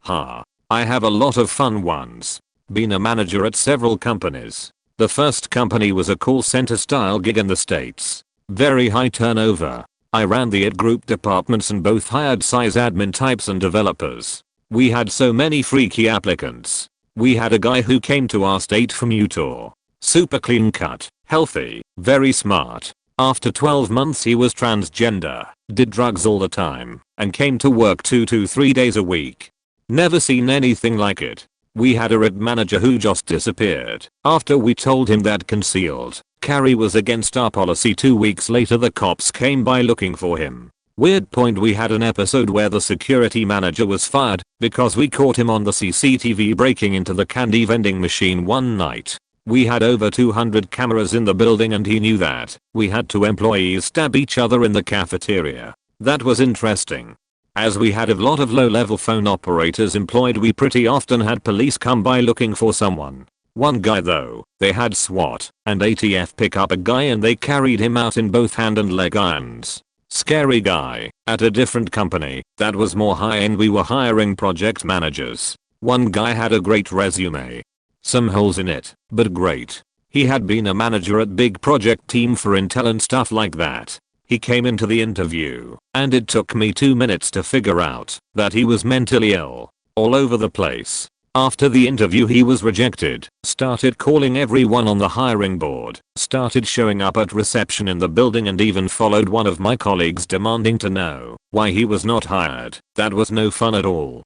I have a lot of fun ones. Been a manager at several companies. The first company was a call center style gig in the States. Very high turnover. I ran the ad group departments and both hired size admin types and developers. We had so many freaky applicants. We had a guy who came to our state from Utah. Super clean cut, healthy, very smart. After 12 months he was transgender, did drugs all the time, and came to work 2 to 3 days a week. Never seen anything like it. We had a ad manager who just disappeared after we told him that concealed carry was against our policy. 2 weeks later the cops came by looking for him. Weird. We had an episode where the security manager was fired because we caught him on the CCTV breaking into the candy vending machine one night. We had over 200 cameras in the building and he knew that. We had 2 employees stab each other in the cafeteria. That was interesting. As we had a lot of low-level phone operators employed, we pretty often had police come by looking for someone. One guy though, they had SWAT and ATF pick up a guy and they carried him out in both hand and leg irons. Scary guy. At a different company that was more high-end, we were hiring project managers. One guy had a great resume. Some holes in it, but great. He had been a manager at big project team for Intel and stuff like that. He came into the interview, and it took me 2 minutes to figure out that he was mentally ill. All over the place. After the interview he was rejected, started calling everyone on the hiring board, started showing up at reception in the building and even followed one of my colleagues demanding to know why he was not hired. That was no fun at all.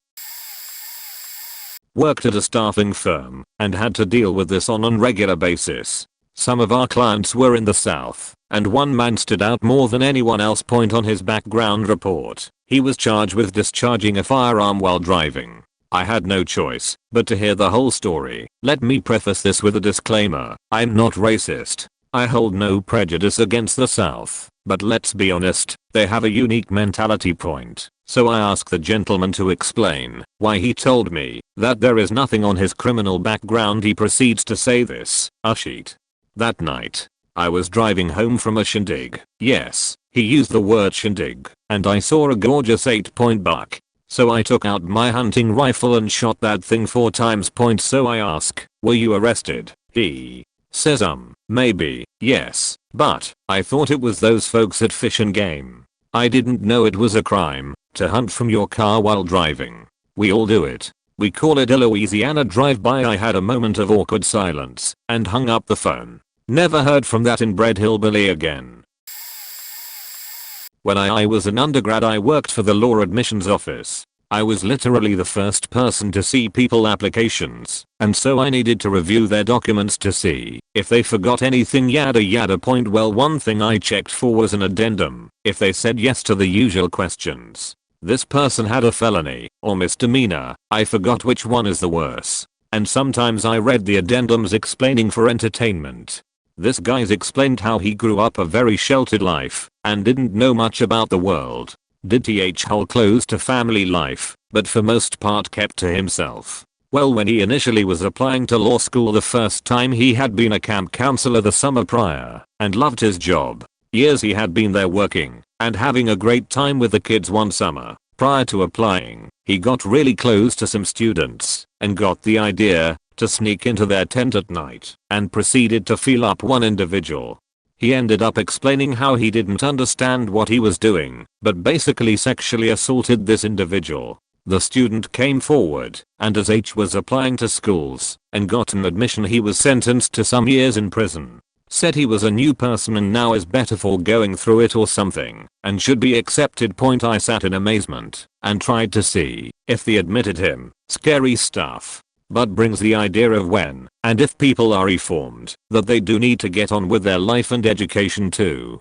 Worked at a staffing firm and had to deal with this on a regular basis. Some of our clients were in the South, and one man stood out more than anyone else. On his background report, he was charged with discharging a firearm while driving. I had no choice but to hear the whole story. Let me preface this with a disclaimer. I'm not racist. I hold no prejudice against the South, but let's be honest, they have a unique mentality point. So I asked the gentleman to explain why he told me that there is nothing on his criminal background. He proceeds to say this, a sheet. That night, I was driving home from a shindig. Yes, he used the word shindig, and I saw a gorgeous 8-point buck. So I took out my hunting rifle and shot that thing 4 times. So I ask, were you arrested? He says maybe, yes, but I thought it was those folks at Fish and Game. I didn't know it was a crime to hunt from your car while driving. We all do it. We call it a Louisiana drive-by. I had a moment of awkward silence and hung up the phone. Never heard from that inbred hillbilly again. When I was an undergrad I worked for the law admissions office. I was literally the first person to see people applications, and so I needed to review their documents to see if they forgot anything yada yada. Well, one thing I checked for was an addendum, if they said yes to the usual questions. This person had a felony or misdemeanor, I forgot which one is the worse. And sometimes I read the addendums explaining for entertainment. This guy's explained how he grew up a very sheltered life and didn't know much about the world. Did hold close to family life, but for most part kept to himself. Well, when he initially was applying to law school the first time, he had been a camp counselor the summer prior and loved his job. Years he had been there working and having a great time with the kids. One summer, prior to applying, he got really close to some students and got the idea to sneak into their tent at night and proceeded to feel up one individual. He ended up explaining how he didn't understand what he was doing, but basically sexually assaulted this individual. The student came forward, and as H was applying to schools and got an admission, he was sentenced to some years in prison. Said he was a new person and now is better for going through it or something, and should be accepted. I sat in amazement and tried to see if they admitted him. Scary stuff. But brings the idea of when and if people are reformed, that they do need to get on with their life and education too.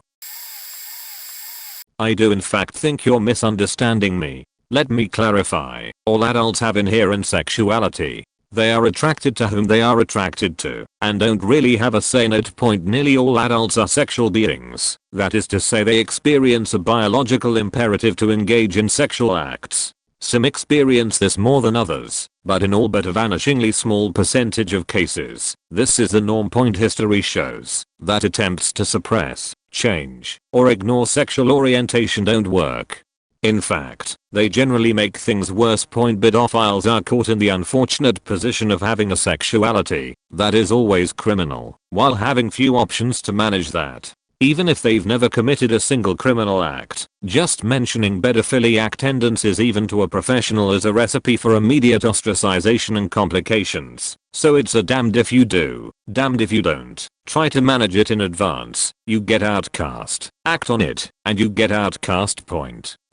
I do in fact think you're misunderstanding me. Let me clarify. All adults have inherent sexuality. They are attracted to whom they are attracted to and don't really have a say in it. Nearly all adults are sexual beings. That is to say, they experience a biological imperative to engage in sexual acts. Some experience this more than others, but in all but a vanishingly small percentage of cases, this is the norm. History shows that attempts to suppress, change, or ignore sexual orientation don't work. In fact, they generally make things worse. Pedophiles are caught in the unfortunate position of having a sexuality that is always criminal, while having few options to manage that. Even if they've never committed a single criminal act, just mentioning pedophiliac tendencies even to a professional is a recipe for immediate ostracization and complications. So it's a damned if you do, damned if you don't. Try to manage it in advance, you get outcast. Act on it, and you get outcast.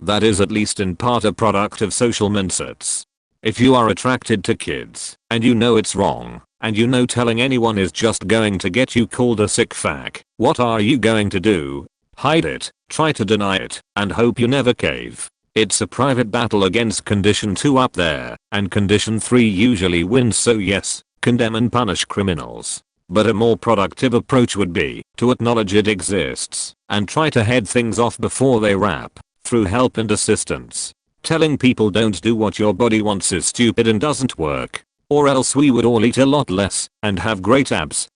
That is at least in part a product of social mindsets. If you are attracted to kids, and you know it's wrong, and you know telling anyone is just going to get you called a sick fuck, what are you going to do? Hide it, try to deny it, and hope you never cave. It's a private battle against condition 2 up there, and condition 3 usually wins. So yes, condemn and punish criminals. But a more productive approach would be to acknowledge it exists and try to head things off before they wrap, through help and assistance. Telling people don't do what your body wants is stupid and doesn't work. Or else we would all eat a lot less and have great abs.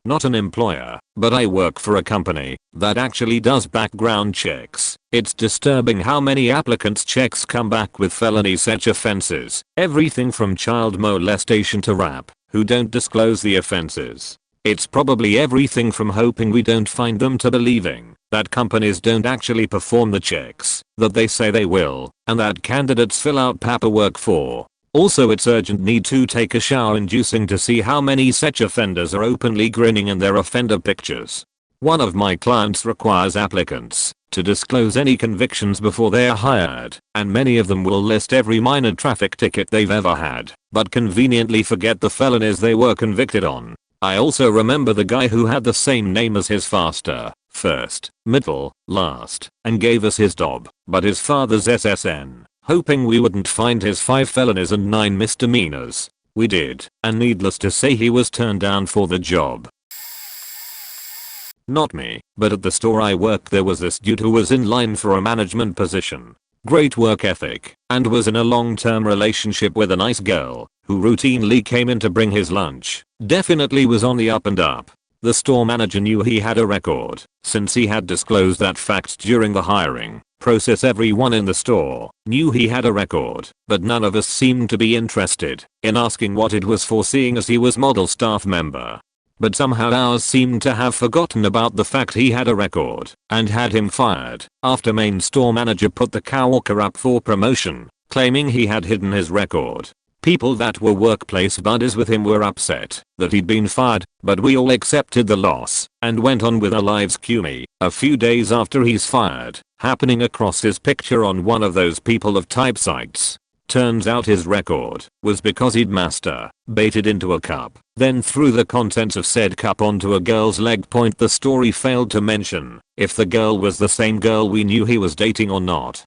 Not an employer, but I work for a company that actually does background checks. It's disturbing how many applicants' checks come back with felony sex offenses, everything from child molestation to rape, who don't disclose the offenses. It's probably everything from hoping we don't find them to believing that companies don't actually perform the checks that they say they will, and that candidates fill out paperwork for. Also, it's urgent need to take a shower inducing to see how many such offenders are openly grinning in their offender pictures. One of my clients requires applicants to disclose any convictions before they are hired, and many of them will list every minor traffic ticket they've ever had, but conveniently forget the felonies they were convicted on. I also remember the guy who had the same name as his faster, first, middle, last, and gave us his DOB, but his father's SSN. Hoping we wouldn't find his 5 felonies and 9 misdemeanors. We did, and needless to say he was turned down for the job. Not me, but at the store I worked there was this dude who was in line for a management position. Great work ethic, and was in a long-term relationship with a nice girl, who routinely came in to bring his lunch. Definitely was on the up and up. The store manager knew he had a record, since he had disclosed that fact during the hiring process. Everyone in the store knew he had a record, but none of us seemed to be interested in asking what it was for, seeing as he was model staff member. But somehow ours seemed to have forgotten about the fact he had a record and had him fired after main store manager put the coworker up for promotion, claiming he had hidden his record. People that were workplace buddies with him were upset that he'd been fired, but we all accepted the loss and went on with our lives. Me, a few days after he's fired, happening across his picture on one of those people of type sites. Turns out his record was because he'd masturbated into a cup, then threw the contents of said cup onto a girl's leg. Point: the story failed to mention if the girl was the same girl we knew he was dating or not.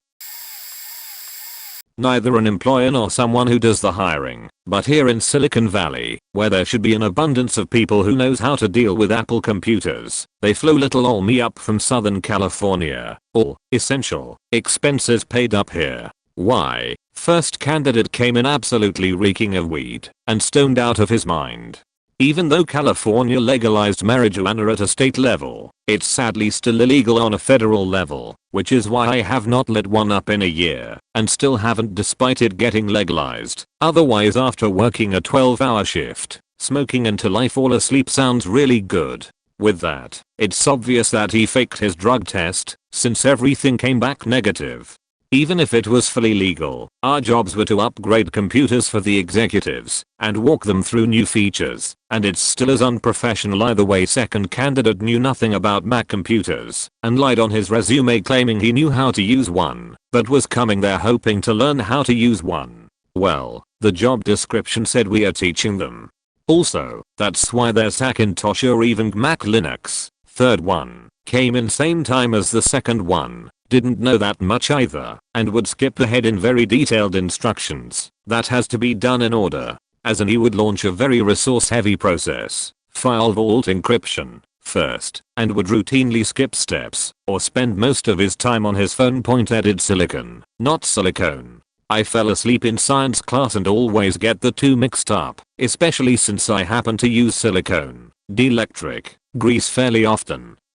Neither an employer nor someone who does the hiring, but here in Silicon Valley, where there should be an abundance of people who knows how to deal with Apple computers, they flew little ol' me up from Southern California. All essential expenses paid up here. Why? First candidate came in absolutely reeking of weed and stoned out of his mind. Even though California legalized marijuana at a state level, it's sadly still illegal on a federal level, which is why I have not lit one up in a year and still haven't despite it getting legalized. Otherwise, after working a 12-hour shift, smoking until I fall asleep sounds really good. With that, it's obvious that he faked his drug test, since everything came back negative. Even if it was fully legal, our jobs were to upgrade computers for the executives and walk them through new features, and it's still as unprofessional either way. Second candidate knew nothing about Mac computers and lied on his resume claiming he knew how to use one, but was coming there hoping to learn how to use one. Well, the job description said we are teaching them. Also, that's why they're Macintosh or even Mac Linux. Third one came in same time as the second one. Didn't know that much either, and would skip ahead in very detailed instructions that has to be done in order, as in he would launch a very resource heavy process, file vault encryption, first, and would routinely skip steps, or spend most of his time on his phone. Point: added silicon, not silicone. I fell asleep in science class and always get the two mixed up, especially since I happen to use silicone, dielectric, grease fairly often.